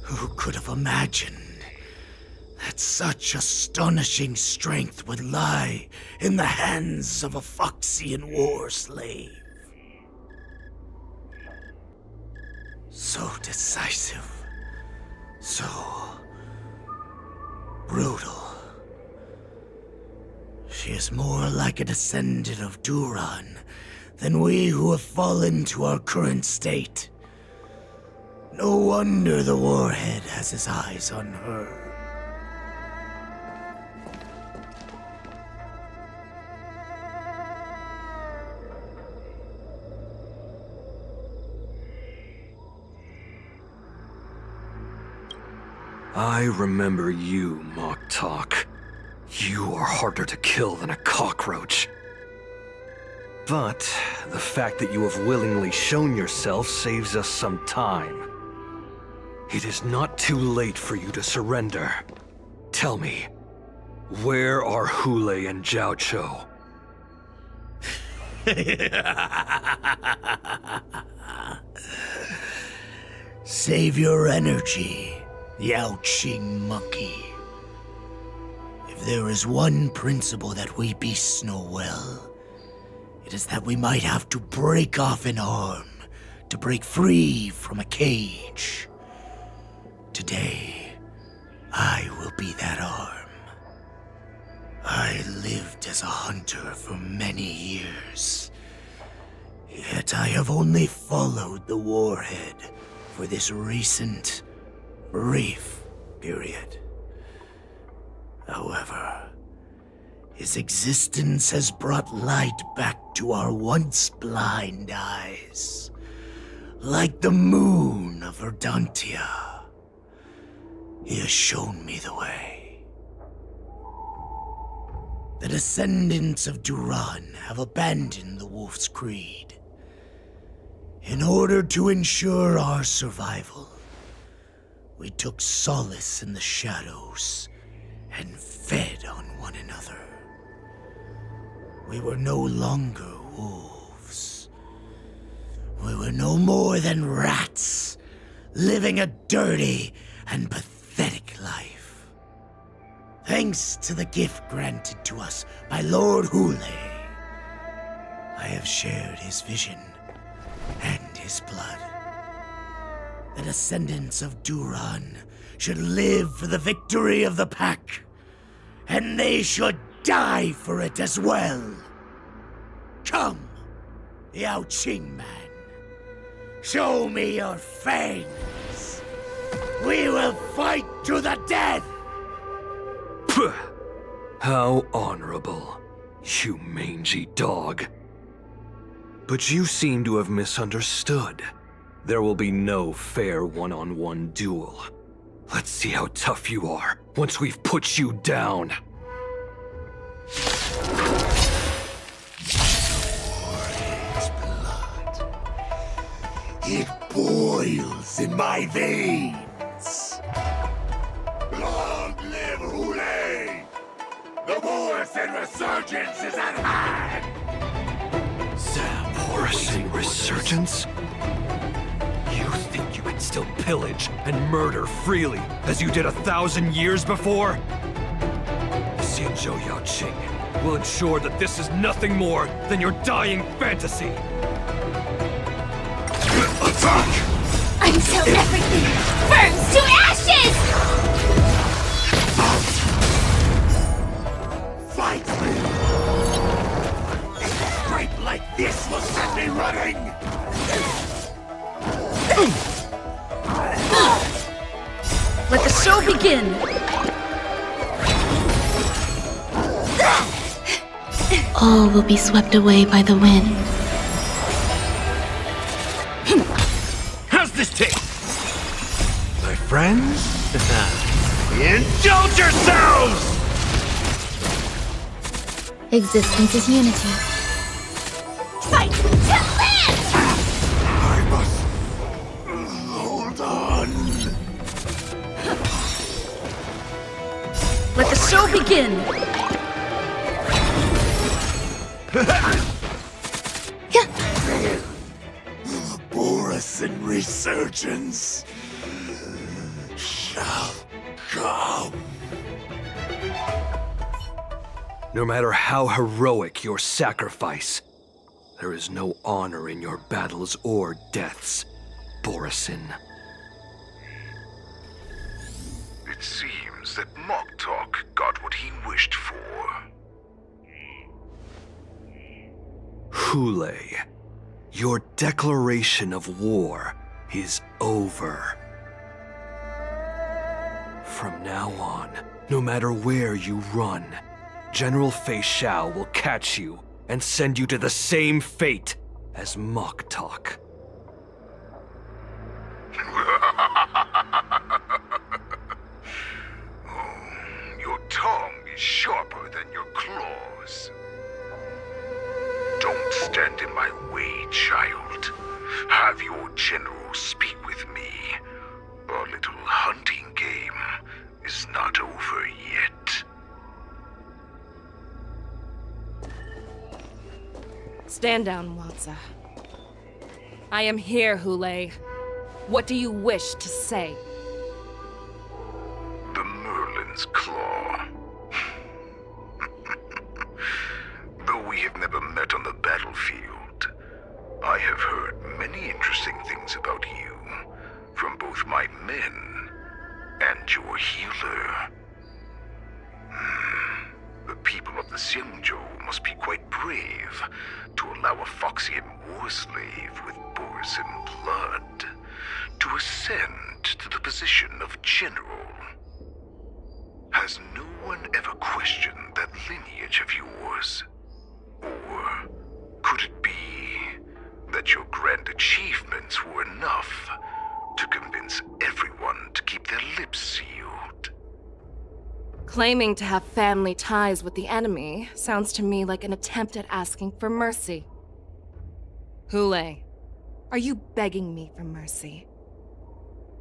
Who could have imagined that such astonishing strength would lie in the hands of a Foxian war slave? So decisive, so brutal. She is more like a descendant of Duran than we who have fallen to our current state. No wonder the warhead has his eyes on her. I remember you, Mock Talk. You are harder to kill than a cockroach. But the fact that you have willingly shown yourself saves us some time. It is not too late for you to surrender. Tell me, where are Hule and Zhao Chou? Save your energy, Yao Qing monkey. If there is one principle that we beasts know well, it is that we might have to break off an arm to break free from a cage. Today, I will be that arm. I lived as a hunter for many years, yet I have only followed the warhead for this recent, brief period. However, his existence has brought light back to our once blind eyes, like the moon of Verdantia. He has shown me the way. The descendants of Duran have abandoned the Wolf's Creed. In order to ensure our survival, we took solace in the shadows and fed on one another. We were no longer wolves. We were no more than rats, living a dirty and pathetic life. Thanks to the gift granted to us by Lord Hule, I have shared his vision and his blood. The descendants of Duran should live for the victory of the pack, and they should die for it as well. Come, Yao Qing man. Show me your fangs. We will fight to the death! Puh! How honorable, you mangy dog. But you seem to have misunderstood. There will be no fair one-on-one duel. Let's see how tough you are once we've put you down. It boils in my veins. Long live Hule! The Borasan resurgence is at hand! Borasan resurgence? You think you can still pillage and murder freely, as you did 1,000 years before? Xianzhou Yaoqing will ensure that this is nothing more than your dying fantasy. Attack! Until everything burns to ashes! Fight me! A scrape like this will set me running! Let the show begin! All will be swept away by the wind. How's this taste? My friends? Indulge yourselves! Existence is unity. Fight to live! I must hold on. Let the show begin! The Borasan resurgence shall come. No matter how heroic your sacrifice, there is no honor in your battles or deaths, Borasan. It seems that Moktok got what he wished for. Hule, your declaration of war is over. From now on, no matter where you run, General Fei Xiao will catch you and send you to the same fate as Moktok. Your tongue is sharper than your claws. Don't stand in my way, child. Have your general speak with me. Our little hunting game is not over yet. Stand down, Watsa. I am here, Hule. What do you wish to say? The Merlin's Claw. Though we have never met on the battlefield, I have heard heard many interesting things about you from both my men and your healer. The people of the Xianzhou must be quite brave to allow a Foxian war slave with Borisin blood to ascend to the position of general. Has no one ever questioned that lineage of yours? Or could it be that your grand achievements were enough to convince everyone to keep their lips sealed? Claiming to have family ties with the enemy sounds to me like an attempt at asking for mercy. Hule, are you begging me for mercy?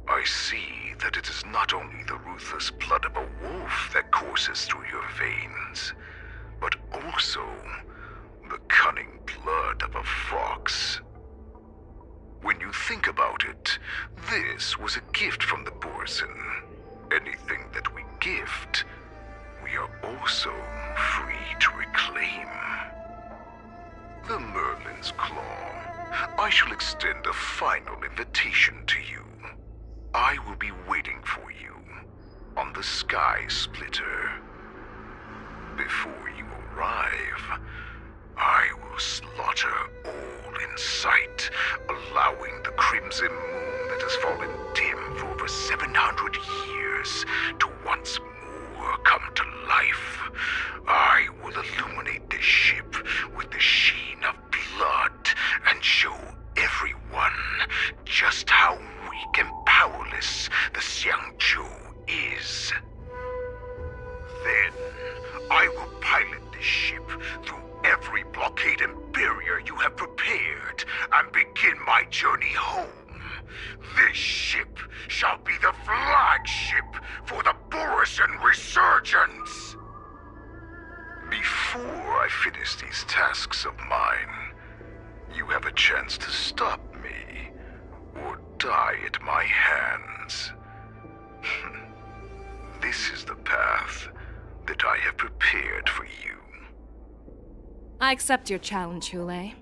I see that it is not only the ruthless blood of a wolf that courses through your veins, but also the cunning blood of a fox. When you think about it, this was a gift from the Borisin. Anything that we gift, we are also free to reclaim. The Merlin's Claw. I shall extend a final invitation to you. I will be waiting for you on the Sky Splitter. Before you arrive, I will slaughter all in sight, allowing the crimson moon that has fallen dim for over 700 years to once more come to life. I will illuminate this ship with the sheen of blood and show everyone just how weak and powerless the Xianzhou is. Then, I will pilot this ship through every blockade and barrier you have prepared and begin my journey home. This ship shall be the flagship for the Borisin Resurgence. Before I finish these tasks of mine, you have a chance to stop me or die at my hands. This is the path that I have prepared for you. I accept your challenge, Hule.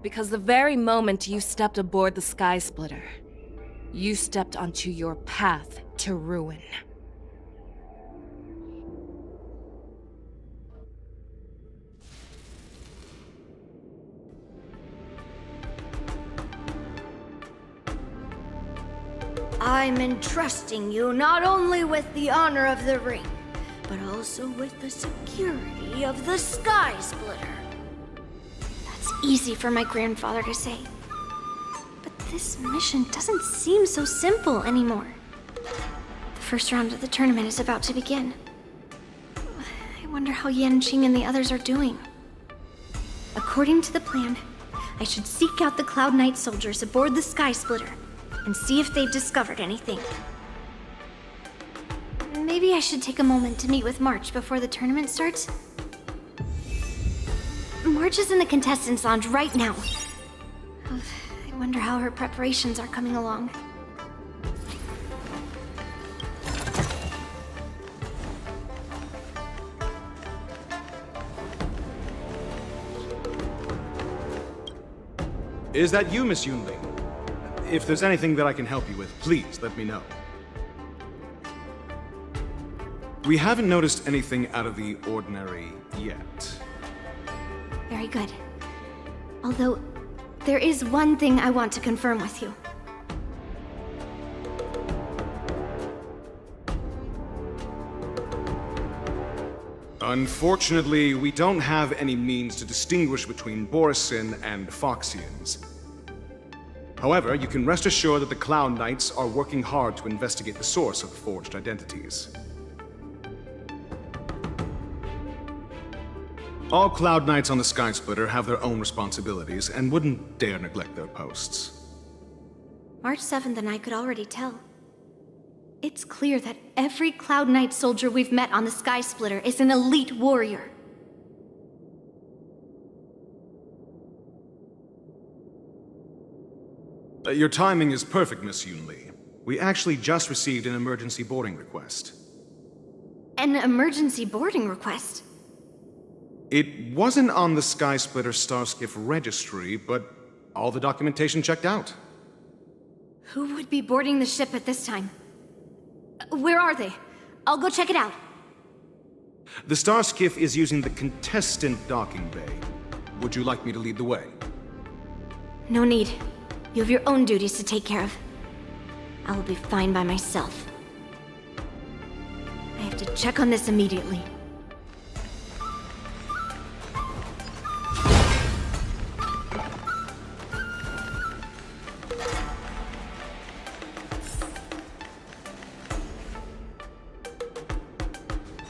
Because the very moment you stepped aboard the Sky Splitter, you stepped onto your path to ruin. I'm entrusting you not only with the honor of the ring, but also with the security of the Sky Splitter. That's easy for my grandfather to say. But this mission doesn't seem so simple anymore. The first round of the tournament is about to begin. I wonder how Yanqing and the others are doing. According to the plan, I should seek out the Cloud Knight soldiers aboard the Sky Splitter and see if they've discovered anything. Maybe I should take a moment to meet with March before the tournament starts. March is in the contestants' lounge right now. I wonder how her preparations are coming along. Is that you, Miss Yunli? If there's anything that I can help you with, please let me know. We haven't noticed anything out of the ordinary yet. Very good. Although, there is one thing I want to confirm with you. Unfortunately, we don't have any means to distinguish between Borisin and Foxians. However, you can rest assured that the Cloud Knights are working hard to investigate the source of the forged identities. All Cloud Knights on the Sky Splitter have their own responsibilities and wouldn't dare neglect their posts. March 7th and I could already tell. It's clear that every Cloud Knight soldier we've met on the Sky Splitter is an elite warrior. Your timing is perfect, Miss Yunli. We actually just received an emergency boarding request. An emergency boarding request? It wasn't on the Sky Splitter Starskiff registry, but All the documentation checked out. Who would be boarding the ship at this time? Where are they? I'll go check it out. The Star Skiff is using the contestant docking bay. Would you like me to lead the way? No need. You have your own duties to take care of. I will be fine by myself. I have to check on this immediately.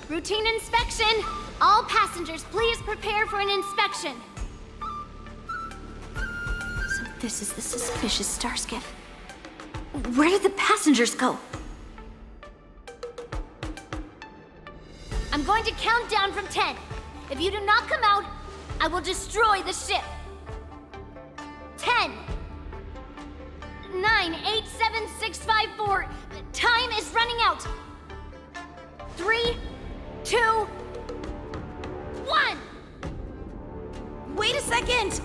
Routine inspection! All passengers, please prepare for an inspection. So this is the suspicious Star Skiff. Where did the passengers go? I'm going to count down from 10. If you do not come out, I will destroy the ship. 10, 9, 8, 7, 6, 5, 4. Time is running out. 3, 2, 1. Wait a second!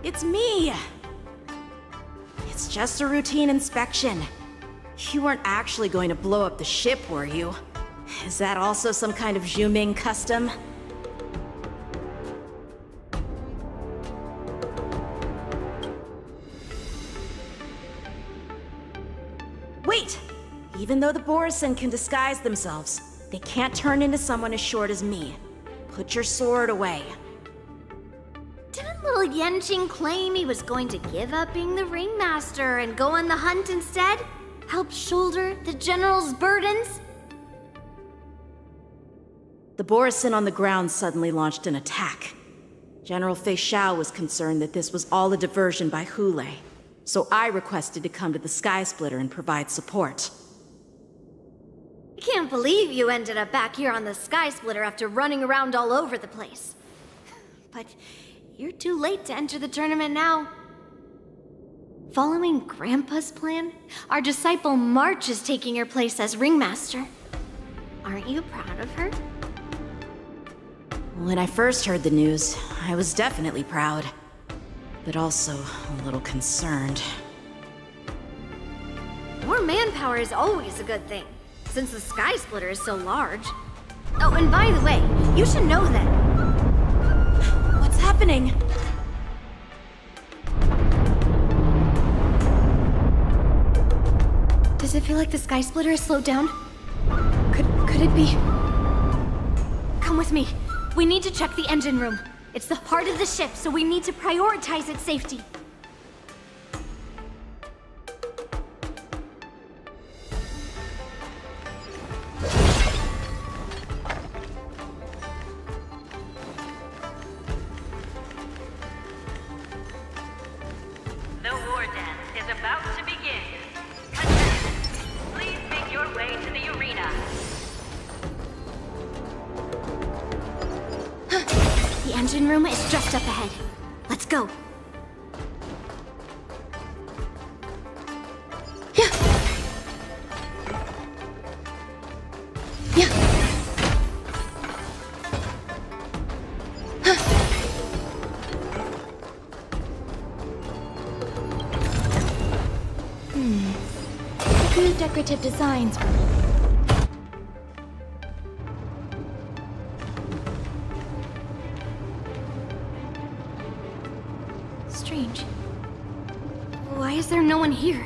It's me! It's just a routine inspection. You weren't actually going to blow up the ship, were you? Is that also some kind of Zhu Ming custom? Wait! Even though the Borisin can disguise themselves, they can't turn into someone as short as me. Put your sword away. Didn't little Yanqing claim he was going to give up being the ringmaster and go on the hunt instead? Help shoulder the general's burdens? The Borisin on the ground suddenly launched an attack. General Fei Xiao was concerned that this was all a diversion by Hule, so I requested to come to the Sky Splitter and provide support. I can't believe you ended up back here on the Sky Splitter after running around all over the place. But you're too late to enter the tournament now. Following Grandpa's plan, our disciple March is taking your place as ringmaster. Aren't you proud of her? When I first heard the news, I was definitely proud, but also a little concerned. More manpower is always a good thing, since the Sky Splitter is so large. Oh, and by the way, you should know that... What's happening? Does it feel like the Sky Splitter has slowed down? Could it be... Come with me. We need to check the engine room. It's the heart of the ship, so we need to prioritize its safety. The war dance is about to begin. Contestants, please make your way to the arena. The engine room is just up ahead. Let's go. A few decorative designs. Strange. Why is there no one here?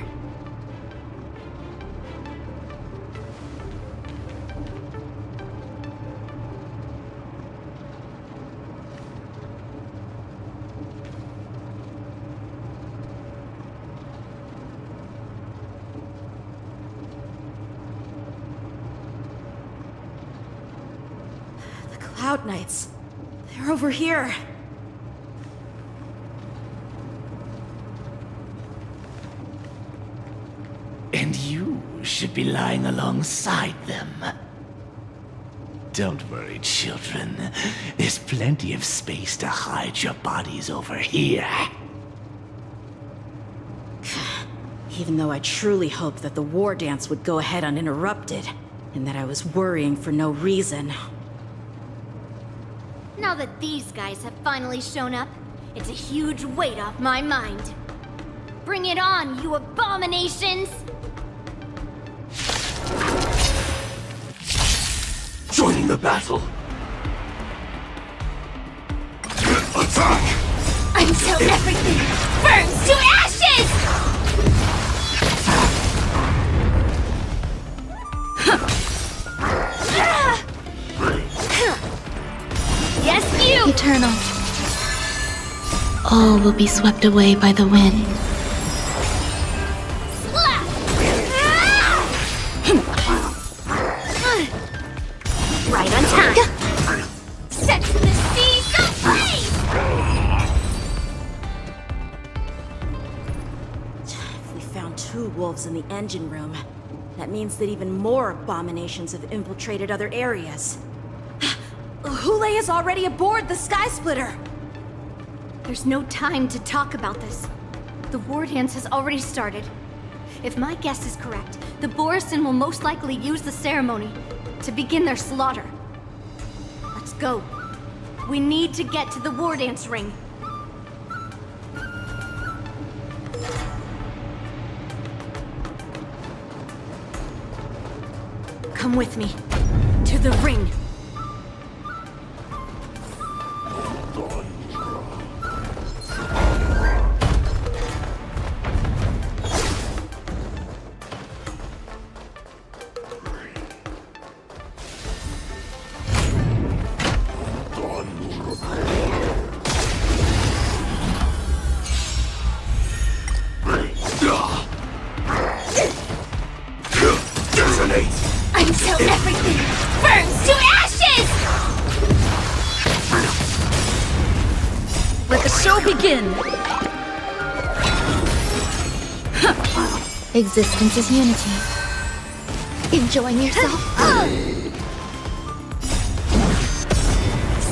The Cloud Knights. They're over here. And you should be lying alongside them. Don't worry, children. There's plenty of space to hide your bodies over here. Even though I truly hoped that the war dance would go ahead uninterrupted, and that I was worrying for no reason. Now that these guys have finally shown up, it's a huge weight off my mind. Bring it on, you abominations! Joining the battle. Attack! Until everything burns to ashes! Yes, you! Eternal. All will be swept away by the wind. Right on time. Set the seas ablaze! If we found 2 wolves in the engine room, that means that even more abominations have infiltrated other areas. Hule is already aboard the Sky Splitter! There's no time to talk about this. The war dance has already started. If my guess is correct, the Borisin will most likely use the ceremony to begin their slaughter. Let's go. We need to get to the war dance ring. Come with me. To the ring. Until everything burns to ashes! Let the show begin! Existence is unity. Enjoying yourself?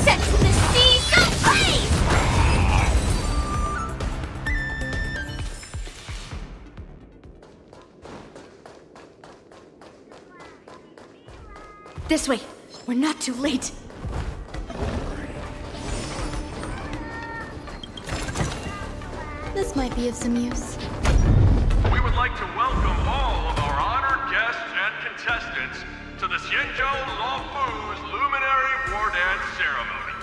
Set the seas ablaze! This way. We're not too late. This might be of some use. We would like to welcome all of our honored guests and contestants to the Xianzhou Luofu's Luminary War Dance Ceremony.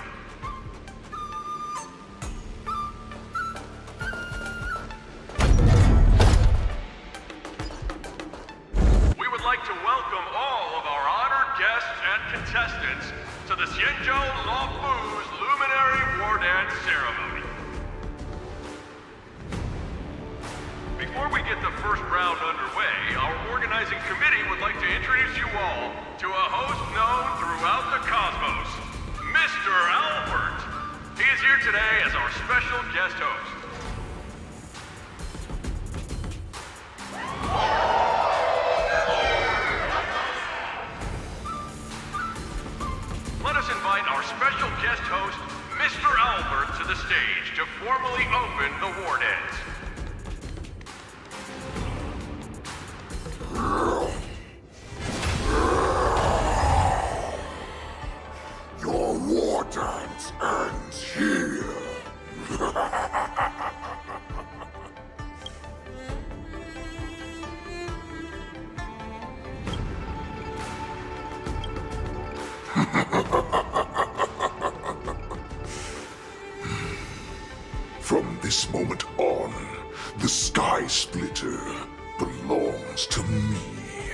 We would like to welcome all of our honored guests and contestants to the Xianzhou Luofu's Luminary War Dance Ceremony. Before we get the first round underway, our organizing committee would like to introduce you all to a host known throughout the cosmos, Mr. Albert. He is here today as our special guest host. Let us invite our special guest host, Mr. Albert, to the stage to formally open the war dance. Your war dance ends here. From this moment on, the Sky Splitter belongs to me.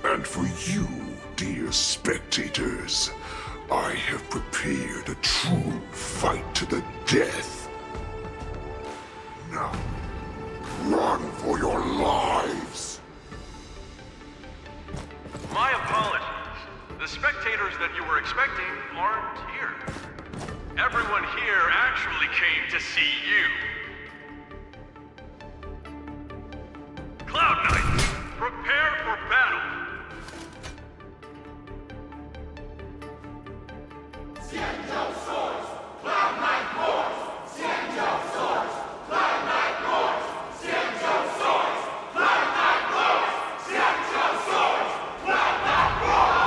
And for you, dear spectators, I have prepared a true fight to the death. Now, run for your lives! My apologies. The spectators that you were expecting aren't here. Everyone here actually came to see you. Cloud Knights, prepare for battle! Xianzhou swords, Cloud Knight roars! Xianzhou swords, Cloud Knight roars! Xianzhou swords, Cloud Knight roars! Xianzhou swords, Cloud Knight roars!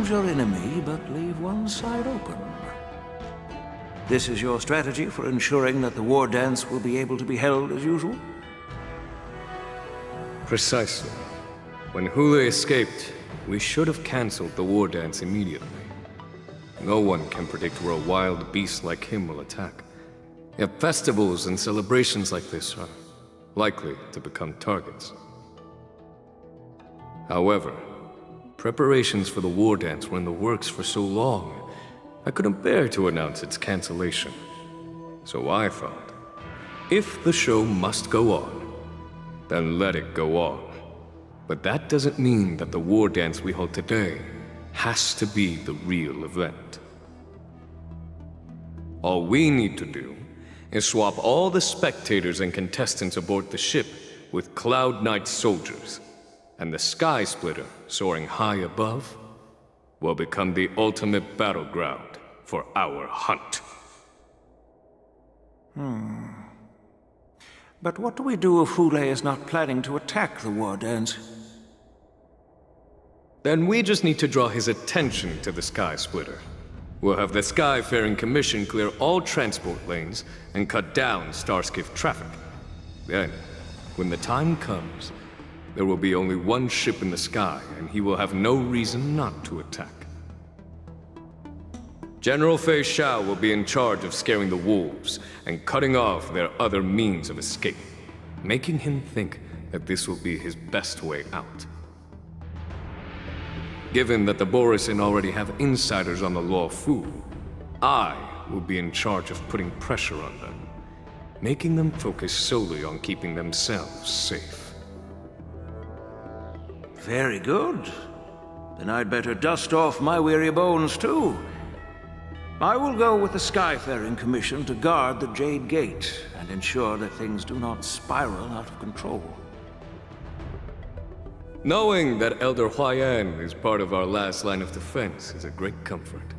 challenge your enemy, but leave one side open. This is your strategy for ensuring that the war dance will be able to be held as usual? Precisely. When Hule escaped, we should have cancelled the war dance immediately. No one can predict where a wild beast like him will attack. Yet festivals and celebrations like this are likely to become targets. However, preparations for the war dance were in the works for so long, I couldn't bear to announce its cancellation. So I thought, if the show must go on, then let it go on. But that doesn't mean that the war dance we hold today has to be the real event. All we need to do is swap all the spectators and contestants aboard the ship with Cloud Knight soldiers, and the Sky Splitter, soaring high above, will become the ultimate battleground for our hunt. But what do we do if Hule is not planning to attack the war dance? Then we just need to draw his attention to the Sky Splitter. We'll have the Skyfaring Commission clear all transport lanes and cut down Starskiff traffic. Then, when the time comes, there will be only one ship in the sky, and he will have no reason not to attack. General Fei Shao will be in charge of scaring the wolves and cutting off their other means of escape, making him think that this will be his best way out. Given that the Borisin already have insiders on the Law Fu, I will be in charge of putting pressure on them, making them focus solely on keeping themselves safe. Very good. Then I'd better dust off my weary bones too. I will go with the Skyfaring Commission to guard the Jade Gate and ensure that things do not spiral out of control. Knowing that Elder Huayan is part of our last line of defense is a great comfort.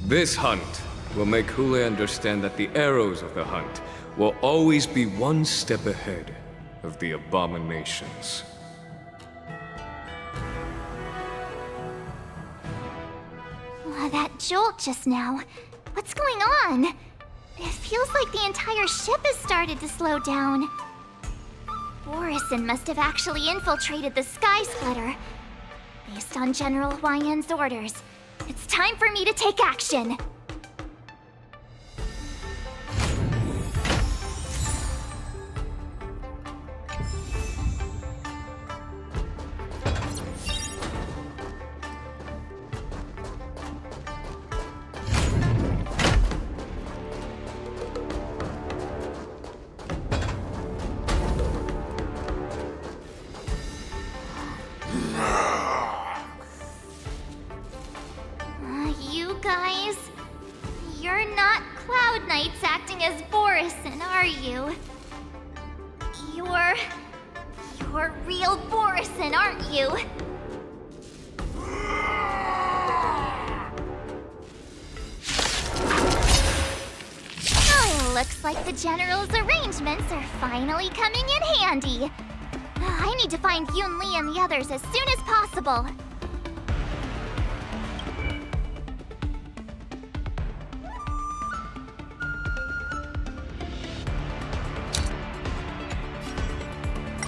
This hunt will make Hule understand that the arrows of the hunt will always be one step ahead of the abominations. That jolt just now. What's going on? It feels like the entire ship has started to slow down. Borisin must have actually infiltrated the Sky Splitter. Based on General Huayan's orders, it's time for me to take action. You guys, you're not Cloud Knights acting as Borisin, are you? You're real Borisin, aren't you? Oh, looks like the General's arrangements are finally coming in handy. I need to find Yun Li and the others as soon as possible.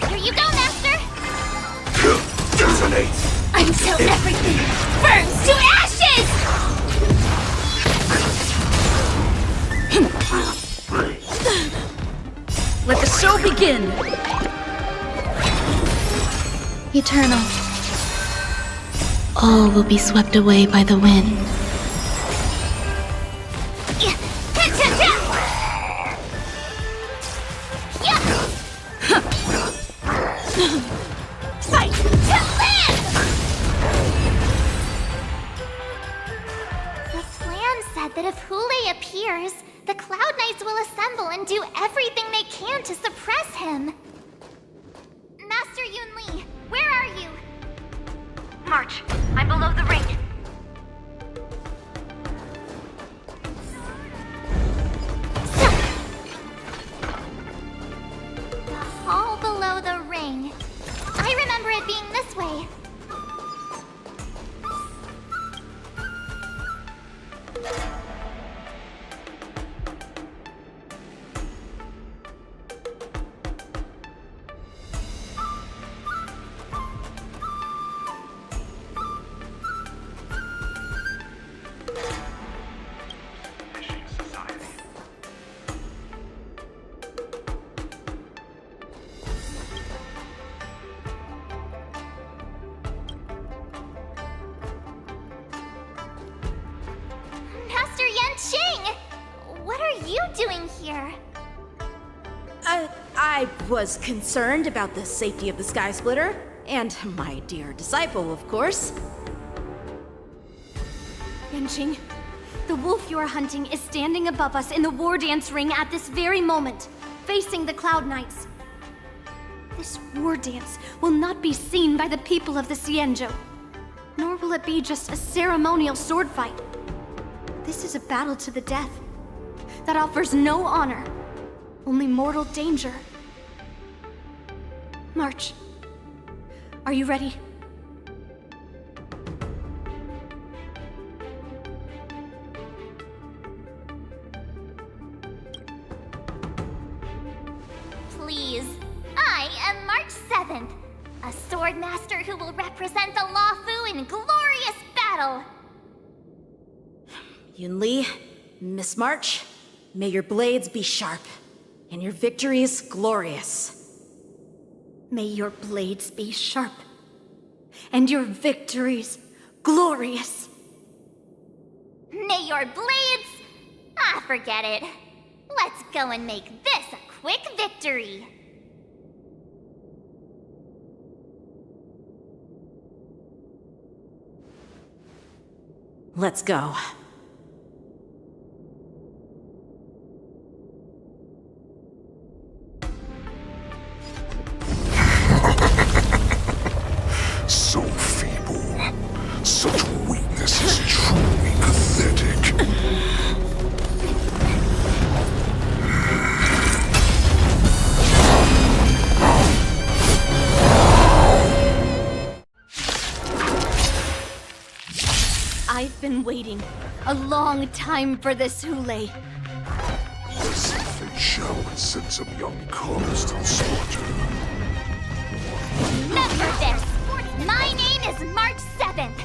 Here you go, Master! Detonate! Until everything burns to ashes! Let the show begin! Eternal. All will be swept away by the wind. Fight to live! The plan said that if Hule appears, the Cloud Knights will assemble and do everything they can to suppress him. Master Yun Li, where are you? March. I'm below the ring. The hall below the ring. I remember it being this way. Yanqing! What are you doing here? I was concerned about the safety of the Sky Splitter, and my dear disciple, of course. Yanqing, the wolf you are hunting is standing above us in the war dance ring at this very moment, facing the Cloud Knights. This war dance will not be seen by the people of the Xianzhou, nor will it be just a ceremonial sword fight. This is a battle to the death that offers no honor, only mortal danger. March. Are you ready? Please. I am March 7th, a sword master who will represent the Luofu in glorious battle. Yunli, Miss March, may your blades be sharp, and your victories glorious. May your blades be sharp, and your victories glorious. May your blades... forget it. Let's go and make this a quick victory. Let's go. So feeble. Such weakness is truly pathetic. I've been waiting a long time for this, Hule. As if fate shall send some young cubs to the slaughter. Remember this! My name is March 7th,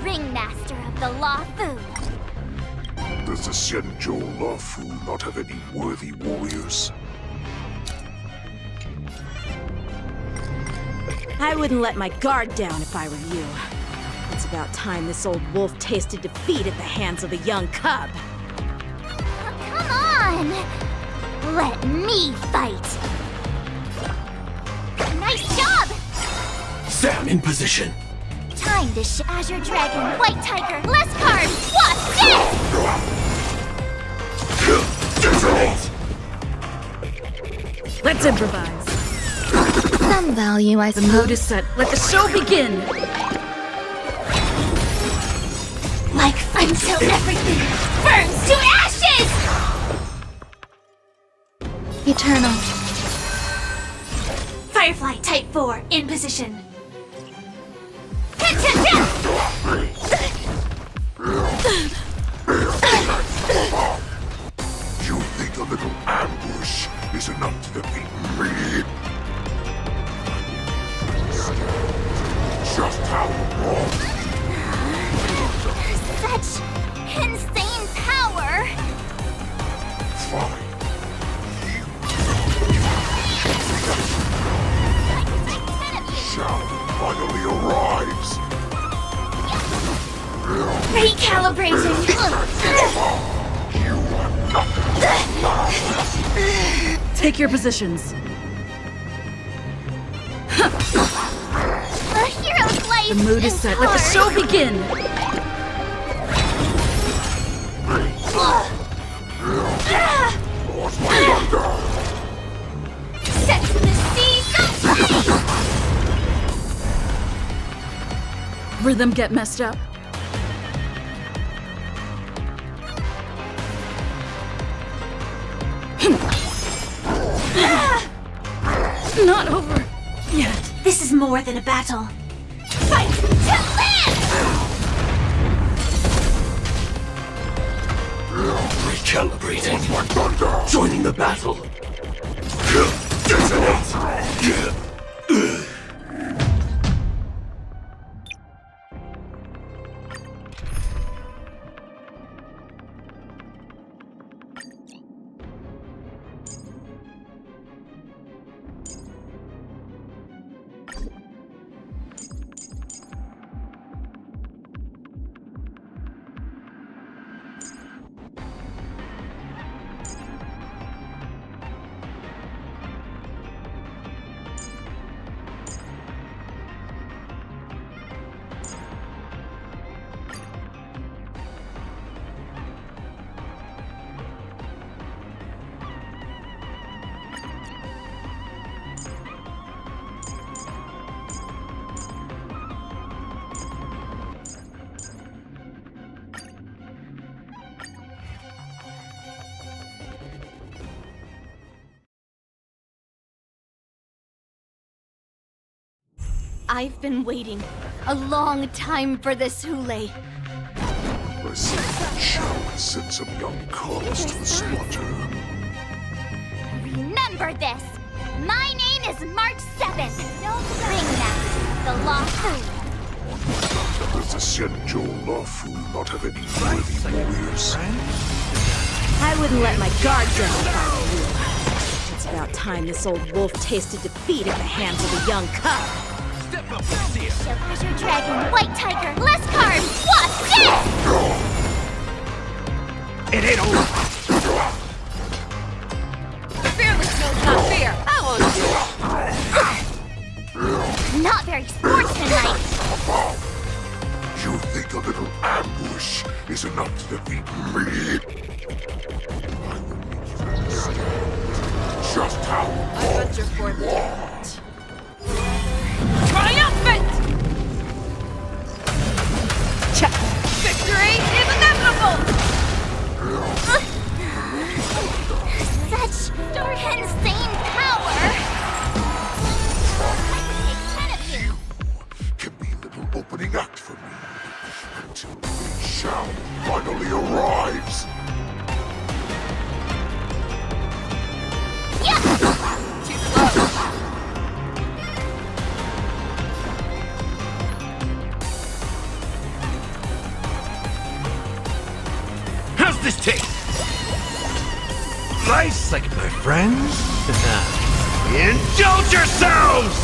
Ringmaster of the Luofu. Does the Xianzhou Luofu not have any worthy warriors? I wouldn't let my guard down if I were you. It's about time this old wolf tasted defeat at the hands of a young cub. Come on! Let me fight! Nice job! Sam in position. Time to Azure Dragon, White Tiger, less cards! Watch this! Let's improvise. Some value, I The suppose. mood is set. Let the show begin! Like until everything burns to ashes! Eternal. Firefly Type 4 in position. You think a little ambush is enough to defeat me? Just how wrong? Such insane power! Fine. Shall finally arrives. Recalibrating! Take your positions. A hero's life The mood is set. Let the show begin! Set the sea so Rhythm get messed up. Not over yet. This is more than a battle. Fight to live! Recalibrating. Joining the battle. I've been waiting a long time for this, Hule. The sacred shall send some young cubs to the slaughter. Remember this! My name is March 7th, Ringmaster of the Law Fu. Does the Xianzhou Lafu not have any worthy warriors? I wouldn't let my guard down if I were you. It's about time this old wolf tasted defeat at the hands of a young cub. Step up, Azure Dragon, White Tiger, less carbs, what's this? It ain't over. Fearless knows not fear. I won't. Not very sportsmanlike. You think a little ambush is enough to defeat me? I will make you understand just how I venture forth. Triumphant! Victory is inevitable! Such insane power! I could take 10 of you! can be a little opening act for me until Ling Xiao finally arrives. Too slow. How's this taste? Nice, like my friends? Indulge yourselves!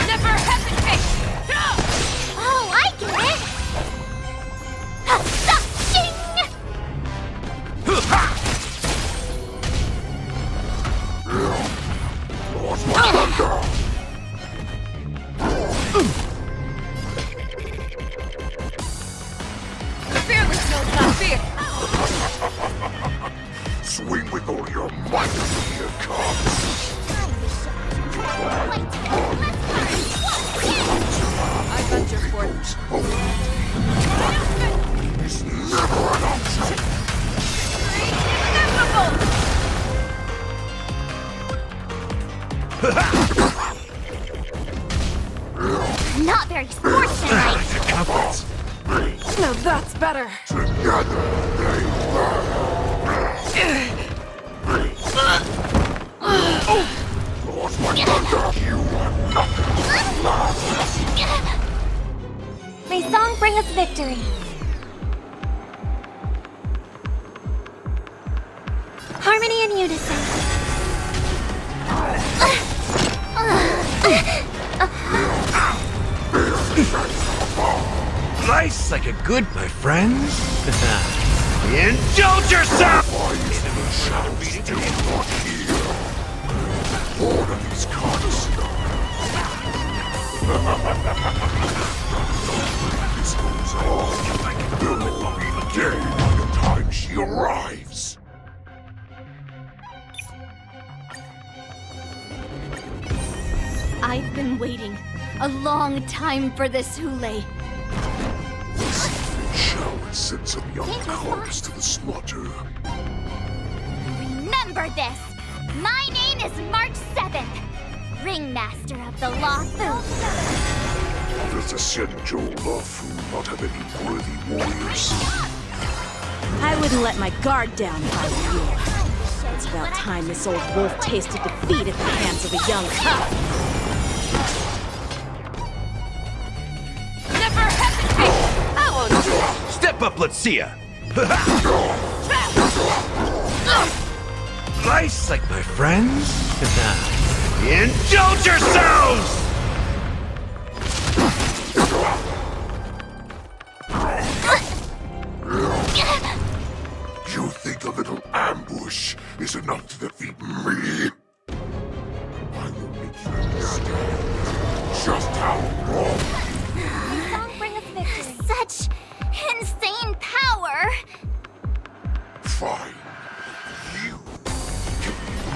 Never hesitate! Oh, I get it! Ding! Fearless knows not fear. Swing with all your might, here comes. I venture forth. It's never an option. Not very sportsmanlike. Now that's better. Together they lost my thunder. You are nothing left. May song bring us victory. Harmony and unison. Nice, like a good, my friends? Indulge yourself! Why is the shadow still not here? Born of these cards. This goes on. There will be a day by the time she arrives. I've been waiting a long time for this, Hule. Shall send some young cubs to the slaughter. Remember this! My name is March 7th, Ringmaster of the Law Fu. Does the Xianzhou Lafu not have any worthy warriors? I wouldn't let my guard down if I were you. It's about time this old wolf tasted defeat at the hands of a young cub. Never hesitate! I won't. Step up, let's see ya! Nice, like my friends? Indulge yourselves! You think a little ambush is enough to defeat me? I will make you understand just how wrong May song bring us victory. Such insane power! Fine. You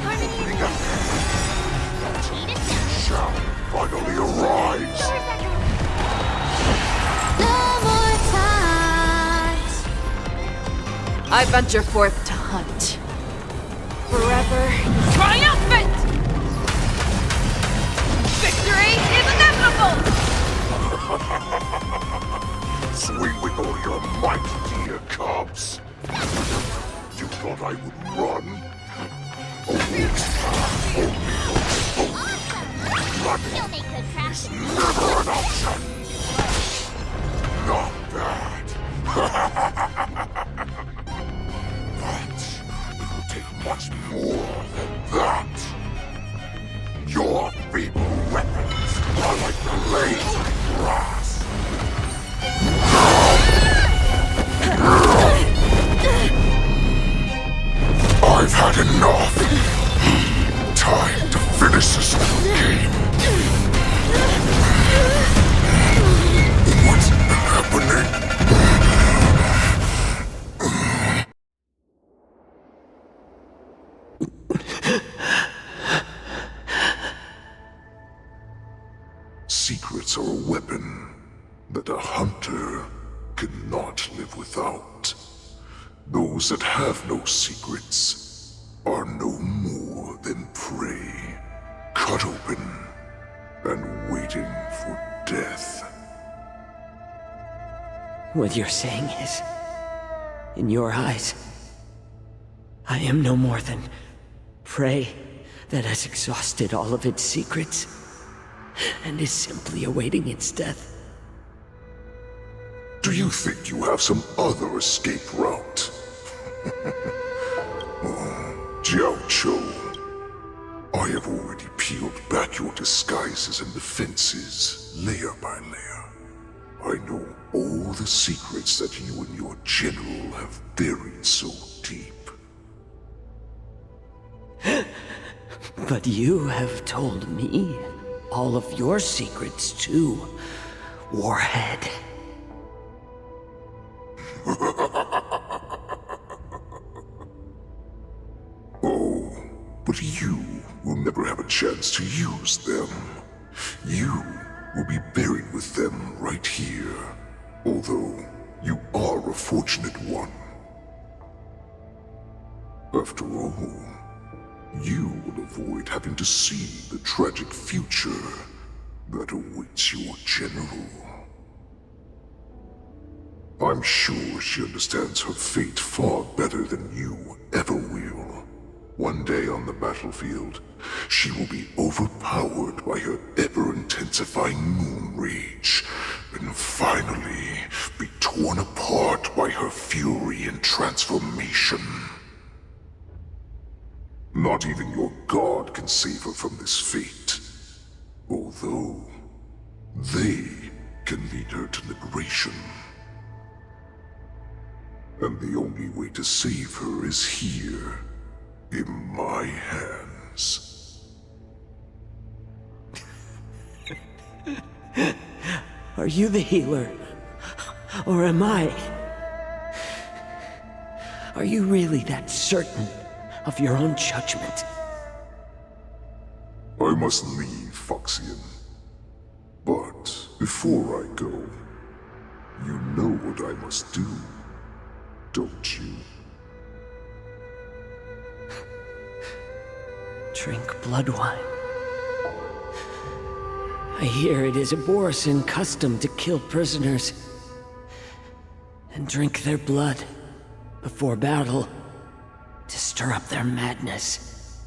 Harmony and shall finally arrive. No more times. I venture forth to hunt. Forever triumphant! Victory is inevitable! Swing with all your might, dear cubs. You thought I would run? Running is never an option. Not bad. But it will take much more than that. Your feeble weapons are like blades of grass. I've had enough. Time to finish this game. What's happening? Secrets are a weapon that a hunter cannot live without. Those that have no secrets are no more than prey, cut open and waiting for death. What you're saying is, in your eyes, I am no more than prey that has exhausted all of its secrets and is simply awaiting its death. Do you think you have some other escape route? Jiao Cho, I have already peeled back your disguises and defenses, layer by layer. I know all the secrets that you and your general have buried so deep. But you have told me all of your secrets too, Warhead. Oh, but you will never have a chance to use them. You will be buried with them right here, although you are a fortunate one. After all, you will avoid having to see the tragic future that awaits your general. I'm sure she understands her fate far better than you ever will. One day on the battlefield, she will be overpowered by her ever-intensifying moon rage, and finally be torn apart by her fury and transformation. Not even your god can save her from this fate, although they can lead her to liberation. And the only way to save her is here, in my hands. Are you the healer? Or am I? Are you really that certain of your own judgment? I must leave, Foxian. But before I go, you know what I must do, don't you? Drink blood wine. I hear it is a Borisin custom to kill prisoners and drink their blood before battle to stir up their madness.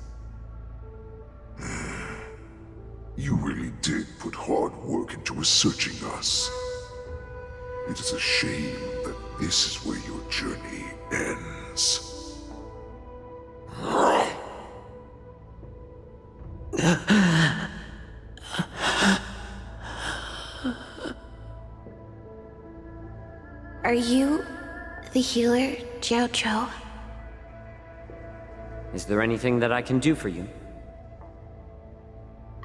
You really did put hard work into researching us. It is a shame that this is where your journey ends. Are you the healer, Jiao Cho? Is there anything that I can do for you?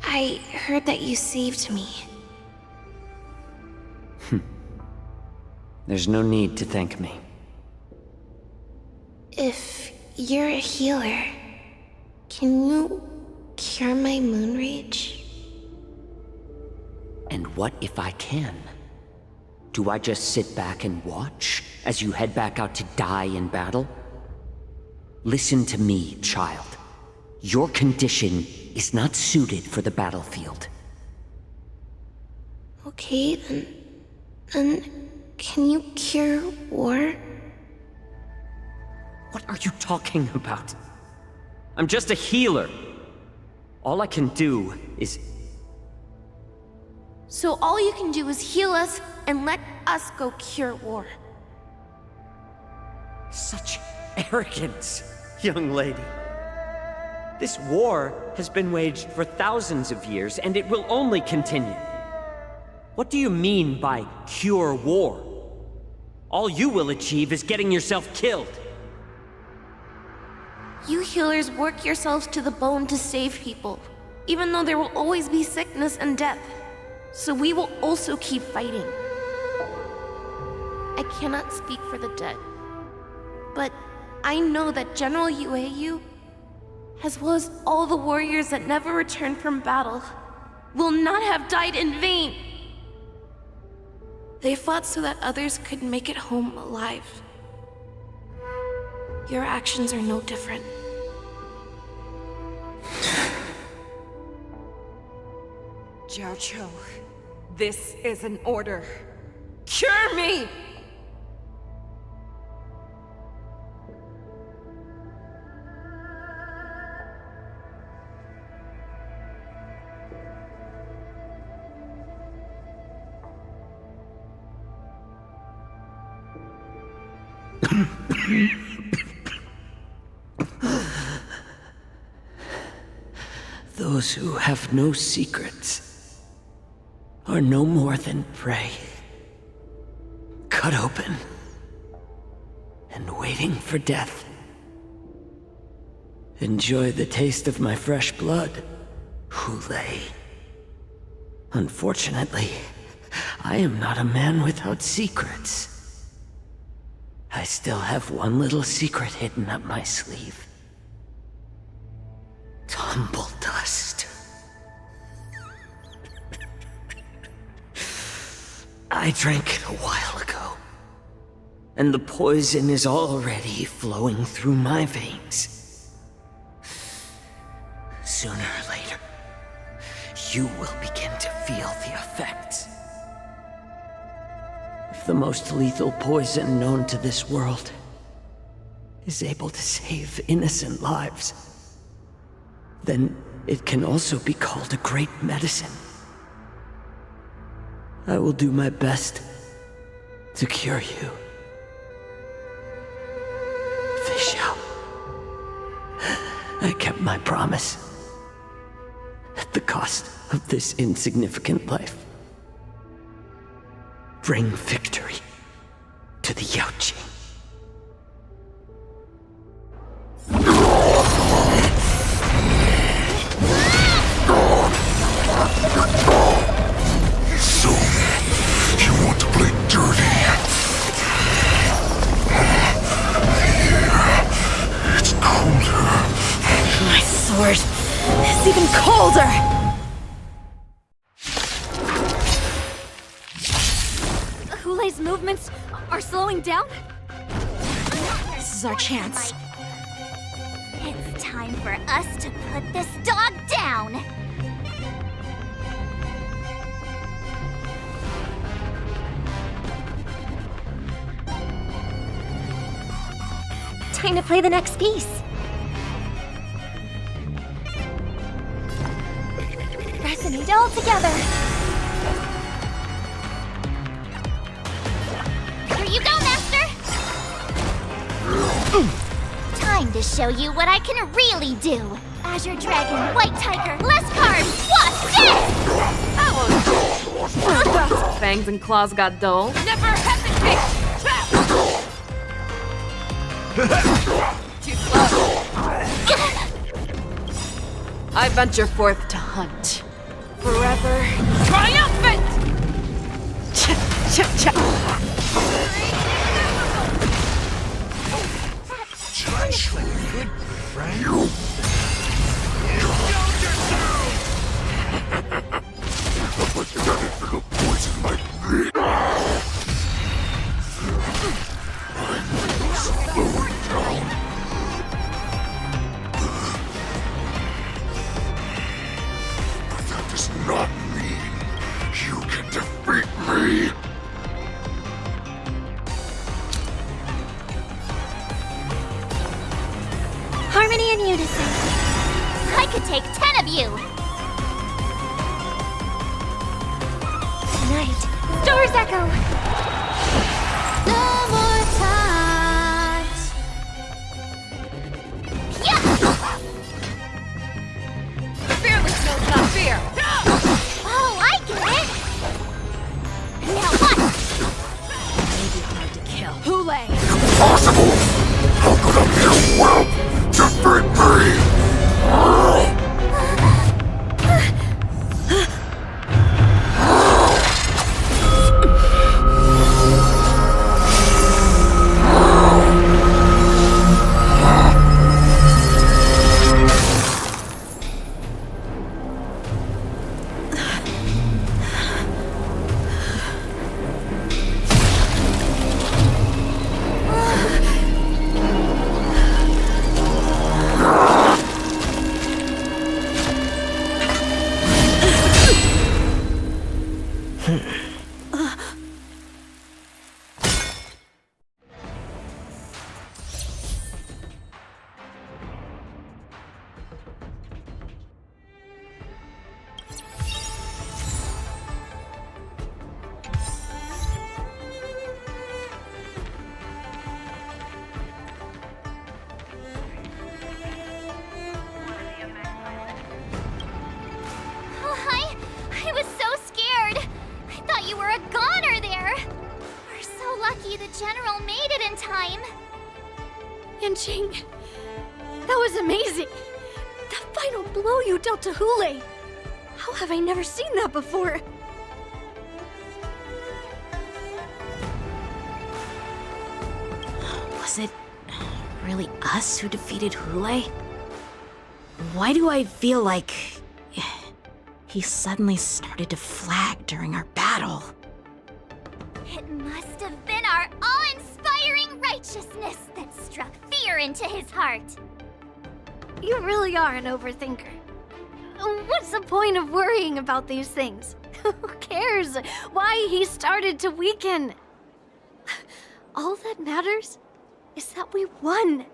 I heard that you saved me. There's no need to thank me. If you're a healer, can you cure my moon rage? And what if I can? Do I just sit back and watch as you head back out to die in battle? Listen to me, child. Your condition is not suited for the battlefield. Okay, then can you cure war? What are you talking about? I'm just a healer. All I can do is... So all you can do is heal us and let us go cure war. Such arrogance, young lady. This war has been waged for thousands of years, and it will only continue. What do you mean by cure war? All you will achieve is getting yourself killed. You healers work yourselves to the bone to save people, even though there will always be sickness and death. So we will also keep fighting. I cannot speak for the dead, but I know that General Yueyu, as well as all the warriors that never returned from battle, will not have died in vain. They fought so that others could make it home alive. Your actions are no different. Jiaoqiu, this is an order. Cure me! Those who have no secrets are no more than prey, cut open and waiting for death. Enjoy the taste of my fresh blood, Hulei. Unfortunately, I am not a man without secrets. I still have one little secret hidden up my sleeve. Tumble dust. I drank it a while ago, and the poison is already flowing through my veins. Sooner or later, you will begin to feel the effects. If the most lethal poison known to this world is able to save innocent lives, then it can also be called a great medicine. I will do my best to cure you. Fish out. I kept my promise at the cost of this insignificant life. Bring victory to the Yaoqing. So, you want to play dirty? Yeah, it's colder. My sword is even colder! Hulei's movements are slowing down? This is our chance. It's time for us to put this dog down! Time to play the next piece. Resonate all together. Here you go, Master! Time to show you what I can really do. Azure Dragon, White Tiger, less carbs, what's this? Fangs and claws got dull. Never hesitate! Too slow. I venture forth to hunt. Forever triumphant! Good friend. Poison like this. I'm slowing down. could take 10 of you! Tonight, Stars Echo! No more times! Yeah! Fearless knows not fear! Oh, I get it! Now what? Maybe hard to kill. Hule! Impossible! How could a mere whelp defeat me? I was so scared! I thought you were a goner there! We're so lucky the General made it in time! Yanqing, that was amazing! That final blow you dealt to Hule! How have I never seen that before? Was it really us who defeated Hule? Why do I feel like he suddenly started to flag during our battle? It must have been our awe-inspiring righteousness that struck fear into his heart. You really are an overthinker. What's the point of worrying about these things? Who cares why he started to weaken? All that matters is that we won.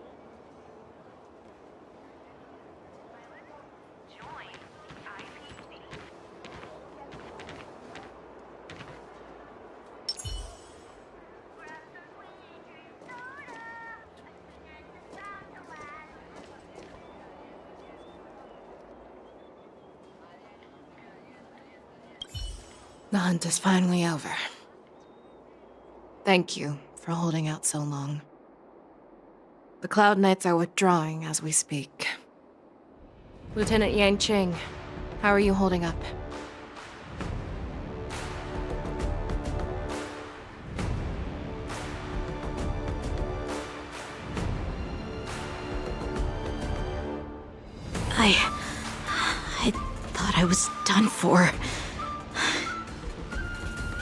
The hunt is finally over. Thank you for holding out so long. The Cloud Knights are withdrawing as we speak. Lieutenant Yanqing, how are you holding up? I thought I was done for.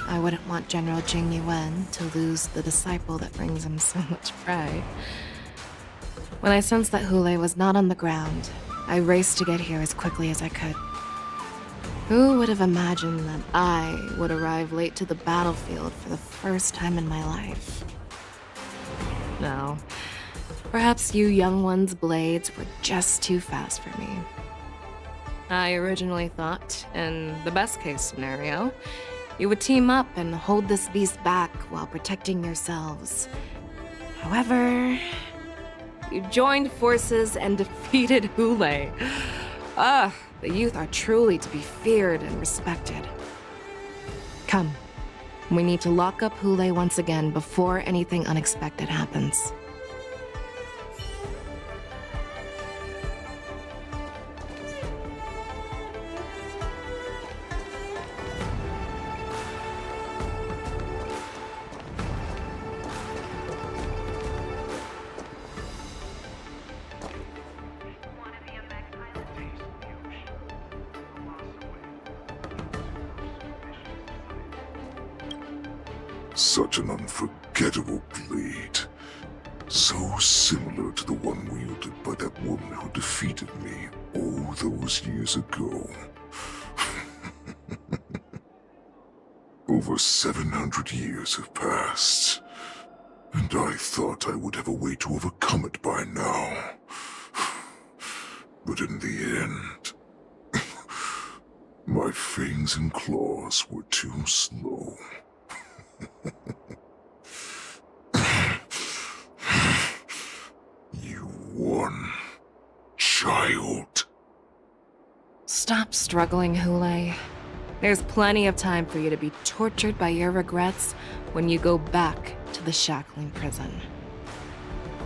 I wouldn't want General Jing Yuan to lose the disciple that brings him so much pride. When I sensed that Hule was not on the ground, I raced to get here as quickly as I could. Who would have imagined that I would arrive late to the battlefield for the first time in my life? No. Perhaps you young ones' blades were just too fast for me. I originally thought, in the best-case scenario, you would team up and hold this beast back while protecting yourselves. However, you joined forces and defeated Hule. The youth are truly to be feared and respected. Come, we need to lock up Hule once again before anything unexpected happens. Such an unforgettable blade. So similar to the one wielded by that woman who defeated me all those years ago. Over 700 years have passed, and I thought I would have a way to overcome it by now. But in the end, my fangs and claws were too slow. You won, child. Stop struggling, Hule. There's plenty of time for you to be tortured by your regrets when you go back to the shackling prison.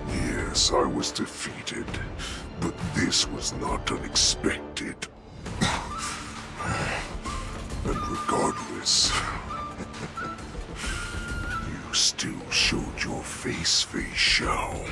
Yes, I was defeated, but this was not unexpected. And regardless, you still showed your face, Fei Xiao.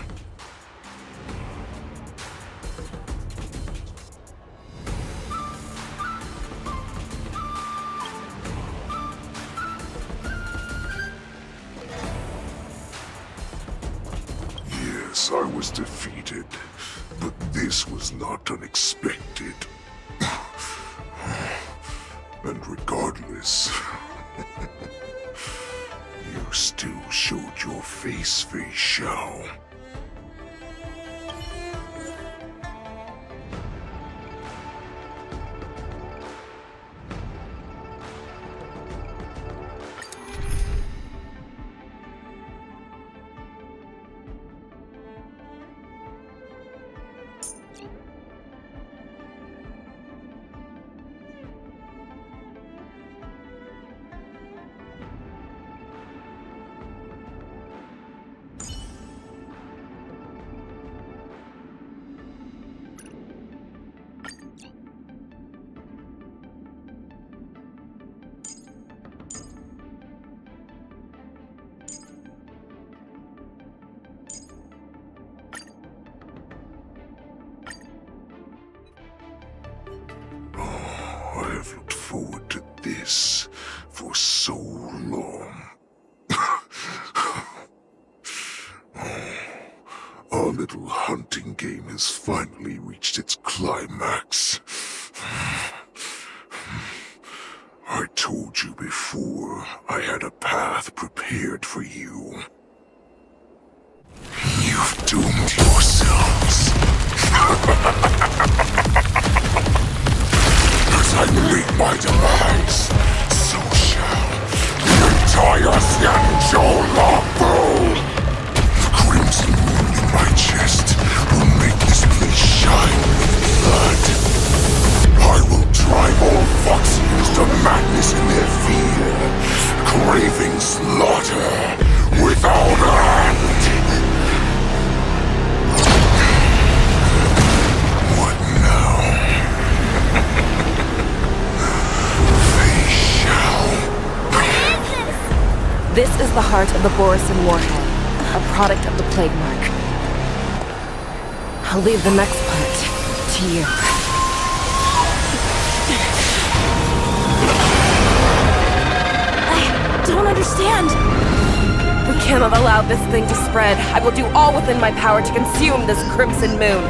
Yes, I was defeated, but this was not unexpected. And regardless, you still showed your face, Fei Xiao. I have looked forward to this for so long. Our little hunting game has finally reached its climax. I told you before, I had a path prepared for you. You've doomed yourselves. As I meet my demise, so shall the entire Xianzhou Lafu. The crimson wound in my chest will make this place shine with blood. I will drive all Foxians to madness in their fear, craving slaughter without end. What now? This is the heart of the Borisin Warhead, a product of the Plague Mark. I'll leave the next part to you. I don't understand. We cannot allow this thing to spread. I will do all within my power to consume this Crimson Moon.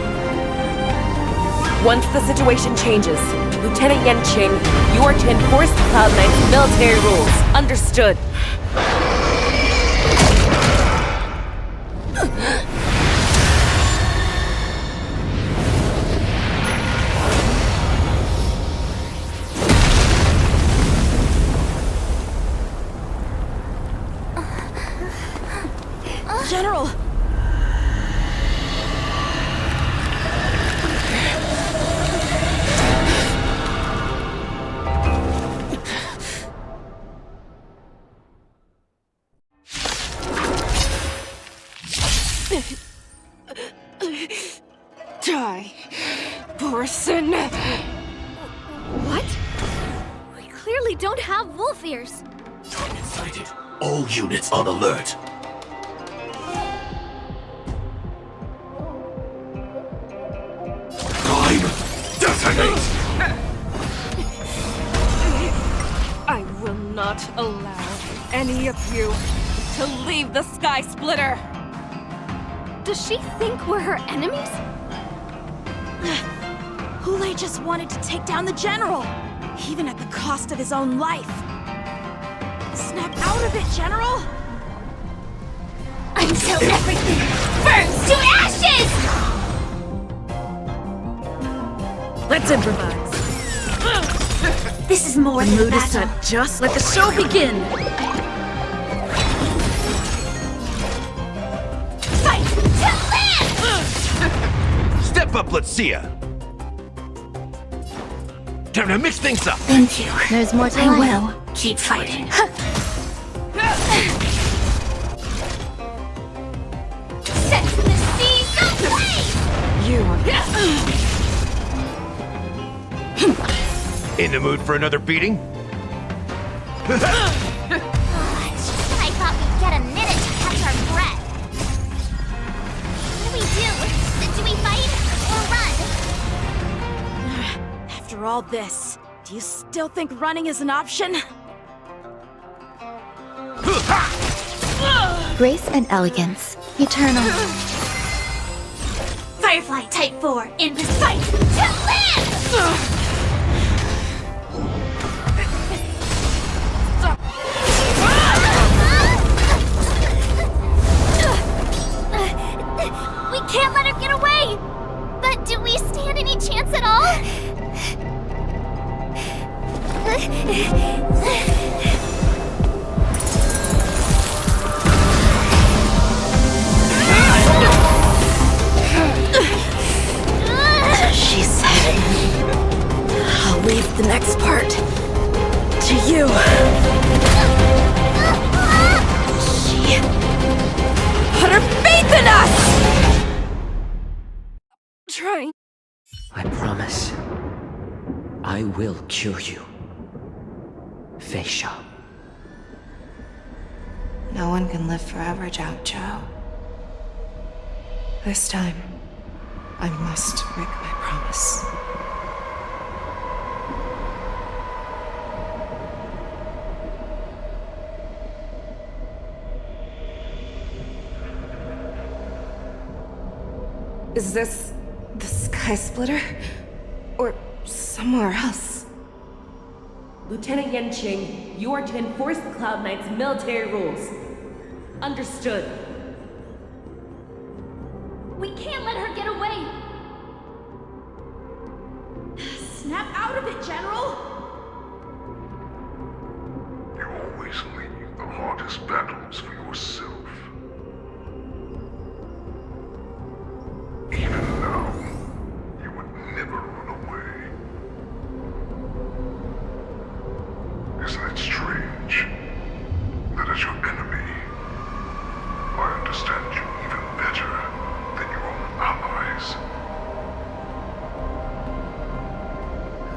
Once the situation changes, Lieutenant Yanqing, you are to enforce the Cloud Knight's military rules. Understood. General! Die, Borisin! What? We clearly don't have wolf ears. Target sighted. All units on alert. Prime, detonate! I will not allow any of you to leave the Sky Splitter! Does she think we're her enemies? Hule just wanted to take down the general, even at the cost of his own life. Snap out of it, General! Until everything burns to ashes! Let's improvise. This is more The than a mood is battle. set. Just let the show begin. Fight to live! Step up, let's see ya! Time to mix things up! Thank you. There's more to life. I will keep fighting. Set the seas ablaze! You are... In the mood for another beating? I thought we'd get a minute to catch our breath. What do we do? Do we fight or run? After all this, do you still think running is an option? Grace and elegance. Eternal. Firefly Type 4 in this fight to live! We can't let her get away! But do we stand any chance at all? She said, I'll leave the next part to you. She put her faith in us! Trying. I promise. I will cure you. Feisha. No one can live forever, Zhao Zhao. This time, I must break my promise. Is this the Sky Splitter? Or somewhere else? Lieutenant Yanqing, you are to enforce the Cloud Knight's military rules. Understood. We can't let her get away! Snap out of it, General! You always leave the hardest battles for yourself. Even now, you would never run away. Isn't it strange that as your enemy, I understand you even better than your own allies?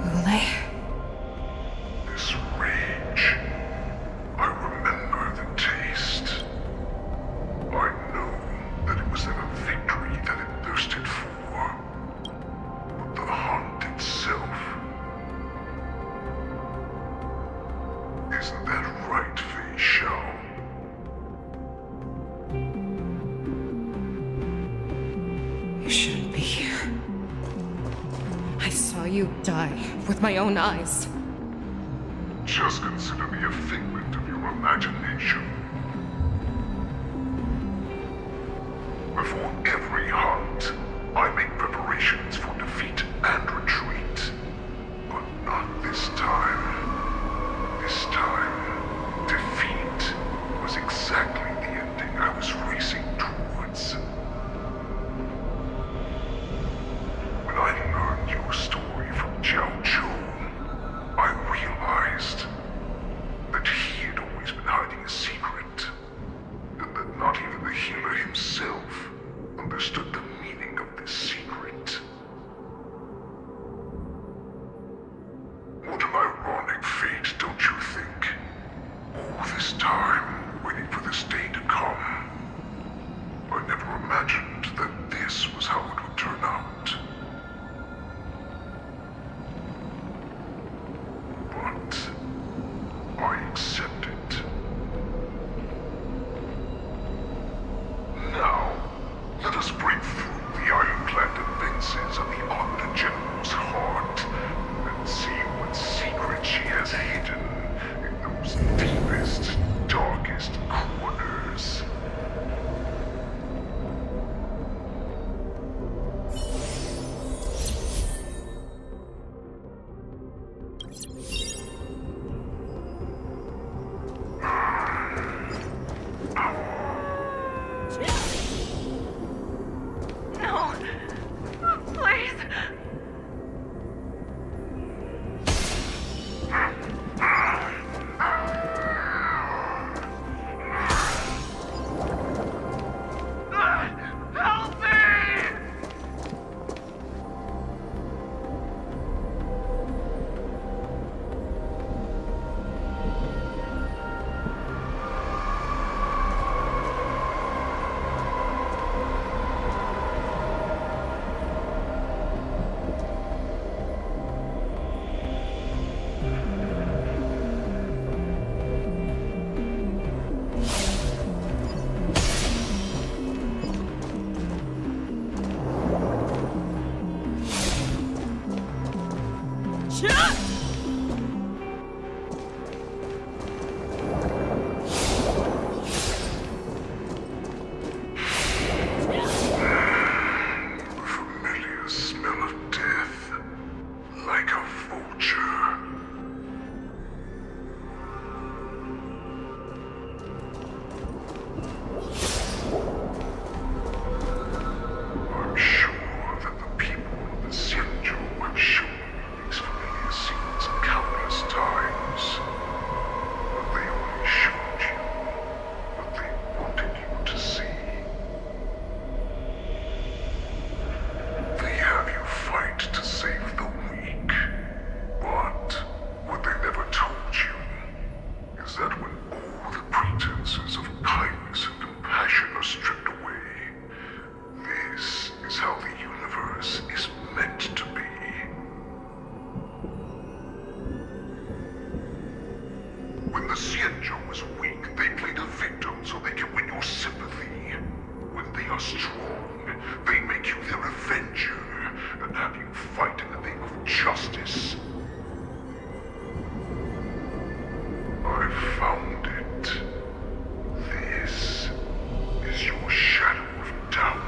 Ule? This rage, I remember the taste. I know that it was never victory that it thirsted for, but the hunt itself. Isn't that right, Fei Shao? You shouldn't be here. I saw you die with my own eyes. Just consider me a figment of your imagination. Before every hunt, I make preparations for defeat and retreat. But not this time. This time, defeat was exactly the ending I was racing towards. When I learned your story from Zhao Zhou, I realized that he had always been hiding a secret, and that not even the healer himself understood the meaning of this secret. What an ironic fate, don't you think? All this time, waiting for this day to come. I never imagined that this was how it would turn out. But I accept it. Now, let us break through the ironclad defenses of the Armored General's heart and see what secret she has hidden in those deepest, darkest corners. Familiar smell of death, like a vulture. I'm sure that the people of the Xianzhou have shown me these familiar scenes countless times. But they only showed you what they wanted you to see. They have you fight to save the weak. But what they never told you is that when all the pretenses of kindness and compassion are stripped away, this is how the universe is meant to be. When the Xianzhou is weak, they play the victim so they can win your sympathy. When they are strong, they make you their avenger and have you fight in the name of justice. I found it. This is your shadow of doubt.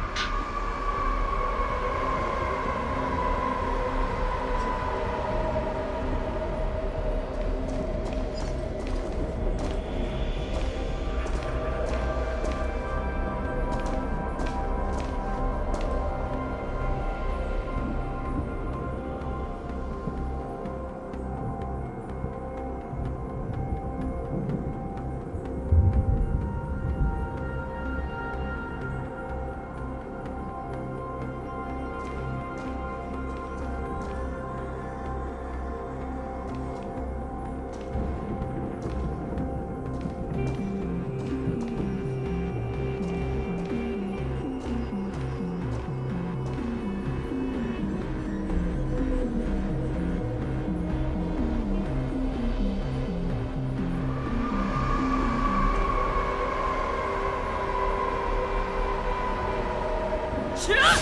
Your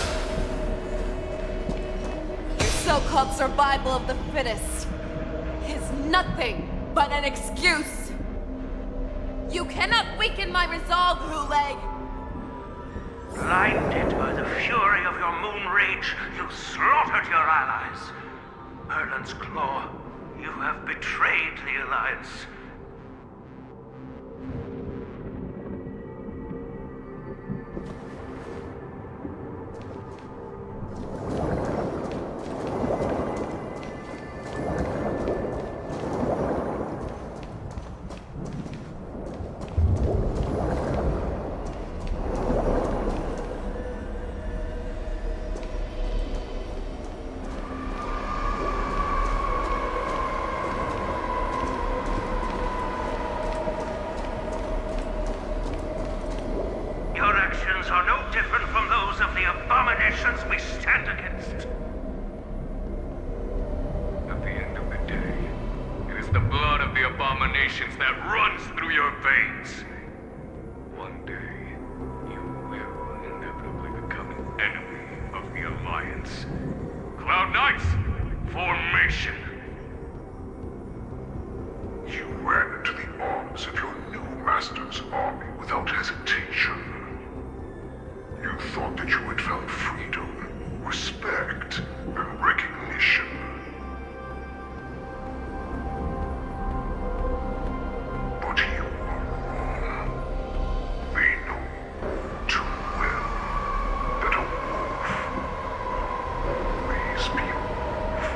so-called survival of the fittest is nothing but an excuse. You cannot weaken my resolve, Rouleg. Blinded by the fury of your moon rage, you slaughtered your allies. Merlin's Claw, you have betrayed the Alliance. Your actions are no different from those of the abominations we stand against. At the end of the day, it is the blood of the abominations that runs through your veins. One day, you will inevitably become an enemy of the Alliance. Cloud Knights, formation! You ran into the arms of your new master's army without hesitation. You thought that you had found freedom, respect, and recognition. But you are wrong. They know too well that a wolf will always be a wolf.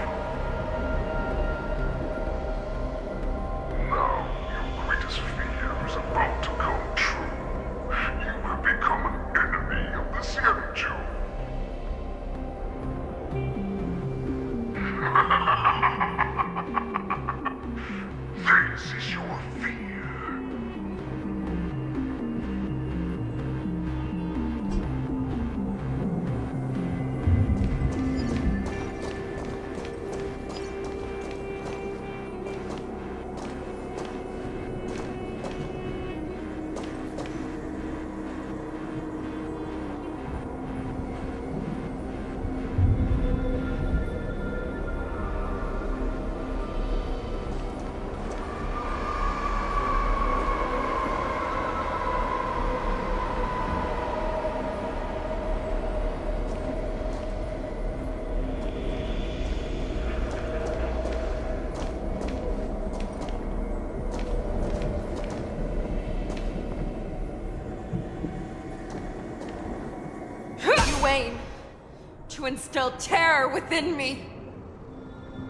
instill terror within me.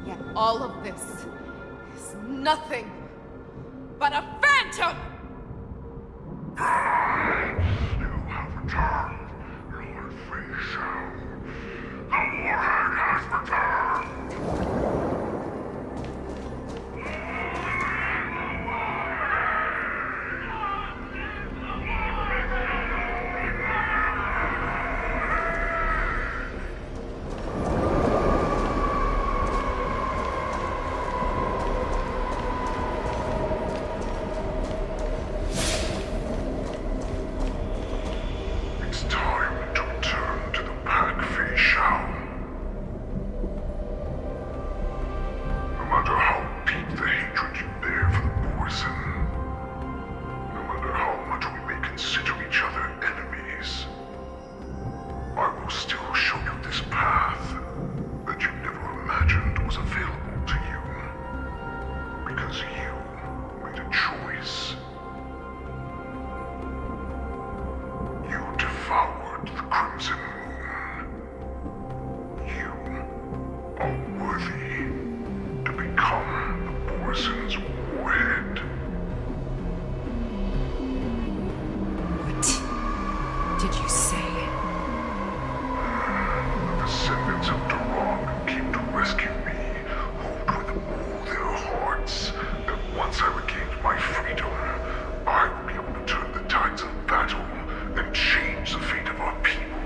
Yet all of this is nothing but a phantom! You have returned, Lord Facial. The warhead has returned! It's time to return to the pack, Facial. No matter how deep the hatred you bear for the Borson, no matter how much we may consider each other enemies, I will still show you this path that you never imagined was available to you. Because you made a choice. You devoured the Crimson Moon. You are worthy to become the Borson's warhead. What did you say? The descendants of Duran came to rescue me, hoped with all their hearts that once I regained my freedom, I would be able to turn the tides of battle and change the fate of our people,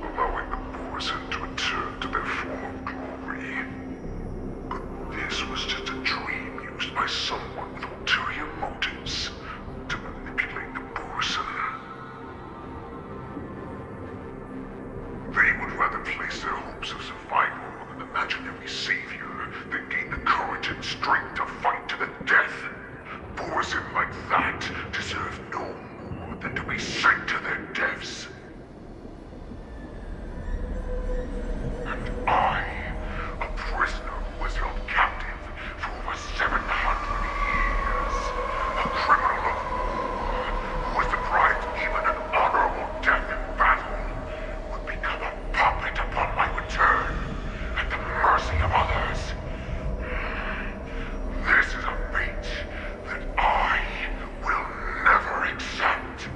allowing the Borson to return to their former glory. But this was just a dream used by someone with ulterior motives to manipulate the Borson. They would rather place their hopes of survival on an imaginary savior than gain the courage and strength to fight to the death. Borson like that deserve no more than to be sent to their deaths. And I, a prisoner who was held captive for over 700 years, a criminal of war who was deprived even an honorable death in battle, would become a puppet upon my return at the mercy of others. This is a fate that I will never accept.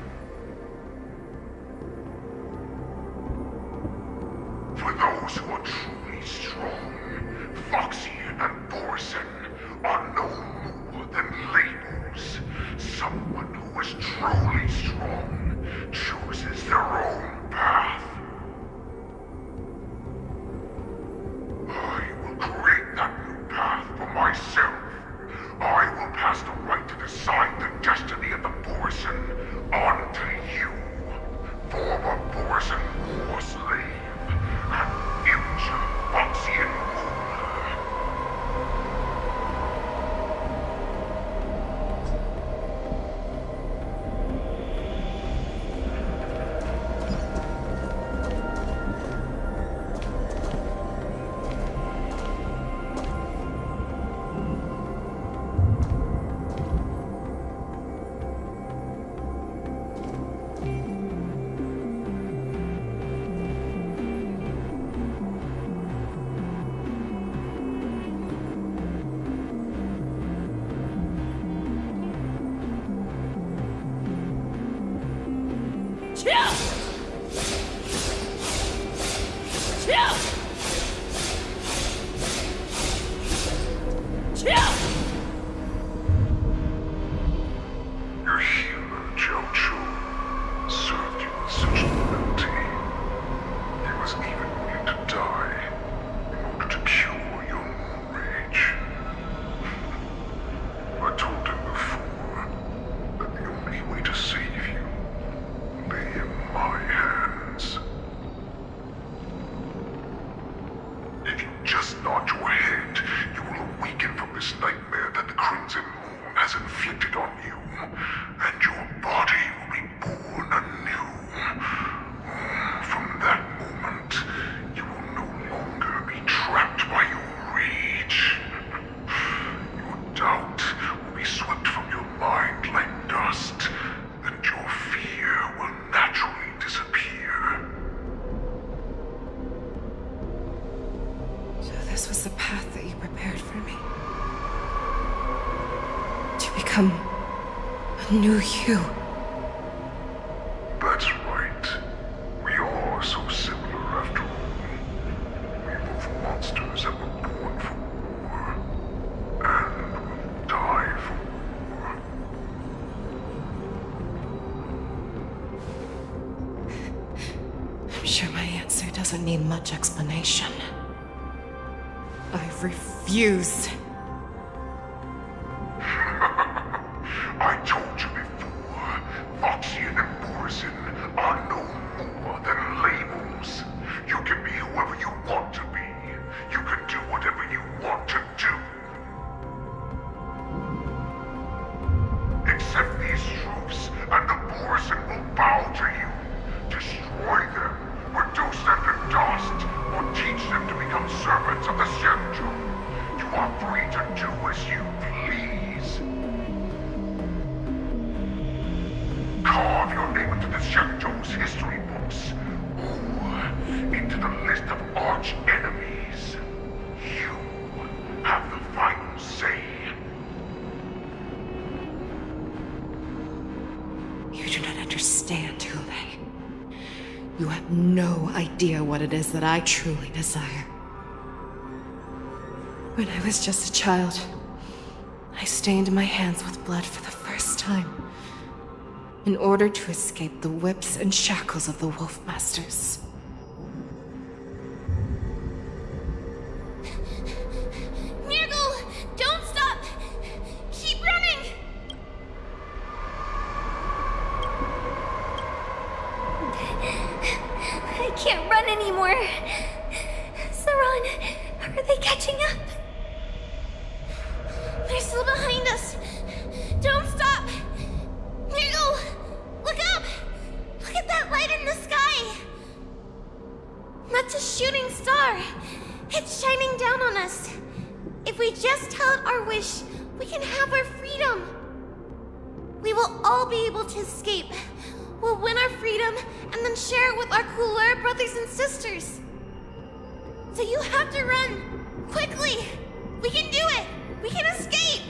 become a new you. That's right. We are so similar after all. We are both monsters that were born for war, and will die for war. I'm sure my answer doesn't need much explanation. I refuse. I told you before, Foxian and Borison are no more than labels. You can be whoever you want to be. You can do whatever you want to do. Accept these truths, and the Borison will bow to you. Destroy them, reduce them to dust, or teach them to become servants of the Xianzhou. You are free to do as you please. Carve your name into the Xianzhou's history books, or into the list of arch enemies. You have the final say. You do not understand, Hule. You have no idea what it is that I truly desire. When I was just a child, I stained my hands with blood for the first time, in order to escape the whips and shackles of the Wolf Masters. Nirgal! Don't stop! Keep running! I can't run anymore. Saran, are they catching up? They're still behind us. Don't stop! Nirgal! Look up! Look at that light in the sky! That's a shooting star. It's shining down on us. If we just tell it our wish, we can have our freedom. We will all be able to escape. We'll win our freedom and then share it with our cooler brothers and sisters. So you have to run. Quickly! We can do it! We can escape!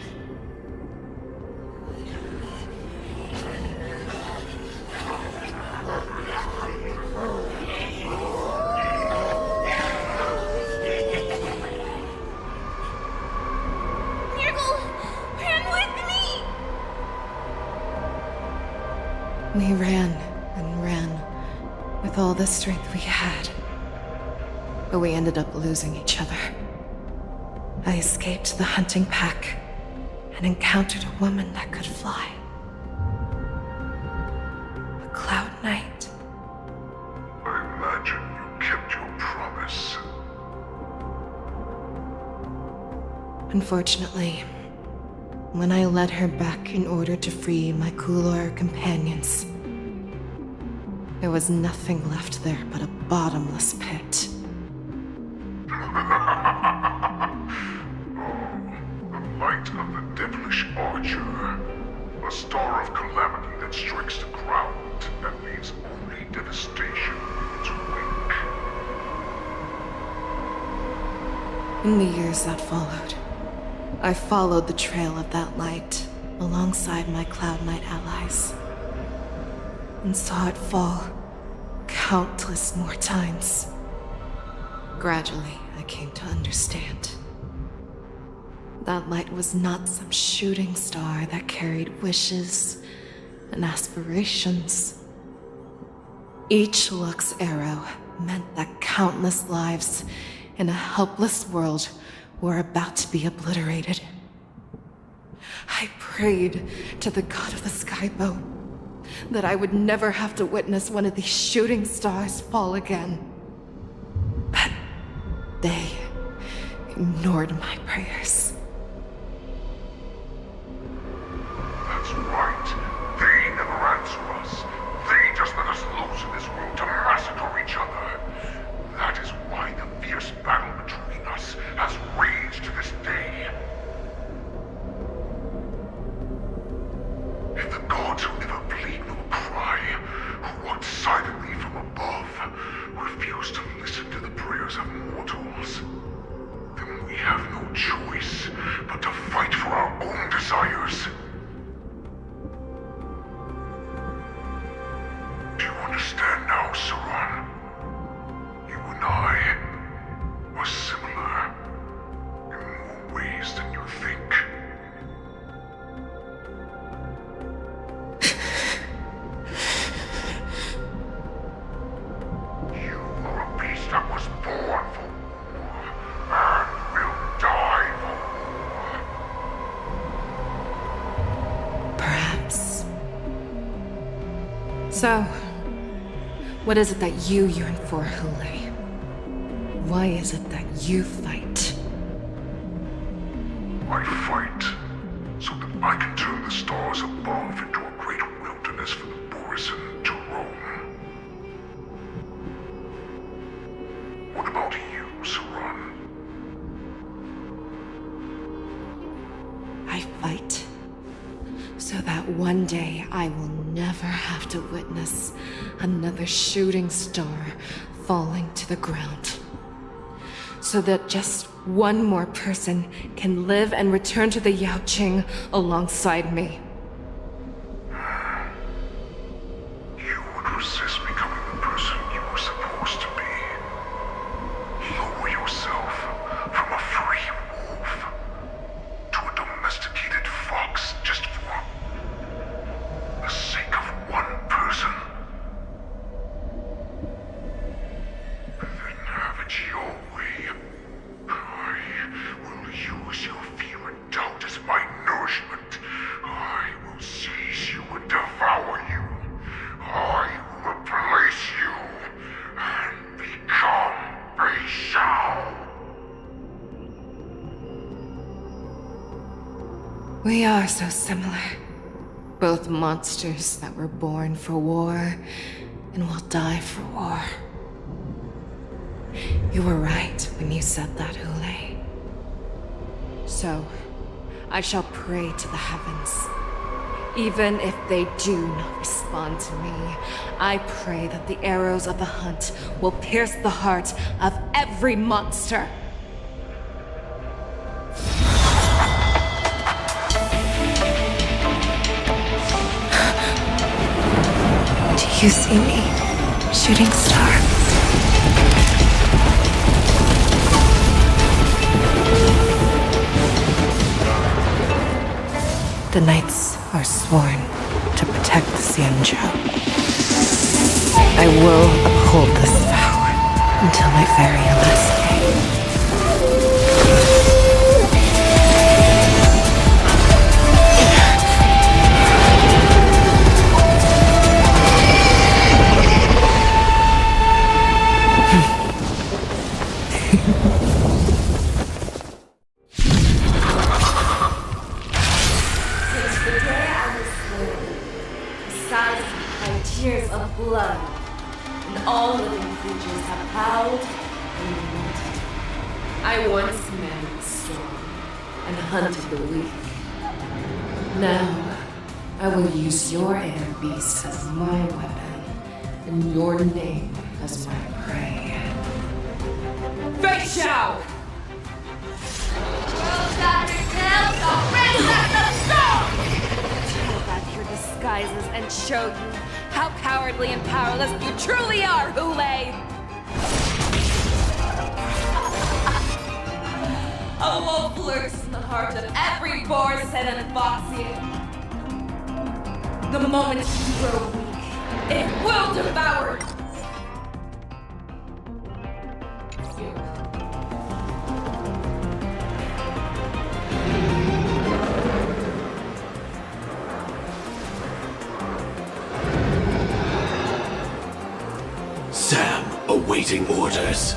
Nirgal! Run with me! We ran and ran with all the strength we had. But we ended up losing each other. I escaped the hunting pack and encountered a woman that could fly. A Cloud Knight. I imagine you kept your promise. Unfortunately, when I led her back in order to free my Kulor companions, there was nothing left there but a bottomless pit. The light of the devilish archer. A star of calamity that strikes the ground and leaves only devastation in its wake. In the years that followed, I followed the trail of that light alongside my Cloud Knight allies, and saw it fall countless more times. Gradually, I came to understand. That light was not some shooting star that carried wishes and aspirations. Each Lux arrow meant that countless lives in a helpless world were about to be obliterated. I prayed to the god of the skybow that I would never have to witness one of these shooting stars fall again. But they ignored my prayers. That's right. They never answer us. They just let us loose in this world to massacre each other. That is why the fierce battle between us has raged to this day. If the gods who never bleed nor cry, who walk silently from above, refuse to listen to the prayers of mortals, then we have no choice So, what is it that you yearn for, Hule? Why is it that you fight? I fight so that I can turn the stars above into a great wilderness for the Borisin to roam. What about you, Saran? I fight so that one day I will never have to witness another shooting star falling to the ground. So that just one more person can live and return to the Yaoqing alongside me. You would resist becoming the person you were supposed to be. Lower yourself from a free wolf to a domesticated fox just for the sake of one person. Then have it your way. I will use your fear and doubt as my nourishment. I will seize you and devour you. I will replace you and become a Shao. We are so similar. Both monsters that were born for war and will die for war. You were right when you said that, Hule. So, I shall pray to the heavens. Even if they do not respond to me, I pray that the arrows of the hunt will pierce the heart of every monster. Do you see me, shooting star? The knights are sworn to protect the Xianzhou. I will uphold this vow until my very last day. Tears of blood, and all living creatures have howled and lamented. I once met the strong and hunted the weak. Now, I will use your air beast as my weapon, and your name as my prey. Fei Shao! Pull back your disguises and show you how cowardly and powerless you truly are, Hule! A wolf lurks in the heart of every Borisin and Foxian. The moment you grow weak, it will devour you. Sam, awaiting orders.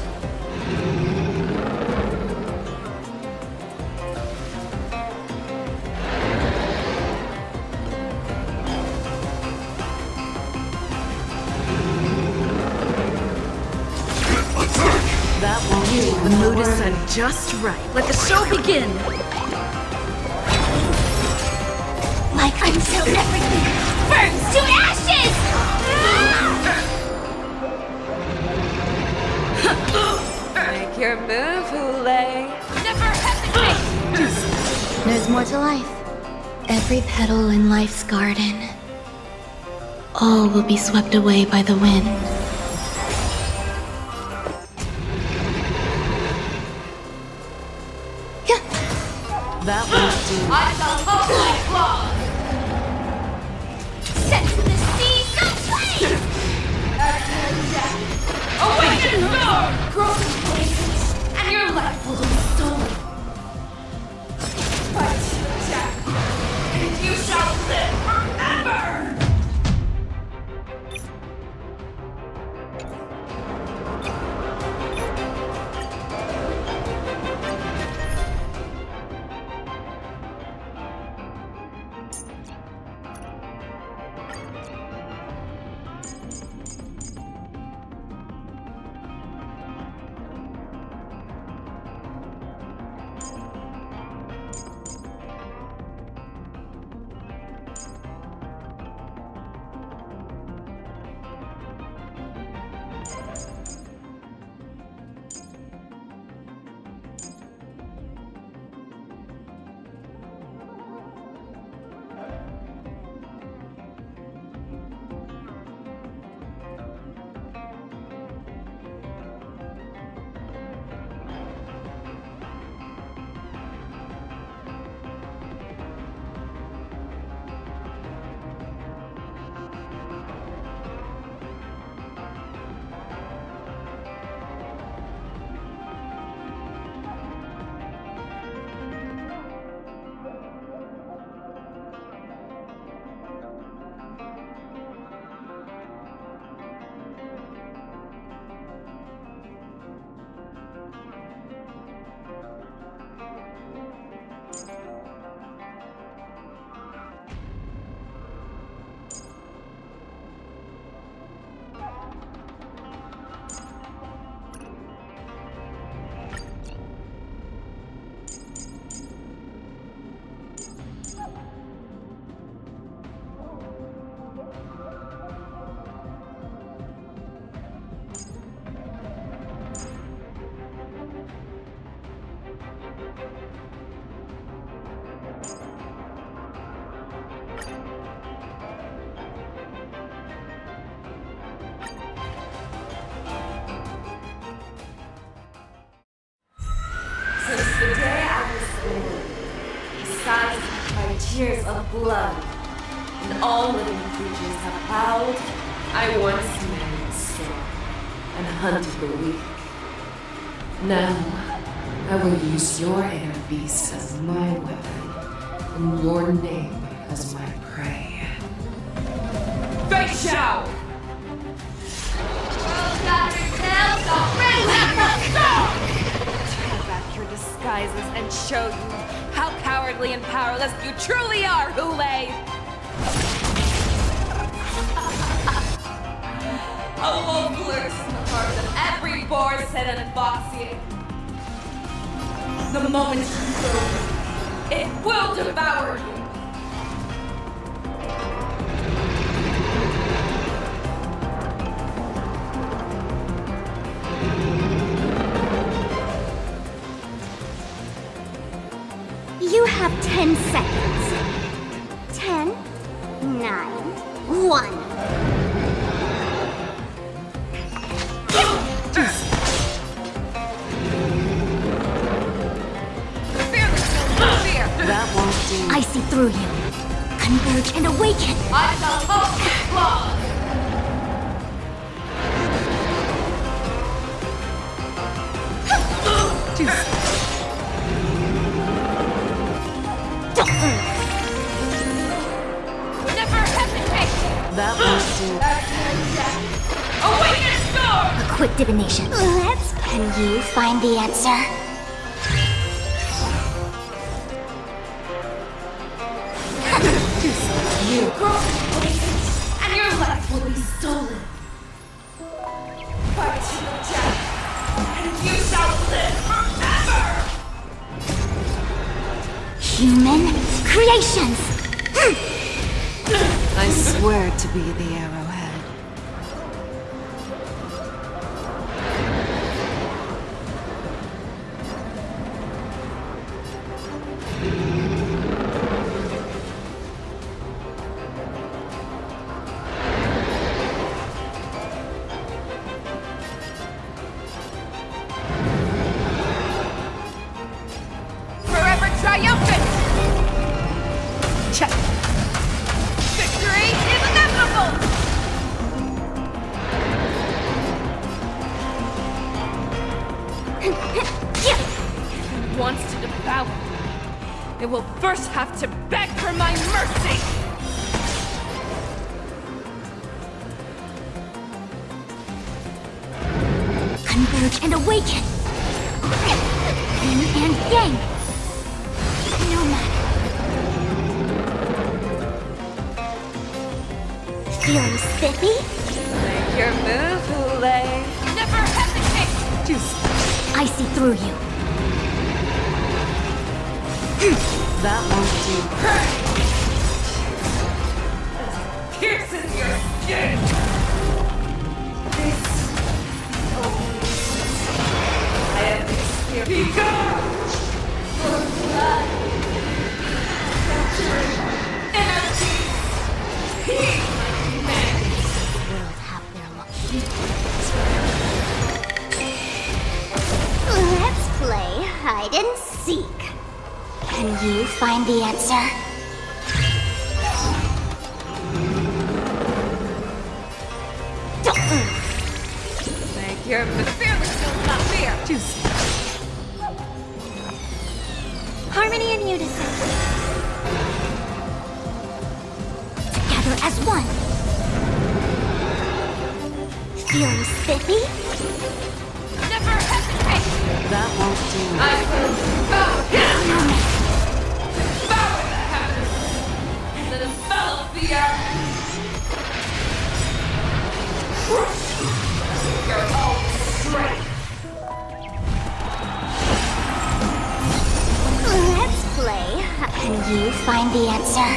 That won't do. The mood is set just right. Let the show begin! Like until everything burns to ashes! Make your move, Hule. Never hesitate! There's more to life. Every petal in life's garden. All will be swept away by the wind. That won't do. I shall hold my claws! Sent to the sea, so play! Exhale death! Awaken storm! Grow in places, and your life will be stolen. Fight, Jack, and you shall live forever! tears of blood, and all living creatures have howled. I once commanded strong and hunted the weak. Now, I will use your inner beast as my weapon, and your name as my prey. Fei Xiao! Tear back your disguises and show you how cowardly and powerless you truly are, Hule! A wolf lurks in the heart of every boarhead and foxy. The moment you go, it will devour you. You have 10 seconds. 10, 9, 1. That won't do. I see through you. Converge and awaken. I shall hold this claw. Never hesitate! That won't do. Awaken storm! A quick divination. Can you find the answer? You cross places, and your life will be stolen. Fight to the death, and you shall live forever! Human creations! I swear to be the arrowhead. Forever triumphant! Check. Victory is inevitable! If it wants to devour me, it will first have to beg for my mercy! Converge and awaken. Yin and yang. No matter. Feeling spiffy? Make your move, Hule. Never hesitate! I see through you. That won't do. Pierces your skin! This I have experienced. Be gone! For blood. Energy. Peace. World have their Let's play hide and seek. Can you find the answer? Make your move. Fearless will not fear! Harmony and unison. Together as one. Feeling spiffy? Never hesitate! That won't do. I will devour him! Devour the heavens! And then envelop the earth! Your own strength! Let's play. Can you find the answer?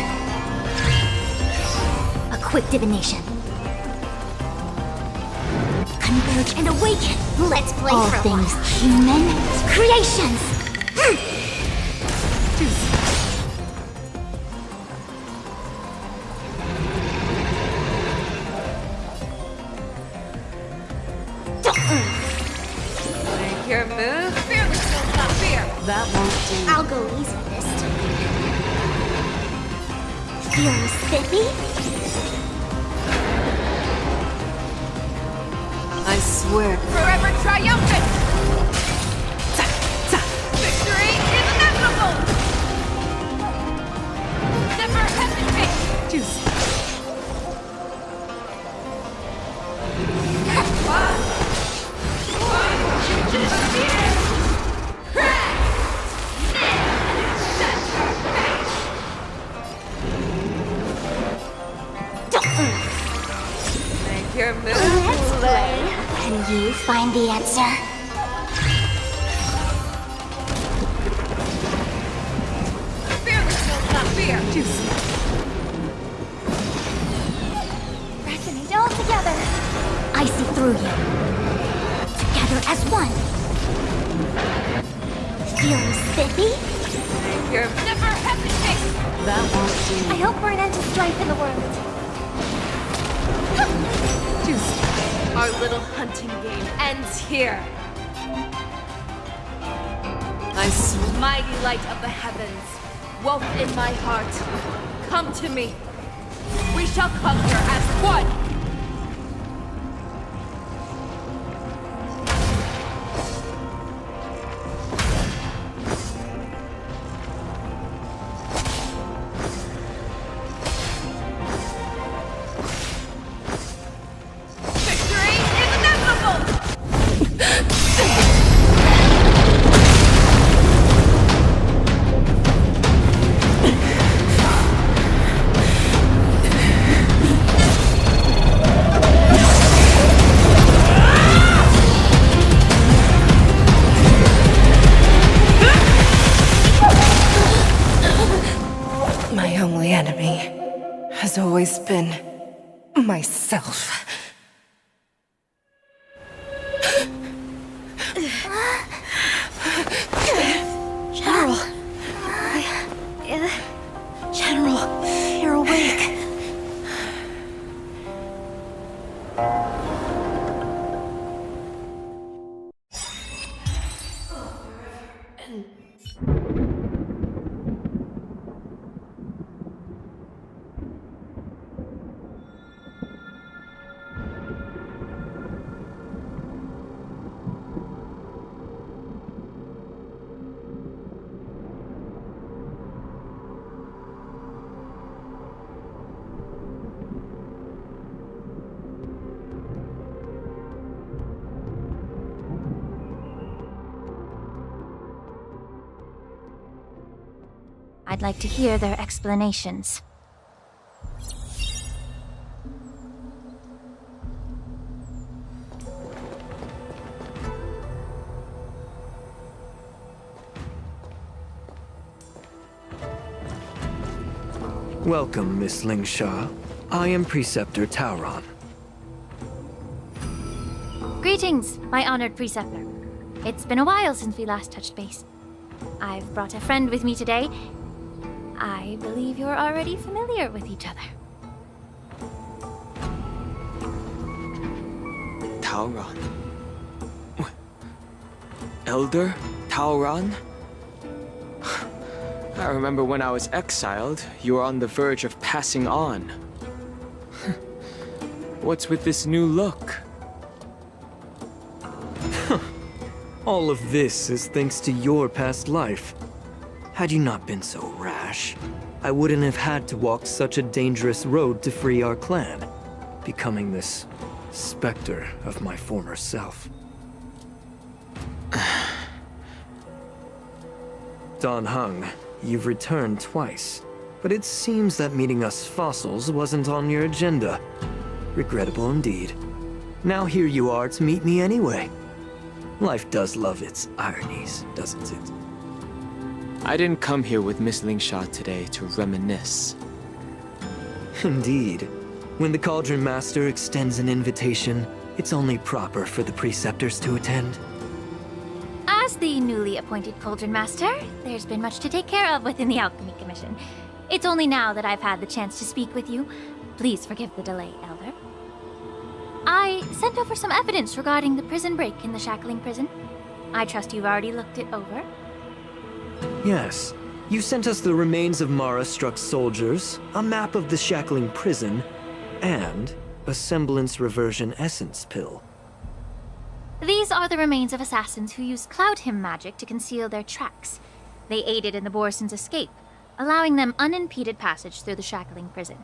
A quick divination. Converge and awaken. Let's play all for things human creations. Make your move. Fearless will not fear! That won't do. I'll go easy this time. Feeling spiffy? I swear. Forever triumphant! Victory is inevitable! Never hesitate! Juice. Make your move. Let's play. Can you find the answer? Fearless knows not fear. Resonate all together. I see through you. Together as one. Feeling spiffy? You never hesitate. That won't do. I hope for an end to strife in the world. Our little hunting game ends here. I swear. Mighty light of the heavens, woke in my heart, come to me. We shall conquer as one. Victory is inevitable! My only enemy has always been myself. General! General, you're awake. I'd like to hear their explanations. Welcome, Miss Lingsha. I am Preceptor Tauron. Greetings, my honored preceptor. It's been a while since we last touched base. I've brought a friend with me today. I believe you're already familiar with each other. Tauron? Elder Tauron? I remember when I was exiled, you were on the verge of passing on. What's with this new look? All of this is thanks to your past life. Had you not been so rash, I wouldn't have had to walk such a dangerous road to free our clan, becoming this specter of my former self. Dan Heng, you've returned twice, but it seems that meeting us fossils wasn't on your agenda. Regrettable indeed. Now here you are to meet me anyway. Life does love its ironies, doesn't it? I didn't come here with Miss Lingsha today to reminisce. Indeed. When the Cauldron Master extends an invitation, it's only proper for the Preceptors to attend. As the newly appointed Cauldron Master, there's been much to take care of within the Alchemy Commission. It's only now that I've had the chance to speak with you. Please forgive the delay, Elder. I sent over some evidence regarding the prison break in the Shackling prison. I trust you've already looked it over. Yes. You sent us the remains of Mara-struck soldiers, a map of the shackling prison, and a semblance reversion essence pill. These are the remains of assassins who used Cloud Hymn magic to conceal their tracks. They aided in the Borisons' escape, allowing them unimpeded passage through the shackling prison.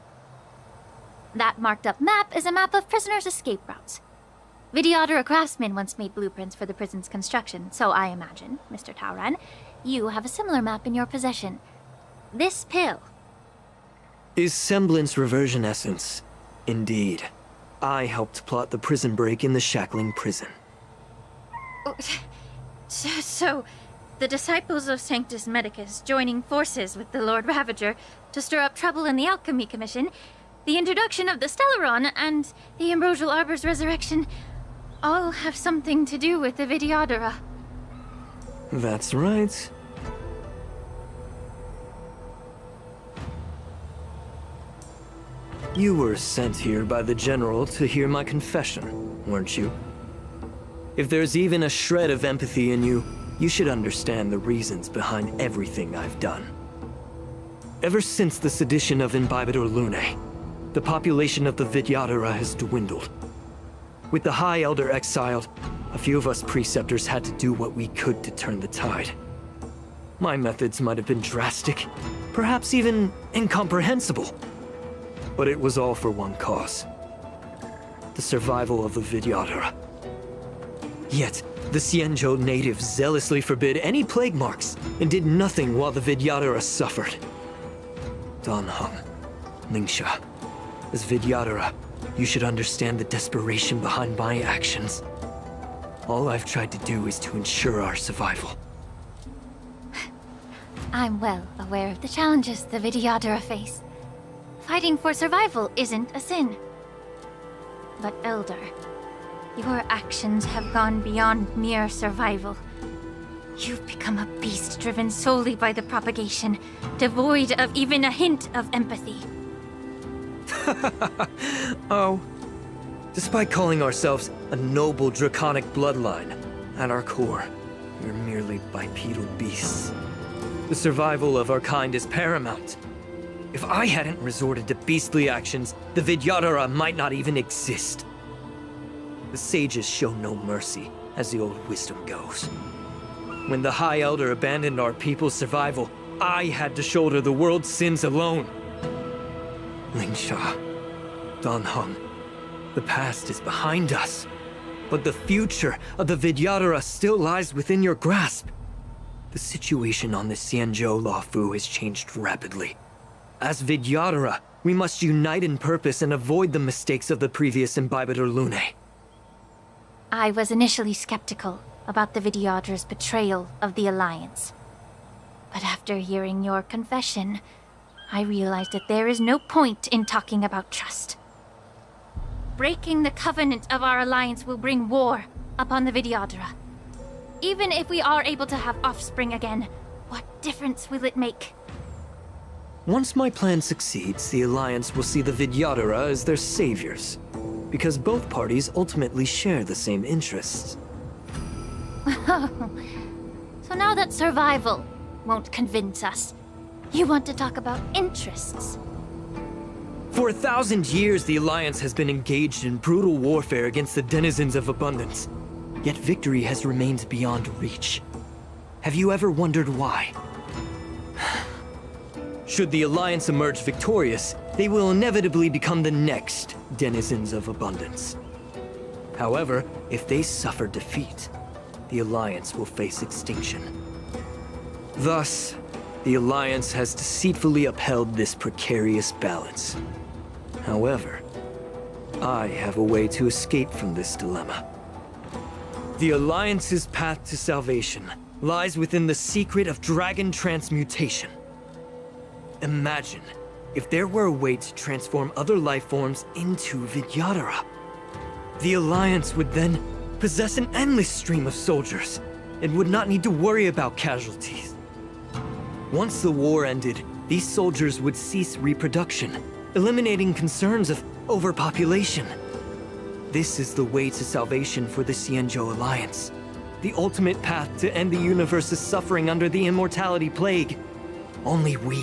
That marked-up map is a map of prisoners' escape routes. Vidyadhara craftsmen once made blueprints for the prison's construction, so I imagine, Mr. Tauran, you have a similar map in your possession. This pill. Is semblance reversion essence. Indeed. I helped plot the prison break in the shackling prison. So, the disciples of Sanctus Medicus joining forces with the Lord Ravager to stir up trouble in the Alchemy Commission, the introduction of the Stellaron, and the Ambrosial Arbor's resurrection all have something to do with the Vidyadhara. That's right. You were sent here by the General to hear my confession, weren't you? If there's even a shred of empathy in you, you should understand the reasons behind everything I've done. Ever since the sedition of Imbibitor Lunae, the population of the Vidyadhara has dwindled. With the High Elder exiled, a few of us preceptors had to do what we could to turn the tide. My methods might have been drastic, perhaps even incomprehensible. But it was all for one cause. The survival of the Vidyadhara. Yet, the Xianzhou natives zealously forbid any plague marks and did nothing while the Vidyadhara suffered. Dan Heng, Lingsha, as Vidyadhara, you should understand the desperation behind my actions. All I've tried to do is to ensure our survival. I'm well aware of the challenges the Vidyadhara face. Fighting for survival isn't a sin. But Elder, your actions have gone beyond mere survival. You've become a beast driven solely by the propagation, devoid of even a hint of empathy. Oh. Despite calling ourselves a noble draconic bloodline, at our core, we're merely bipedal beasts. The survival of our kind is paramount. If I hadn't resorted to beastly actions, the Vidyadhara might not even exist. The sages show no mercy, as the old wisdom goes. When the High Elder abandoned our people's survival, I had to shoulder the world's sins alone. Lingsha, Dan Heng, the past is behind us, but the future of the Vidyadhara still lies within your grasp. The situation on the Xianzhou Luofu has changed rapidly. As Vidyadhara, we must unite in purpose and avoid the mistakes of the previous Imbibitor Lunae. I was initially skeptical about the Vidyadhara's betrayal of the Alliance. But after hearing your confession, I realized that there is no point in talking about trust. Breaking the covenant of our alliance will bring war upon the Vidyadhara. Even if we are able to have offspring again, what difference will it make? Once my plan succeeds, the Alliance will see the Vidyadhara as their saviors, because both parties ultimately share the same interests. So now that survival won't convince us, you want to talk about interests? For 1,000 years, the Alliance has been engaged in brutal warfare against the denizens of abundance. Yet victory has remained beyond reach. Have you ever wondered why? Should the Alliance emerge victorious, they will inevitably become the next denizens of abundance. However, if they suffer defeat, the Alliance will face extinction. Thus, the Alliance has deceitfully upheld this precarious balance. However, I have a way to escape from this dilemma. The Alliance's path to salvation lies within the secret of dragon transmutation. Imagine if there were a way to transform other life forms into Vidyadhara. The Alliance would then possess an endless stream of soldiers and would not need to worry about casualties. Once the war ended, these soldiers would cease reproduction, eliminating concerns of overpopulation. This is the way to salvation for the Xianzhou Alliance. The ultimate path to end the universe's suffering under the Immortality Plague. Only we,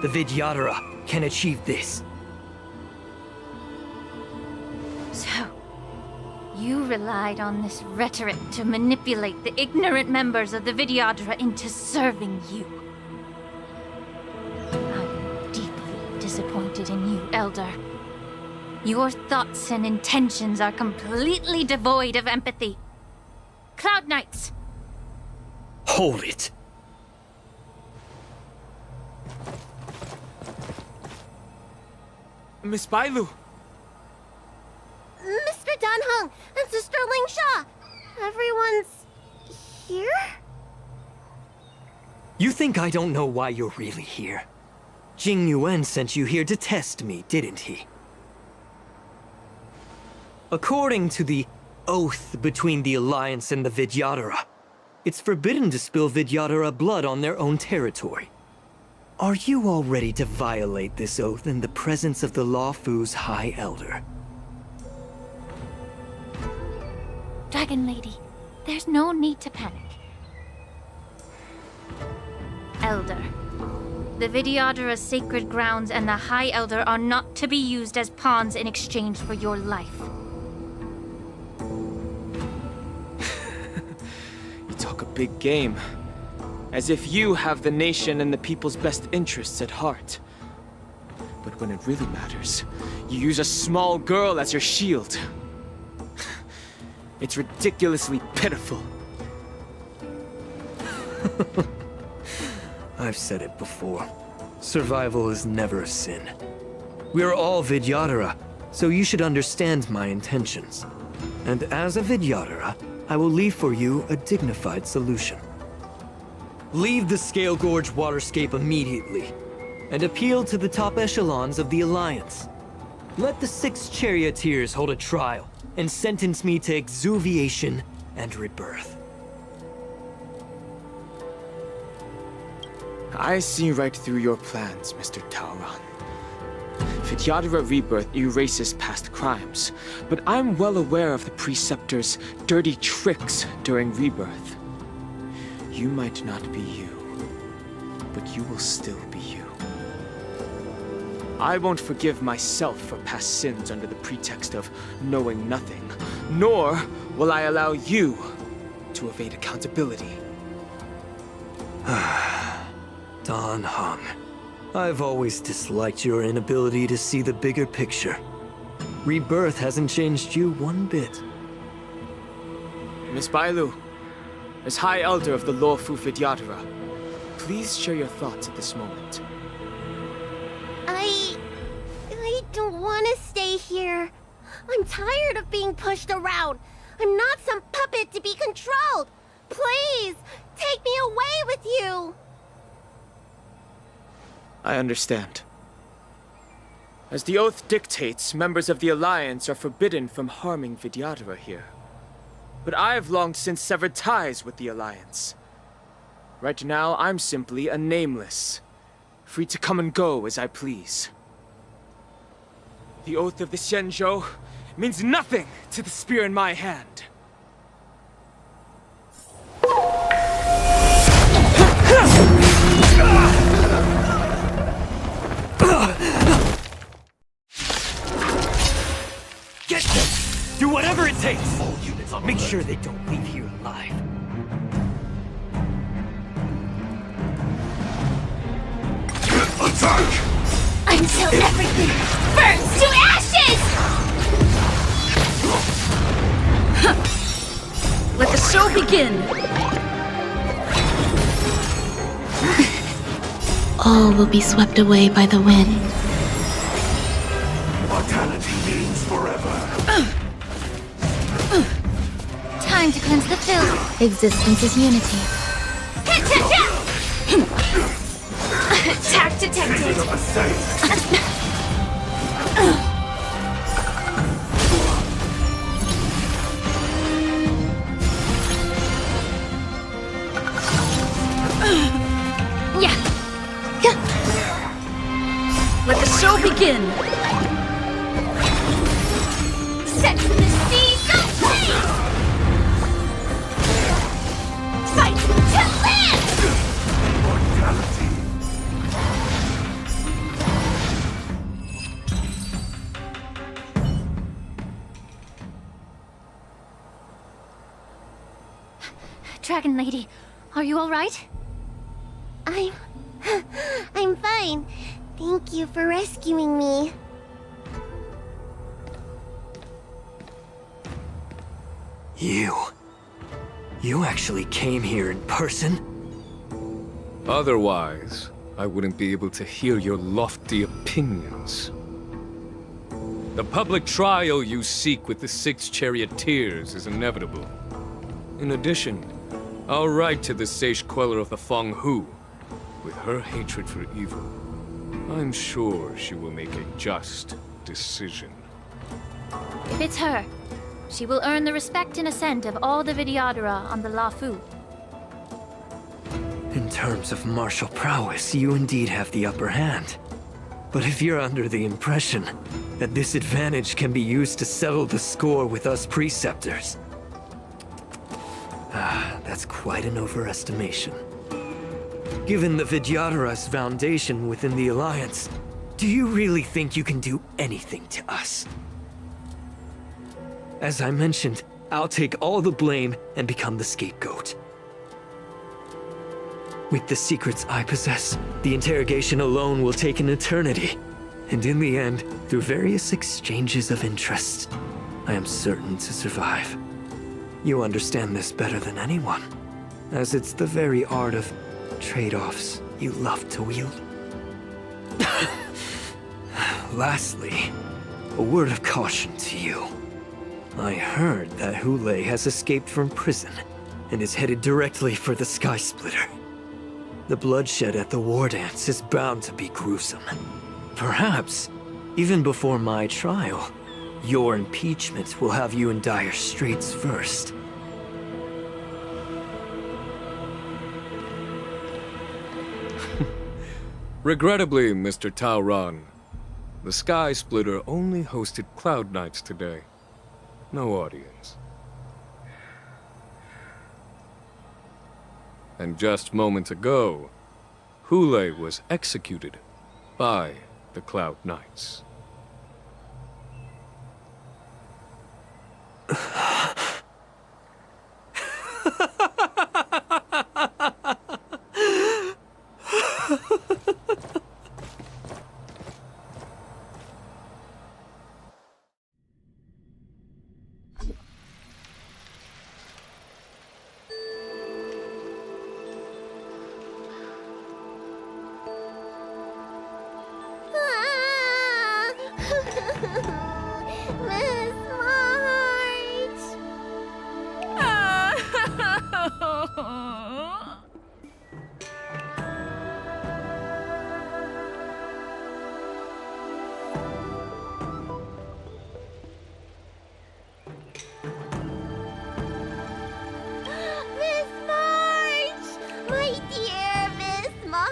the Vidyadhara, can achieve this. So, you relied on this rhetoric to manipulate the ignorant members of the Vidyadhara into serving you. I'm deeply disappointed in you, Elder. Your thoughts and intentions are completely devoid of empathy. Cloud Knights! Hold it. Miss Bailu! Mr. Danheng and Sister Lingsha! Everyone's here? You think I don't know why you're really here? Jing Yuan sent you here to test me, didn't he? According to the oath between the Alliance and the Vidyadhara, it's forbidden to spill Vidyadhara blood on their own territory. Are you all ready to violate this oath in the presence of the Luofu's High Elder? Dragon Lady, there's no need to panic. Elder, the Vidyadhara's sacred grounds and the High Elder are not to be used as pawns in exchange for your life. You talk a big game. As if you have the nation and the people's best interests at heart. But when it really matters, you use a small girl as your shield. It's ridiculously pitiful. I've said it before. Survival is never a sin. We're all Vidyadhara, so you should understand my intentions. And as a Vidyadhara, I will leave for you a dignified solution. Leave the Scale Gorge waterscape immediately, and appeal to the top echelons of the Alliance. Let the 6 charioteers hold a trial, and sentence me to exuviation and rebirth. I see right through your plans, Mr. Taoran. Vidyadhara rebirth erases past crimes, but I'm well aware of the Preceptor's dirty tricks during rebirth. You might not be you, but you will still be you. I won't forgive myself for past sins under the pretext of knowing nothing, nor will I allow you to evade accountability. Danheng, I've always disliked your inability to see the bigger picture. Rebirth hasn't changed you one bit. Miss Bailu, as High Elder of the Luofu Vidyadhara, please share your thoughts at this moment. I don't want to stay here. I'm tired of being pushed around. I'm not some puppet to be controlled. Please, take me away with you. I understand. As the oath dictates, members of the Alliance are forbidden from harming Vidyadhara here. But I've long since severed ties with the Alliance. Right now, I'm simply a nameless, free to come and go as I please. The oath of the Xianzhou means nothing to the spear in my hand. Get them! Do whatever it takes! Make sure they don't leave here alive. Attack! Until everything burns to ashes! Let the show begin! All will be swept away by the wind. Mortality means forever. Time to cleanse the filth. Existence is unity. Attack detected. Yeah. Let the show begin. Set the seas ablaze! Fight to live! Dragon Lady. Are you alright? I'm fine. Thank you for rescuing me. You actually came here in person? Otherwise, I wouldn't be able to hear your lofty opinions. The public trial you seek with the 6 charioteers is inevitable. In addition, our right to the sage queller of the Feng Hu, with her hatred for evil, I'm sure she will make a just decision. If it's her, she will earn the respect and assent of all the Vidyadhara on the Lafu. In terms of martial prowess, you indeed have the upper hand. But if you're under the impression that this advantage can be used to settle the score with us preceptors, that's quite an overestimation. Given the Vidyadhara's foundation within the Alliance, do you really think you can do anything to us? As I mentioned, I'll take all the blame and become the scapegoat. With the secrets I possess, the interrogation alone will take an eternity. And in the end, through various exchanges of interest, I am certain to survive. You understand this better than anyone, as it's the very art of trade-offs you love to wield. Lastly, a word of caution to you. I heard that Hule has escaped from prison and is headed directly for the Sky Splitter. The bloodshed at the war dance is bound to be gruesome. Perhaps, even before my trial, your impeachment will have you in dire straits first. Regrettably, Mr. Taoran, the Sky Splitter only hosted Cloud Knights today. No audience. And just moments ago, Hule was executed by the Cloud Knights. Miss March! Miss March! My dear Miss March!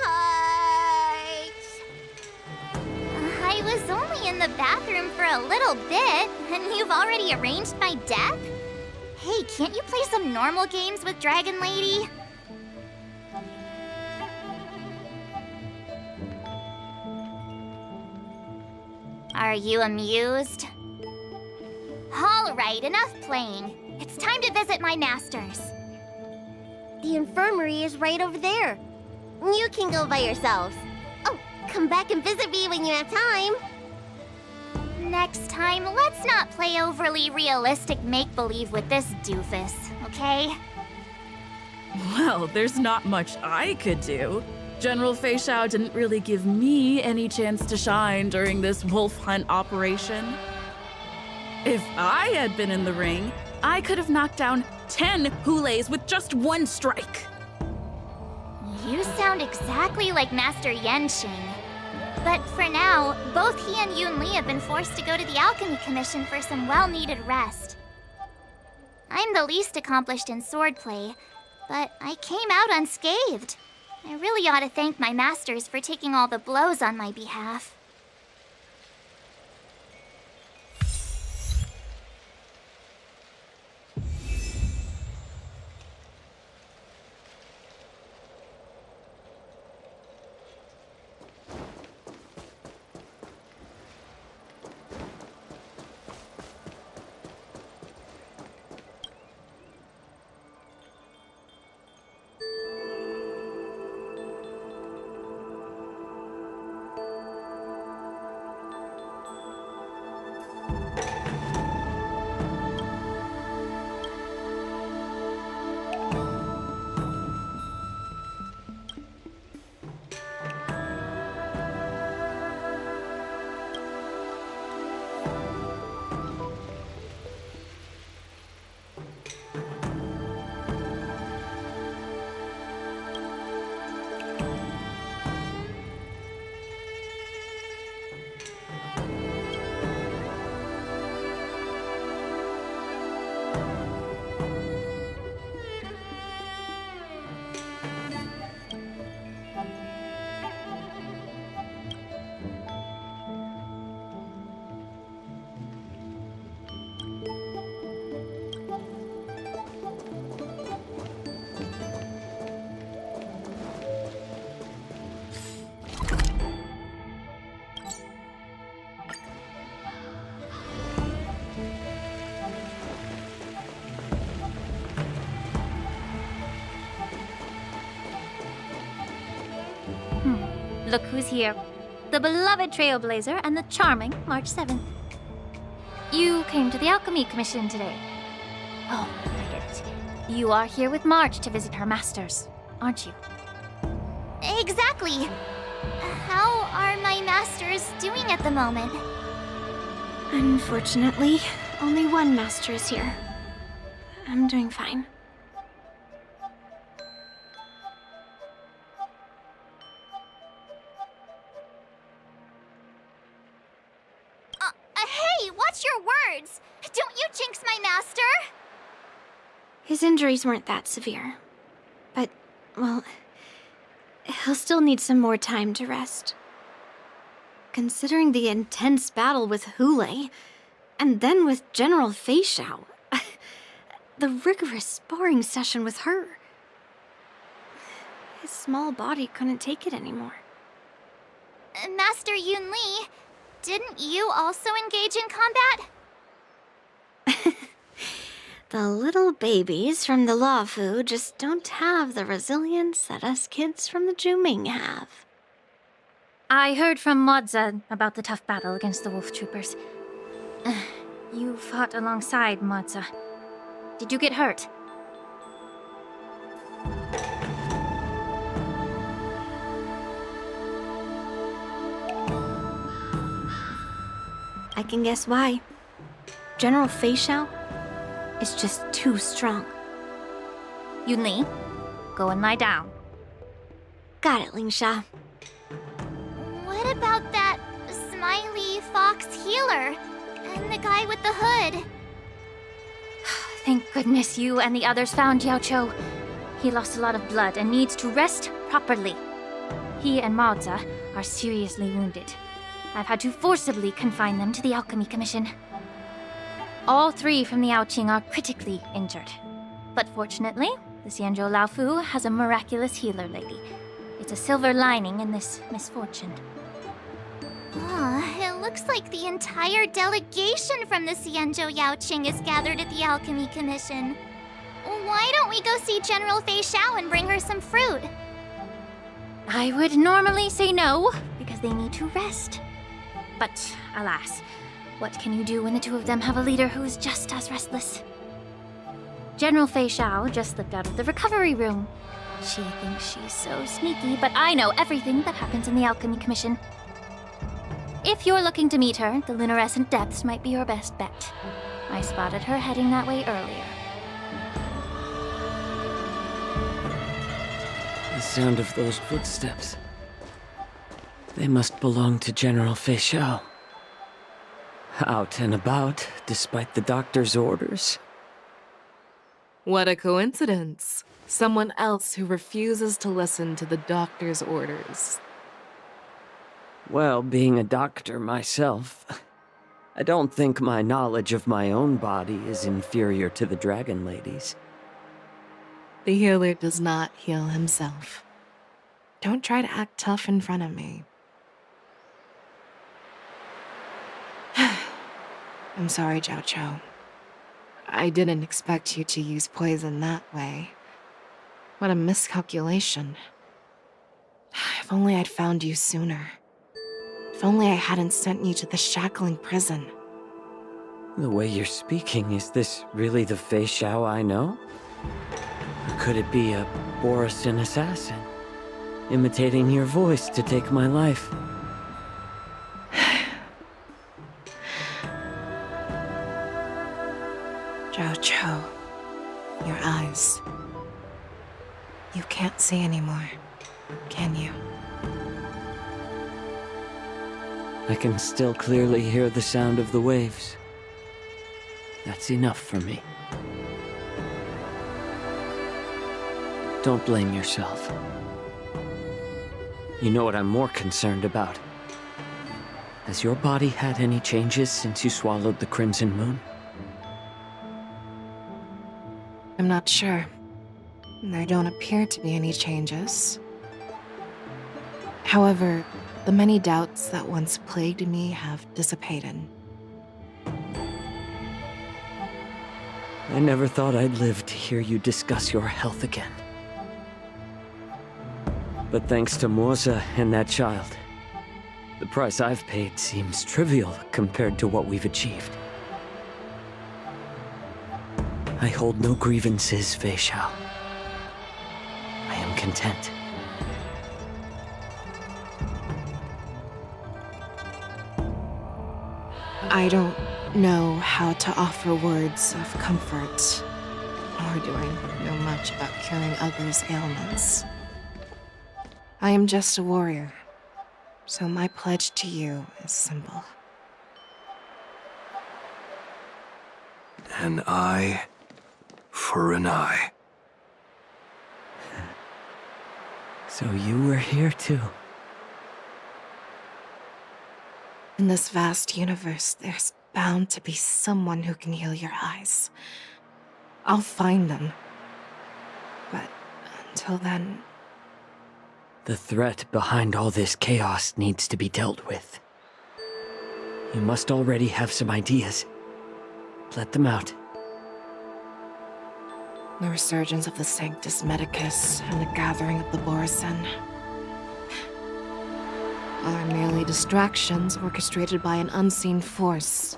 I was only in the bathroom for a little bit, and you've already arranged my death? Hey, can't you play some normal games with Dragon Lady? Are you amused? All right, enough playing. It's time to visit my masters. The infirmary is right over there. You can go by yourselves. Oh, come back and visit me when you have time. Next time, let's not play overly realistic make-believe with this doofus, okay? Well, there's not much I could do. General Fei Shao didn't really give me any chance to shine during this wolf hunt operation. If I had been in the ring, I could have knocked down 10 Hules with just one strike. You sound exactly like Master Yenshing. But for now, both he and Yun Li have been forced to go to the Alchemy Commission for some well-needed rest. I'm the least accomplished in swordplay, but I came out unscathed. I really ought to thank my masters for taking all the blows on my behalf. Look who's here. The beloved trailblazer and the charming March 7th. You came to the Alchemy Commission today. Oh, I get it. You are here with March to visit her masters, aren't you? Exactly. How are my masters doing at the moment? Unfortunately, only one master is here. I'm doing fine. Hey, watch your words! Don't you jinx my master! His injuries weren't that severe. But, well, he'll still need some more time to rest. Considering the intense battle with Hule, and then with General Fei Xiao, the rigorous sparring session with her, his small body couldn't take it anymore. Master Yun Li, didn't you also engage in combat? The little babies from the Luofu just don't have the resilience that us kids from the Zhuming have. I heard from Moza about the tough battle against the wolf troopers. You fought alongside Moza. Did you get hurt? I can guess why. General Fei Xiao is just too strong. Yun Li, go and lie down. Got it, Lingsha. What about that smiley fox healer? And the guy with the hood? Thank goodness you and the others found Yaoqiu. He lost a lot of blood and needs to rest properly. He and Maoza are seriously wounded. I've had to forcibly confine them to the Alchemy Commission. All three from the Yaoqing are critically injured. But fortunately, the Xianzhou Laofu has a miraculous healer lady. It's a silver lining in this misfortune. It looks like the entire delegation from the Xianzhou Yaoqing is gathered at the Alchemy Commission. Why don't we go see General Fei Xiao and bring her some fruit? I would normally say no, because they need to rest. But alas, what can you do when the two of them have a leader who is just as restless? General Fei Xiao just slipped out of the recovery room. She thinks she's so sneaky, but I know everything that happens in the Alchemy Commission. If you're looking to meet her, the luminescent depths might be your best bet. I spotted her heading that way earlier. The sound of those footsteps. They must belong to General Fei Xiao. Out and about, despite the doctor's orders. What a coincidence. Someone else who refuses to listen to the doctor's orders. Well, being a doctor myself, I don't think my knowledge of my own body is inferior to the Dragon Lady's. The healer does not heal himself. Don't try to act tough in front of me. I'm sorry, Jiao. I didn't expect you to use poison that way. What a miscalculation. If only I'd found you sooner. If only I hadn't sent you to the shackling prison. The way you're speaking, is this really the Fei Xiao I know? Or could it be a Borisin assassin, imitating your voice to take my life? Jiao, your eyes. You can't see anymore, can you? I can still clearly hear the sound of the waves. That's enough for me. Don't blame yourself. You know what I'm more concerned about? Has your body had any changes since you swallowed the Crimson Moon? I'm not sure. There don't appear to be any changes. However, the many doubts that once plagued me have dissipated. I never thought I'd live to hear you discuss your health again. But thanks to Morza and that child, the price I've paid seems trivial compared to what we've achieved. I hold no grievances, Fei Xiao. I am content. I don't know how to offer words of comfort, nor do I know much about curing others' ailments. I am just a warrior, so my pledge to you is simple. An eye for an eye. So you were here too. In this vast universe, there's bound to be someone who can heal your eyes. I'll find them. But until then... The threat behind all this chaos needs to be dealt with. You must already have some ideas. Let them out. The resurgence of the Sanctus Medicus and the gathering of the Borisin are merely distractions orchestrated by an unseen force,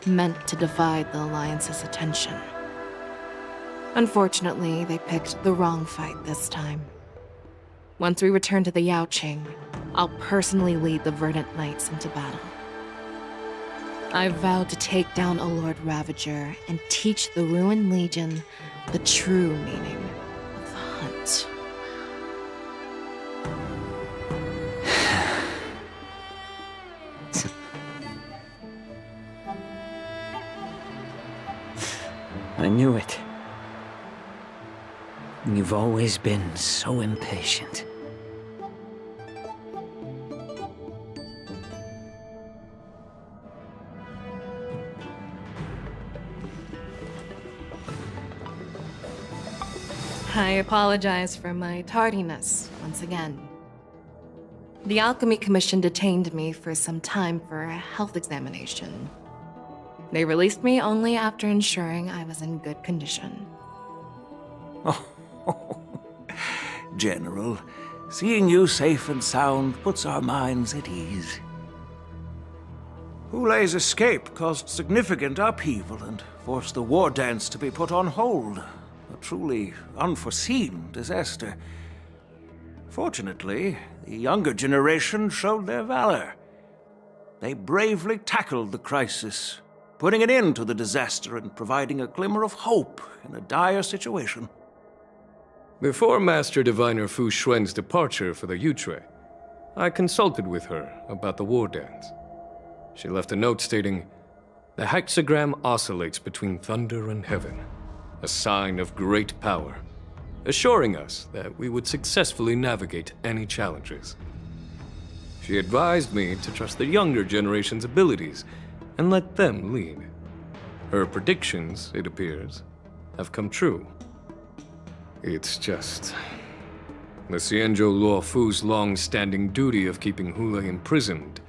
meant to divide the Alliance's attention. Unfortunately, they picked the wrong fight this time. Once we return to the Yaoqing, I'll personally lead the Verdant Knights into battle. I vowed to take down a Lord Ravager and teach the Ruined Legion the true meaning of the hunt. I knew it. You've always been so impatient. I apologize for my tardiness once again. The Alchemy Commission detained me for some time for a health examination. They released me only after ensuring I was in good condition. General, seeing you safe and sound puts our minds at ease. Hulei's escape caused significant upheaval and forced the war dance to be put on hold. A truly unforeseen disaster. Fortunately, the younger generation showed their valor. They bravely tackled the crisis, putting an end to the disaster and providing a glimmer of hope in a dire situation. Before Master Diviner Fu Xuan's departure for the Yutre, I consulted with her about the war dance. She left a note stating, "The hexagram oscillates between thunder and heaven, a sign of great power, assuring us that we would successfully navigate any challenges." She advised me to trust the younger generation's abilities and let them lead. Her predictions, it appears, have come true. It's just... the Xianzhou Luofu's long-standing duty of keeping Hulei imprisoned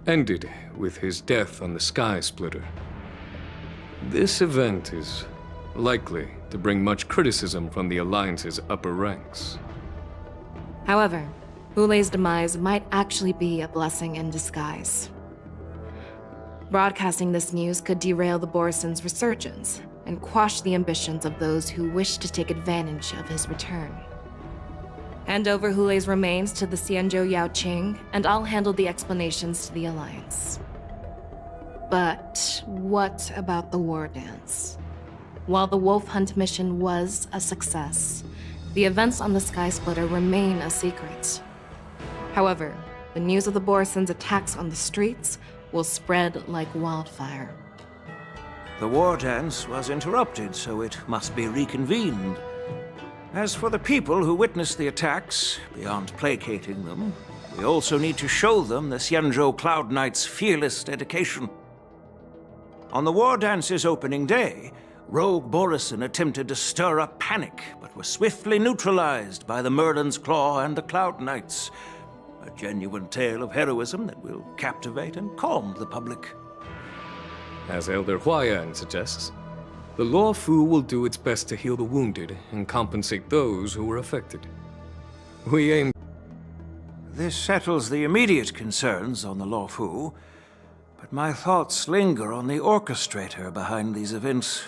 ended with his death on the Sky Splitter. This event is likely to bring much criticism from the Alliance's upper ranks. However, Hulei's demise might actually be a blessing in disguise. Broadcasting this news could derail the Borisin's resurgence and quash the ambitions of those who wish to take advantage of his return. Hand over Hulei's remains to the Xianzhou Yaoqing, and I'll handle the explanations to the Alliance. But what about the war dance? While the Wolf Hunt mission was a success, the events on the Sky Splitter remain a secret. However, the news of the Borisin's attacks on the streets will spread like wildfire. The war dance was interrupted, so it must be reconvened. As for the people who witnessed the attacks, beyond placating them, we also need to show them the Xianzhou Cloud Knight's fearless dedication. On the war dance's opening day, rogue Borisin attempted to stir up panic, but were swiftly neutralized by the Merlin's Claw and the Cloud Knights. A genuine tale of heroism that will captivate and calm the public. As Elder Huayan suggests, the Luofu will do its best to heal the wounded and compensate those who were affected. We aim This settles the immediate concerns on the Lawfu, but my thoughts linger on the orchestrator behind these events.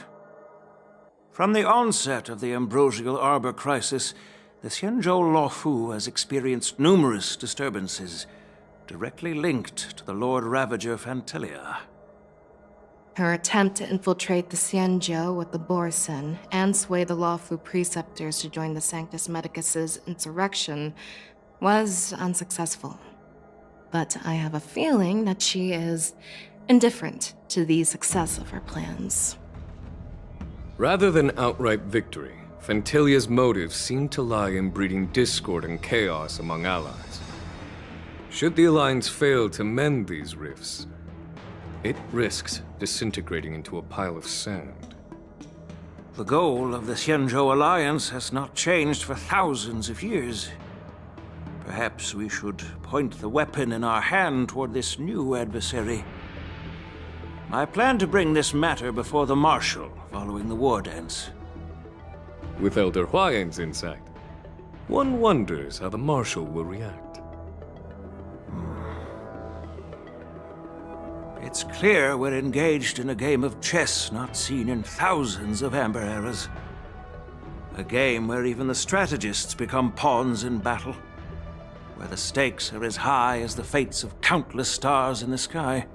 From the onset of the Ambrosial Arbor crisis, the Xianzhou Lawfu has experienced numerous disturbances, directly linked to the Lord Ravager Fantelia. Her attempt to infiltrate the Xianzhou with the Borsen and sway the Lawfu preceptors to join the Sanctus Medicus's insurrection was unsuccessful. But I have a feeling that she is indifferent to the success of her plans. Rather than outright victory, Fantelia's motives seem to lie in breeding discord and chaos among allies. Should the Alliance fail to mend these rifts, it risks disintegrating into a pile of sand. The goal of the Xianzhou Alliance has not changed for thousands of years. Perhaps we should point the weapon in our hand toward this new adversary. I plan to bring this matter before the Marshal following the war dance. With Elder Huayan's insight, one wonders how the Marshal will react. It's clear we're engaged in a game of chess not seen in thousands of Amber eras. A game where even the strategists become pawns in battle, where the stakes are as high as the fates of countless stars in the sky.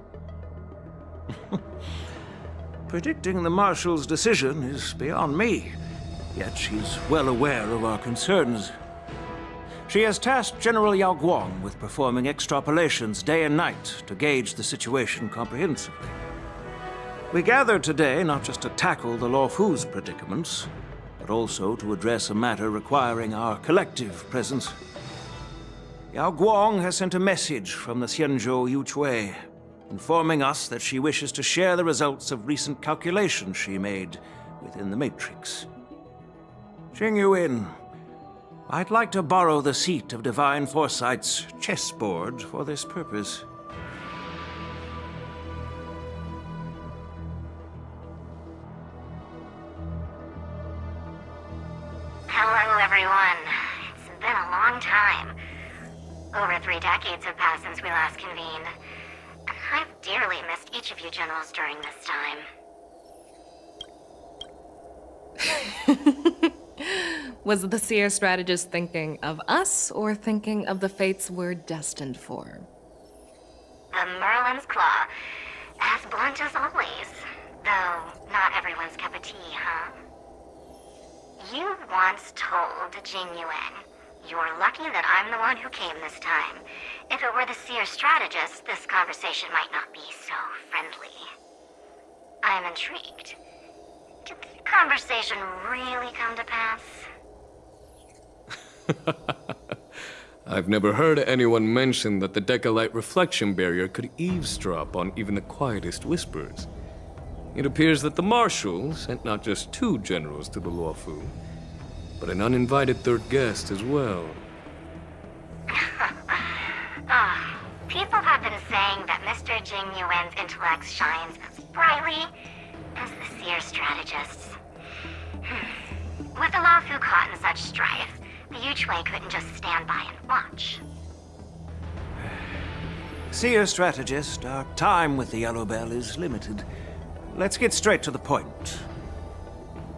Predicting the Marshal's decision is beyond me, yet she's well aware of our concerns. She has tasked General Yao Guang with performing extrapolations day and night to gauge the situation comprehensively. We gathered today not just to tackle the Lawfu's predicaments, but also to address a matter requiring our collective presence. Yao Guang has sent a message from the Xianzhou Yuchui, informing us that she wishes to share the results of recent calculations she made within the Matrix. Jing Yuin, I'd like to borrow the seat of Divine Foresight's chessboard for this purpose. Hello, everyone. It's been a long time. Over 3 decades have passed since we last convened. I've dearly missed each of you generals during this time. Was the Seer strategist thinking of us or thinking of the fates we're destined for? The Merlin's Claw. As blunt as always. Though not everyone's cup of tea, huh? You once told Jing Yuan, "You're lucky that I'm the one who came this time. If it were the Seer strategist, this conversation might not be so friendly." I'm intrigued. Did the conversation really come to pass? I've never heard anyone mention that the Decalite reflection barrier could eavesdrop on even the quietest whispers. It appears that the Marshal sent not just 2 generals to the Luofu, but an uninvited 3rd guest as well. People have been saying that Mr. Jing Yuan's intellect shines as brightly as the Seer strategist's. With the Luofu caught in such strife, the Yuchui couldn't just stand by and watch. Seer strategist, our time with the Yellow Bell is limited. Let's get straight to the point.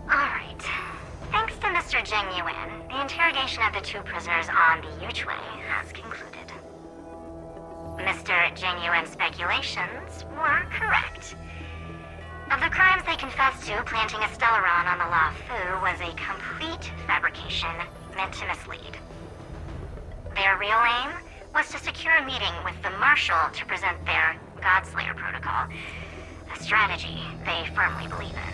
Alright. Thanks to Mr. Jing Yuan, the interrogation of the 2 prisoners on the Yuchui has concluded. Mr. Jing Yuan's speculations were correct. Of the crimes they confessed to, planting a Stellaron on the Luofu was a complete fabrication meant to mislead. Their real aim was to secure a meeting with the Marshal to present their Godslayer protocol, a strategy they firmly believe in.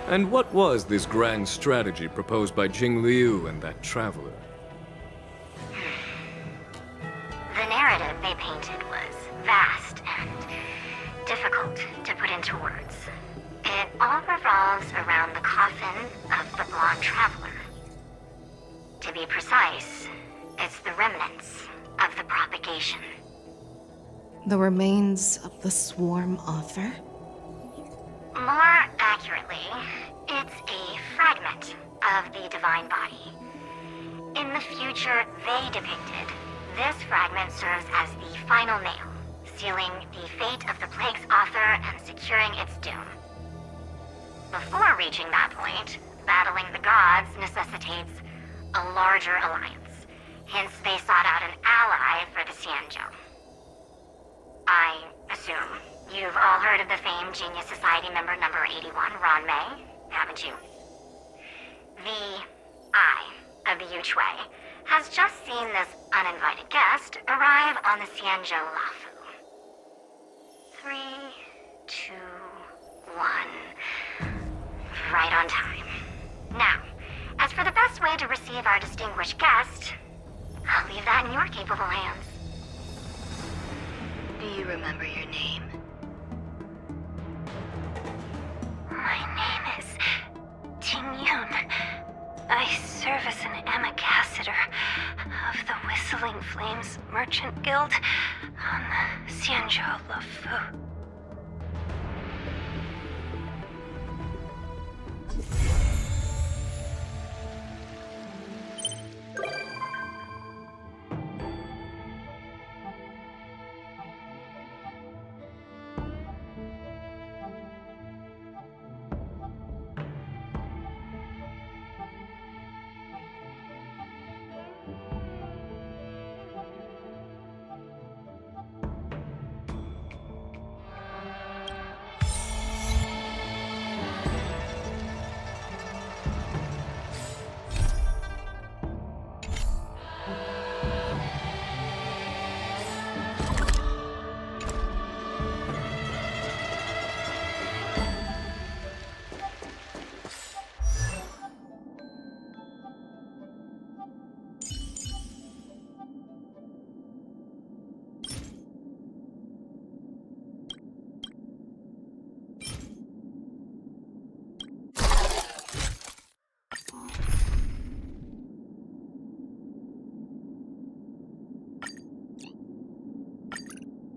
And what was this grand strategy proposed by Jing Liu and that traveler? The narrative they painted was vast and difficult to put into words. It all revolves around the coffin of the blonde traveler. To be precise, it's the remnants of the propagation. The remains of the Swarm Author? More accurately, it's a fragment of the divine body. In the future they depicted, this fragment serves as the final nail, sealing the fate of the plague's author and securing its doom. Before reaching that point, battling the gods necessitates a larger alliance. Hence, they sought out an ally for the Xianzhou. I assume you've all heard of the famed Genius Society member number 81, Ron May, haven't you? The Eye of the Yuchwei has just seen this uninvited guest arrive on the Xianzhou Lafu. 3, 2, 1. Right on time. Now, as for the best way to receive our distinguished guest, I'll leave that in your capable hands. Do you remember your name? My name is Ting Yun. I serve as an ambassador of the Whistling Flames Merchant Guild on the Xianzhou Lafu.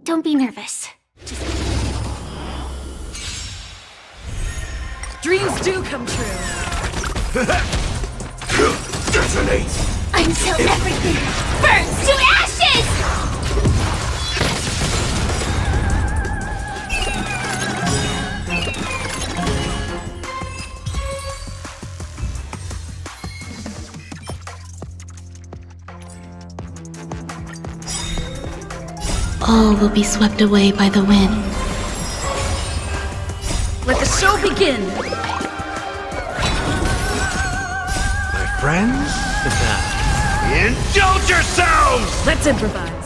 Don't be nervous. Dreams do come true. Detonate! Until everything burns to ashes! All will be swept away by the wind. Let the show begin! My friends? Indulge yourselves! Let's improvise.